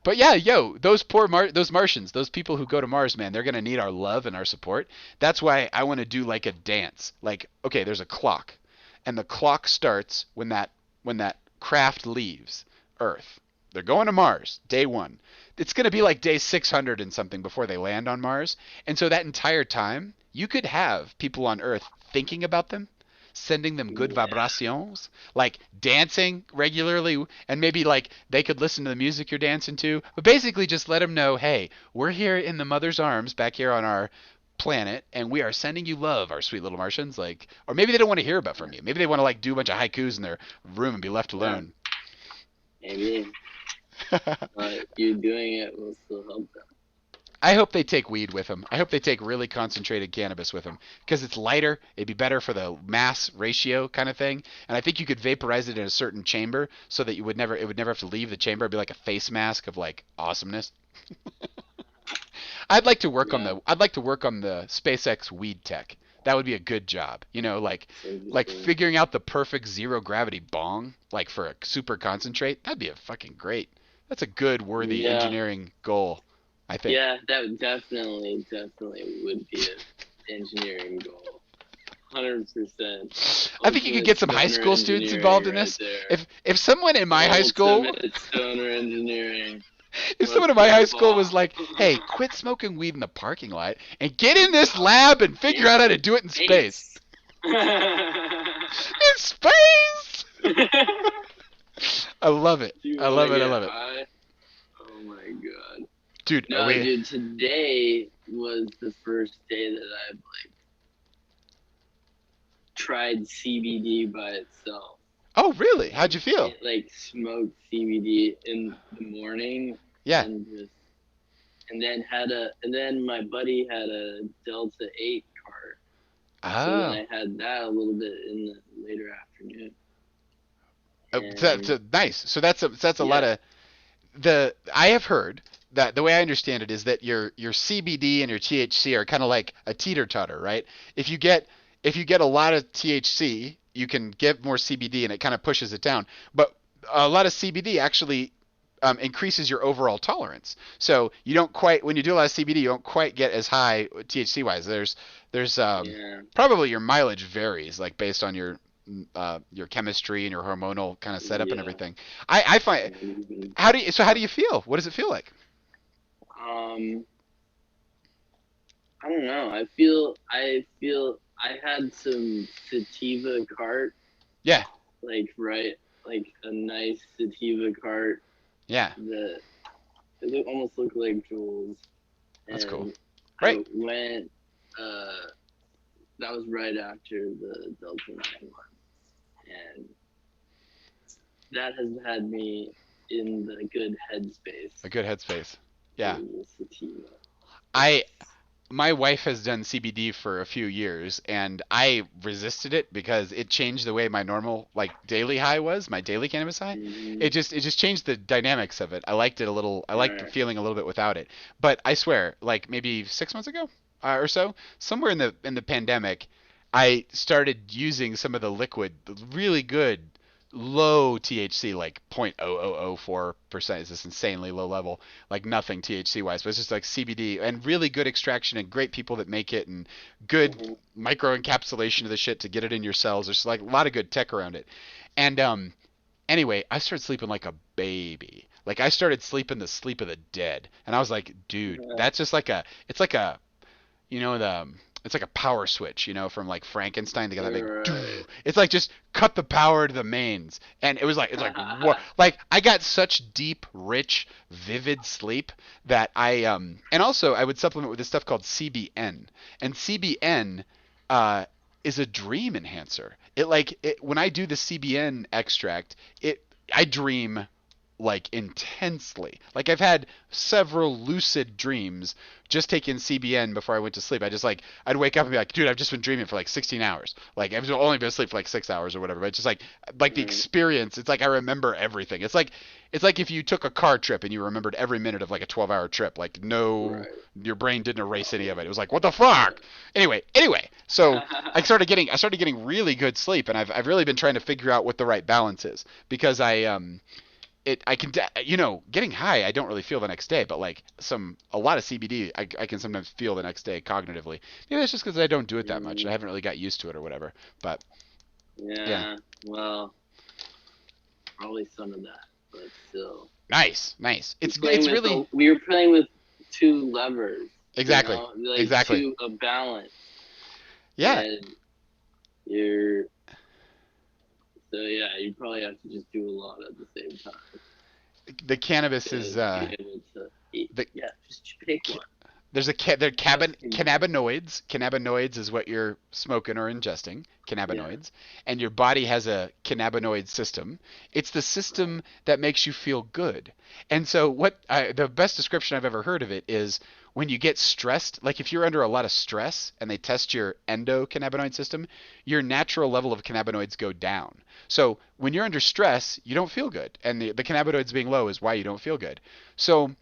But yeah, those those Martians, those people who go to Mars, man, they're gonna need our love and our support. That's why I want to do like a dance. Like, okay, there's a clock, and the clock starts when that craft leaves Earth. They're going to Mars, day 1. It's gonna be like day 600 and something before they land on Mars. And so that entire time, you could have people on Earth thinking about them, sending them good vibrations, like dancing regularly, and maybe like they could listen to the music you're dancing to, but basically just let them know, hey, we're here in the mother's arms back here on our planet, and we are sending you love, our sweet little Martians. Like, or maybe they don't want to hear about from you. Maybe they want to like do a bunch of haikus in their room and be left alone. Maybe. But you doing it will still help them. I hope they take weed with them. I hope they take really concentrated cannabis with them because it's lighter. It'd be better for the mass ratio kind of thing. And I think you could vaporize it in a certain chamber so that it would never have to leave the chamber. It'd be like a face mask of like awesomeness. I'd like to work on the SpaceX weed tech. That would be a good job. Like figuring out the perfect zero gravity bong, like for a super concentrate. That'd be a fucking great. That's a good worthy engineering goal. I think. Yeah, that definitely would be an engineering goal. 100%. I think you could Ultimate get some high stoner school students involved engineering in right this. there. If someone in my high school, Ultimate stoner engineering. if someone in my high school was like, "Hey, quit smoking weed in the parking lot and get in this lab and figure out how to do it in space." In space. I love it. Do you I love wanna it. I get love it. high? Oh my god. Dude, No, dude, today was the first day that I've like tried CBD by itself. Oh, really? How'd you feel? Like smoked CBD in the morning Yeah. and then my buddy had a Delta 8 cart. So Oh. then I had that a little bit in the later afternoon. That's nice. So that's a lot Yeah. of I have heard that the way I understand it is that your CBD and your THC are kind of like a teeter-totter, right? If you get a lot of THC, you can get more CBD and it kind of pushes it down. But a lot of CBD actually increases your overall tolerance. So you don't quite, when you do a lot of CBD, you don't quite get as high THC wise. There's Yeah. probably your mileage varies like based on your chemistry and your hormonal kind of setup and Yeah. everything. I find how do you feel? What does it feel like? I don't know. I feel I had some sativa cart, Yeah. like a nice sativa cart Yeah. that it almost looked like Jules. That's And cool. Right. I went. That was right after the Delta 9 one, and that has had me in the good headspace. A good headspace. Yeah. for the sativa. My wife has done CBD for a few years and I resisted it because it changed the way my normal like daily high was, my daily cannabis high. Mhm. It just changed the dynamics of it. I liked it a little. I liked Right. feeling a little bit without it. But I swear, like maybe 6 months ago or so, somewhere in the pandemic, I started using some of the liquid, the really good low THC, like 0.0004%. Is this insanely low level, like nothing THC wise, but it's just like CBD and really good extraction and great people that make it and good Mhm. micro encapsulation of the shit to get it in your cells. There's like a lot of good tech around it. And anyway, I started sleeping like a baby. Like I started sleeping the sleep of the dead. And I was like, dude, Yeah. that's just like it's like a, it's like a power switch, from like Frankenstein to get that big. Right. It's like just cut the power to the mains. And it's like what? Like I got such deep, rich, vivid sleep that and also I would supplement with this stuff called CBN. And CBN is a dream enhancer. When I do the CBN extract, I dream like intensely. Like I've had several lucid dreams just taking CBN before I went to sleep. I'd wake up and be like, dude, I've just been dreaming for like 16 hours. Like I've only been asleep for like 6 hours or whatever. But it's just like the Right. experience. It's like I remember everything. It's like if you took a car trip and you remembered every minute of like a 12-hour trip. Like no, Right. your brain didn't erase any of it. It was like, what the fuck? Anyway. So I started getting really good sleep, and I've really been trying to figure out what the right balance is because getting high I don't really feel the next day, but like a lot of CBD I can sometimes feel the next day cognitively. Maybe that's just because I don't do it that much. I haven't really got used to it or whatever. But Yeah. Well, probably some of that, but still. nice. It's Playing with really we were playing with two levers. exactly. Like Exactly. a balance. Yeah. And you probably have to just do a lot at the same time. The cannabis is to be able to eat. Just pick one. they're cannabinoids. Cannabinoids is what you're smoking or ingesting. Cannabinoids. And your body has a cannabinoid system. It's the system that makes you feel good. And so the best description I've ever heard of it is when you get stressed, like if you're under a lot of stress and they test your endocannabinoid system, your natural level of cannabinoids go down. So when you're under stress, you don't feel good. And the cannabinoids being low is why you don't feel good. So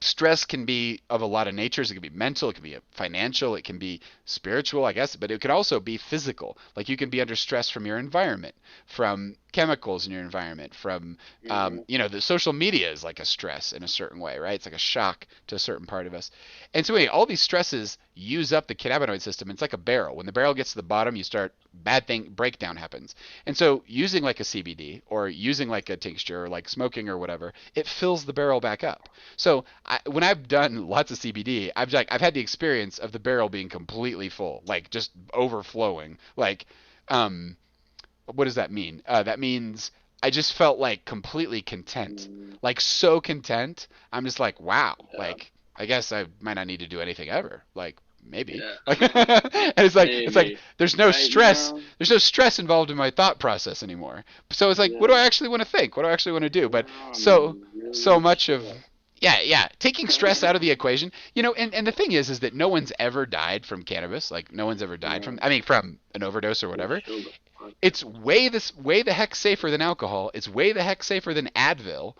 stress can be of a lot of natures. It can be mental, it can be financial, it can be spiritual, I guess, but it could also be physical. Like you can be under stress from your environment, from chemicals in your environment, from the social media is like a stress in a certain way, right? It's like a shock to a certain part of us. And so anyway, all these stresses use up the cannabinoid system. It's like a barrel. When the barrel gets to the bottom, you start breakdown happens. And so using like a CBD or using like a tincture or like smoking or whatever, it fills the barrel back up. So when I've done lots of CBD, I've had the experience of the barrel being completely full, like just overflowing. Like, what does that mean? That means I just felt like completely content, like so content. I'm just like, wow, like I guess I might not need to do anything ever. Like maybe. Like, and it's like there's no stress. There's no stress involved in my thought process anymore. So it's like, what do I actually want to think? What do I actually want to do? But so much of taking stress out of the equation, and the thing is that no one's ever died from cannabis. Like no one's ever died from an overdose or whatever. It's way the heck safer than alcohol. It's way the heck safer than Advil.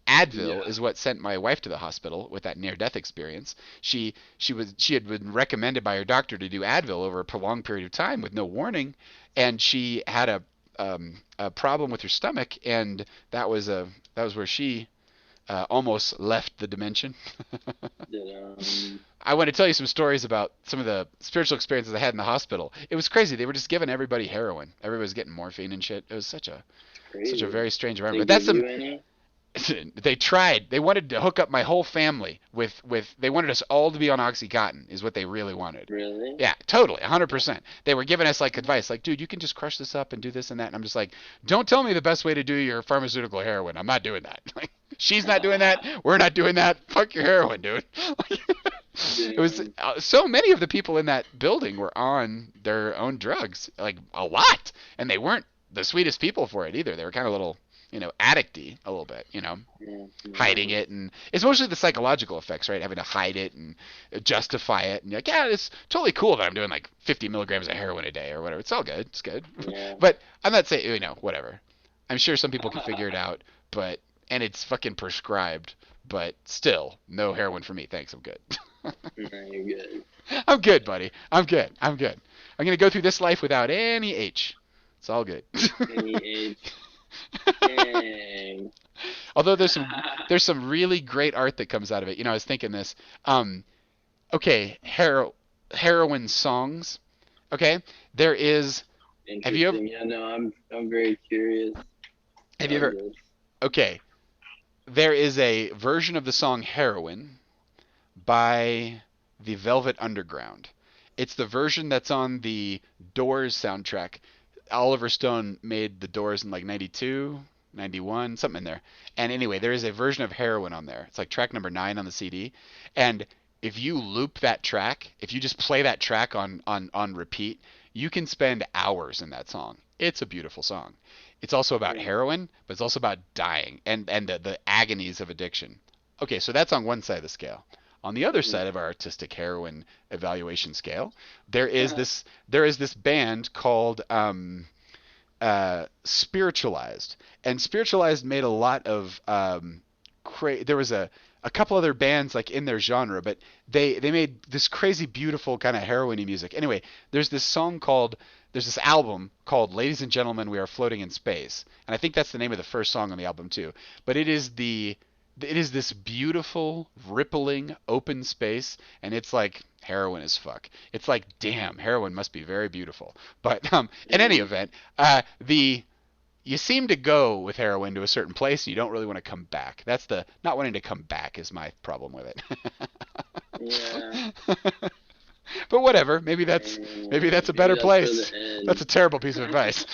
Advil is what sent my wife to the hospital with that near-death experience. She had been recommended by her doctor to do Advil over a prolonged period of time with no warning, and she had a problem with her stomach, and that was where she almost left the dimension. I want to tell you some stories about some of the spiritual experiences I had in the hospital. It was crazy. They were just giving everybody heroin. Everybody was getting morphine and shit. It was such a very strange environment. But they tried. They wanted to hook up my whole family with. They wanted us all to be on OxyContin. Is what they really wanted. Really? Yeah, totally, 100%. They were giving us like advice, like, dude, you can just crush this up and do this and that. And I'm just like, don't tell me the best way to do your pharmaceutical heroin. I'm not doing that. Like, she's not doing that. We're not doing that. Fuck your heroin, dude. It was so many of the people in that building were on their own drugs, like a lot, and they weren't the sweetest people for it either. They were kind of a little, addicty a little bit, hiding it, and it's mostly the psychological effects, right? Having to hide it and justify it, and you're like, yeah, it's totally cool that I'm doing like 50 milligrams of heroin a day or whatever. It's all good. It's good. Yeah. But I'm not saying, whatever. I'm sure some people can figure it out, and it's fucking prescribed, but still, no heroin for me. Thanks, I'm good. No, you're good. I'm good, buddy. I'm good. I'm gonna go through this life without any H. It's all good. Any age. Dang. Although there's some really great art that comes out of it. I was thinking this. Okay, heroin songs. Okay, there is. Have you ever? Yeah, no, I'm very curious. Have you ever? Okay, there is a version of the song "Heroin" by the Velvet Underground. It's the version that's on the Doors soundtrack. Oliver Stone made the Doors in like 92, 91, something in there. And anyway, there is a version of Heroin on there. It's like track number 9 on the CD. And if you loop that track, if you just play that track on repeat, you can spend hours in that song. It's a beautiful song. It's also about heroin, but it's also about dying and the agonies of addiction. Okay, so that's on one side of the scale. On the other side of our artistic heroin evaluation scale, there is this band called Spiritualized, and Spiritualized made a lot of there was a couple other bands like in their genre, but they made this crazy beautiful kind of heroin-y music. Anyway, there's this album called Ladies and Gentlemen, We Are Floating in Space, and I think that's the name of the first song on the album too. But it is this beautiful, rippling, open space, and it's like heroin as fuck. It's like, damn, heroin must be very beautiful. But in any event, you seem to go with heroin to a certain place, and you don't really want to come back. That's the not wanting to come back is my problem with it. Yeah. But whatever, maybe that's a better place. That's a terrible piece of advice.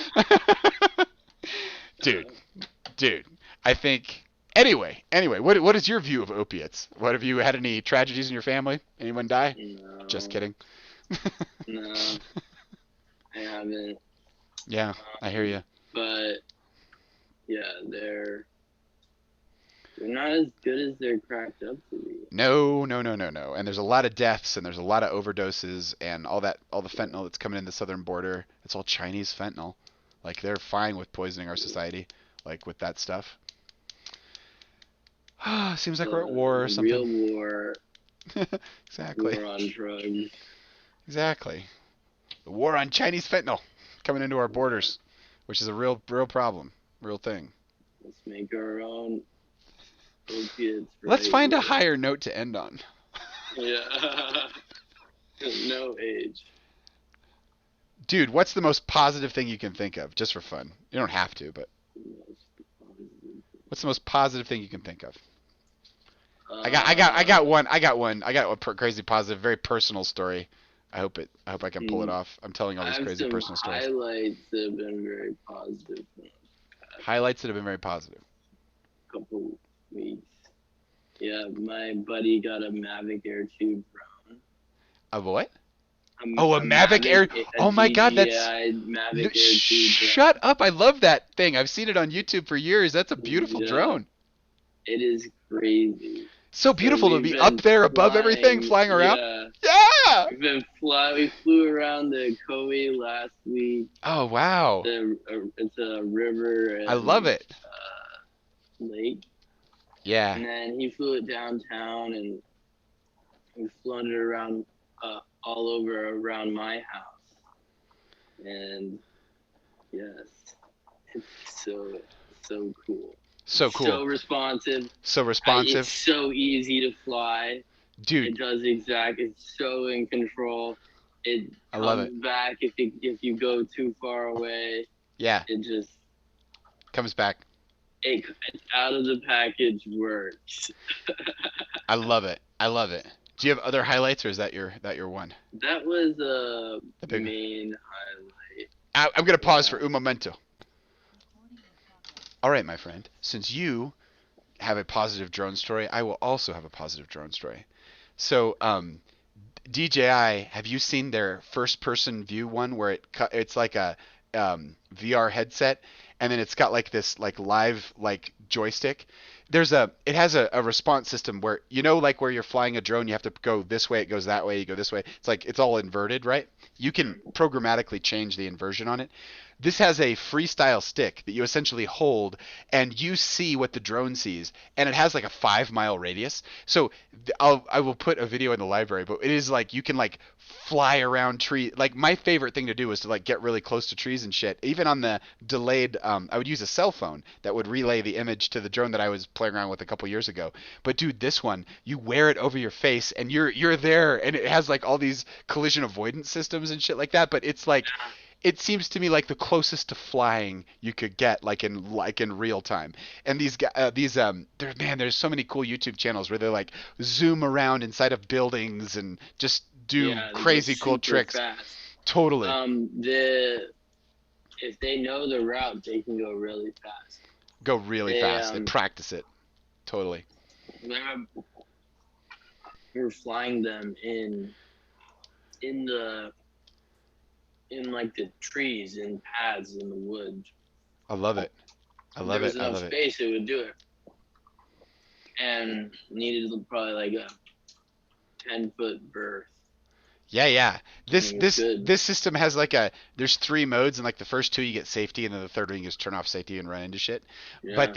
Dude, I think. Anyway, what is your view of opiates? What, have you had any tragedies in your family? Anyone die? No. Just kidding. No, I haven't. Yeah, I hear you. But yeah, they're not as good as they're cracked up to be. No. And there's a lot of deaths, and there's a lot of overdoses, and all the fentanyl that's coming in the southern border. It's all Chinese fentanyl. Like, they're fine with poisoning our society, like with that stuff. Seems like we're at war or The something. real war, Exactly. war on drugs. Exactly. The war on Chinese fentanyl coming into our borders, which is a real problem, real thing. Let's make our own opiates. Let's right find a here. higher note to end on. Yeah. No age. Dude, what's the most positive thing you can think of, just for fun? You don't have to, but what's the most positive thing you can think of? I got one. I got a crazy positive, very personal story. I hope I can pull it off. I'm telling all I these have crazy some personal stories. highlights that have been very positive in the Highlights that have been very positive. couple weeks. Yeah, my buddy got a Mavic Air 2 drone. A what? Oh, a Mavic Air. Oh my God, that's. DJI Mavic Air 2 Shut up! I love that thing. I've seen it on YouTube for years. That's a beautiful Yeah. drone. It is crazy. So beautiful to we've be been up there above everything, flying around. Yeah. We flew around the Kobe last week. Oh wow. It's a river. And, I love it. lake. Yeah. And then he flew it downtown, and we've flown it around all over around my house. And yes, it's so cool. So cool. So responsive. So responsive. It's so easy to fly. Dude. It does it's so in control. It I love comes back if you go too far away. Yeah. It just Comes back. it's out of the package works. I love it. I love it. Do you have other highlights, or is that your one? That was the big- main highlight. I'm gonna pause for un momento. All right, my friend. Since you have a positive drone story, I will also have a positive drone story. So, DJI, have you seen their first-person view one where it's like a VR headset, and then it's got like this like live like joystick? It has a response system where, like where you're flying a drone, you have to go this way, it goes that way, you go this way. It's like it's all inverted, right? You can programmatically change the inversion on it. This has a freestyle stick that you essentially hold, and you see what the drone sees, and it has like a 5-mile radius. So I will put a video in the library, but it is like you can like fly around trees. Like my favorite thing to do is to like get really close to trees and shit. Even on the delayed, I would use a cell phone that would relay the image to the drone that I was playing around with a couple years ago. But dude, this one, you wear it over your face, and you're there, and it has like all these collision avoidance systems and shit like that. But it's like. It seems to me like the closest to flying you could get, like in real time. And there's so many cool YouTube channels where they like zoom around inside of buildings and just do crazy cool tricks. Fast. Totally. If they know the route, they can go really fast. Go really fast and practice it. Totally. We're flying them in like the trees and paths in the woods. I love it. I love it. There was enough space, it would do it. And needed probably like a 10-foot berth. Yeah. This system has like there's 3 modes, and like the first 2 you get safety, and then the third one you just turn off safety and run into shit. Yeah. But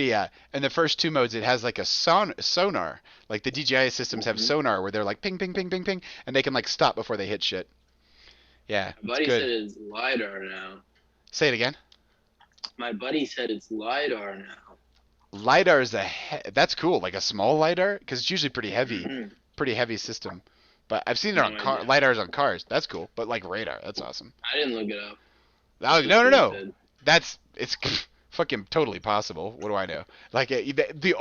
in the first 2 modes it has like a sonar. Like the DJI systems have sonar where they're like ping ping ping ping ping, and they can like stop before they hit shit. Yeah, My buddy it's good. said it's LiDAR now. Say it again. My buddy said it's LiDAR now. LiDAR is that's cool, like a small LiDAR, because it's usually pretty heavy system. But I've seen it on LiDARs on cars. That's cool. But like radar, that's awesome. I didn't look it up. Oh, no. It's fucking totally possible. What do I know? Like the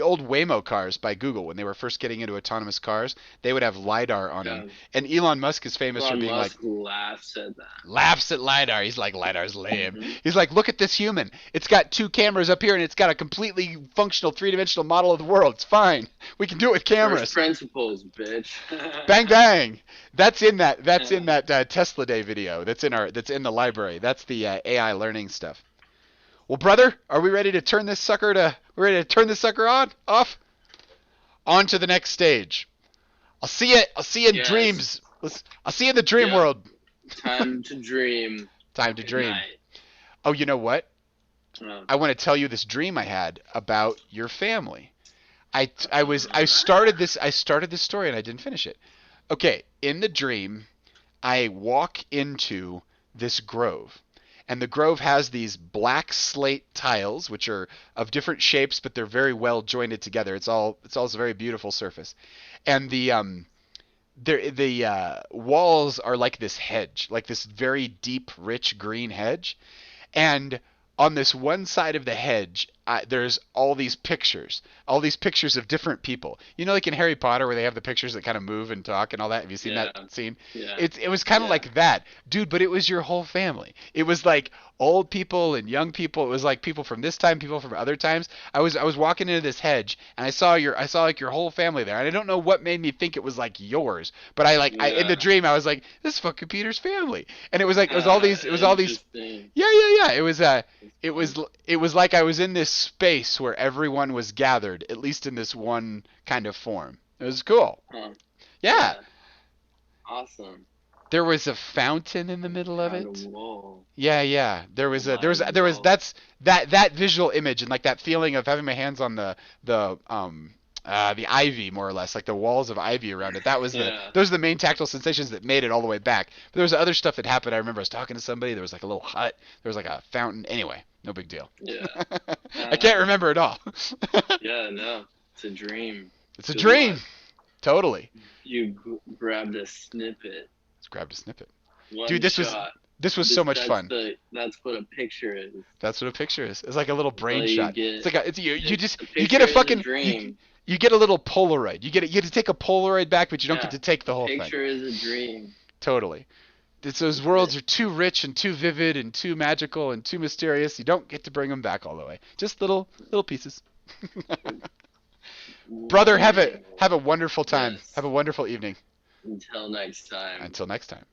old Waymo cars by Google, when they were first getting into autonomous cars, they would have LiDAR on them. And Elon Musk is famous for being like... laughs at that. Laughs at LiDAR. He's like, LiDAR's lame. He's like, look at this human. It's got 2 cameras up here, and it's got a completely functional 3-dimensional model of the world. It's fine. We can do it with cameras. First principles, bitch. Bang bang. That's in that Tesla Day video. That's in the library. That's the AI learning stuff. Well, brother, are we ready to turn this sucker off? On to the next stage. I'll see you in dreams. I'll see you in the dream world. Time to dream. Time to dream. Night. Oh, you know what? I want to tell you this dream I had about your family. I started this story and I didn't finish it. Okay, in the dream, I walk into this grove. And the grove has these black slate tiles, which are of different shapes, but they're very well jointed together. It's all a very beautiful surface. And the walls are like this hedge, like this very deep, rich green hedge. And on this one side of the hedge, there's all these pictures of different people. You know, like in Harry Potter, where they have the pictures that kind of move and talk and all that. Have you seen Yeah. that scene? Yeah. It was kind of like that, dude. But it was your whole family. It was like old people and young people. It was like people from this time, people from other times. I was walking into this hedge and I saw like your whole family there. And I don't know what made me think it was like yours, but in the dream I was like, this is fucking Peter's family. And it was like all these. Interesting. Yeah. It was like I was in this space where everyone was gathered, at least in this one kind of form. It was cool. Huh. Yeah. Awesome. There was a fountain in the middle of Found it. a wall. Yeah. There was Wow. that visual image and like that feeling of having my hands on the ivy, more or less, like the walls of ivy around it. Those are the main tactile sensations that made it all the way back. But there was other stuff that happened. I remember I was talking to somebody. There was like a little hut. There was like a fountain. Anyway, no big deal. Yeah. I can't remember it all. Yeah, no. It's a dream. It's a Good dream. luck. Totally. You grabbed a snippet. Let's grab a snippet. One Dude, this was shot. so much That's fun. That's what a picture is. That's what a picture is. It's like a little brain All you shot. get- It's like you A get a picture is fucking dream. you get a little Polaroid. You get to take a Polaroid back, but you don't Yeah. get to take the whole thing. Picture is a dream. Totally. Those worlds are too rich and too vivid and too magical and too mysterious. You don't get to bring them back all the way. Just little pieces. Brother, have a wonderful time. Yes. Have a wonderful evening. Until next time. Until next time.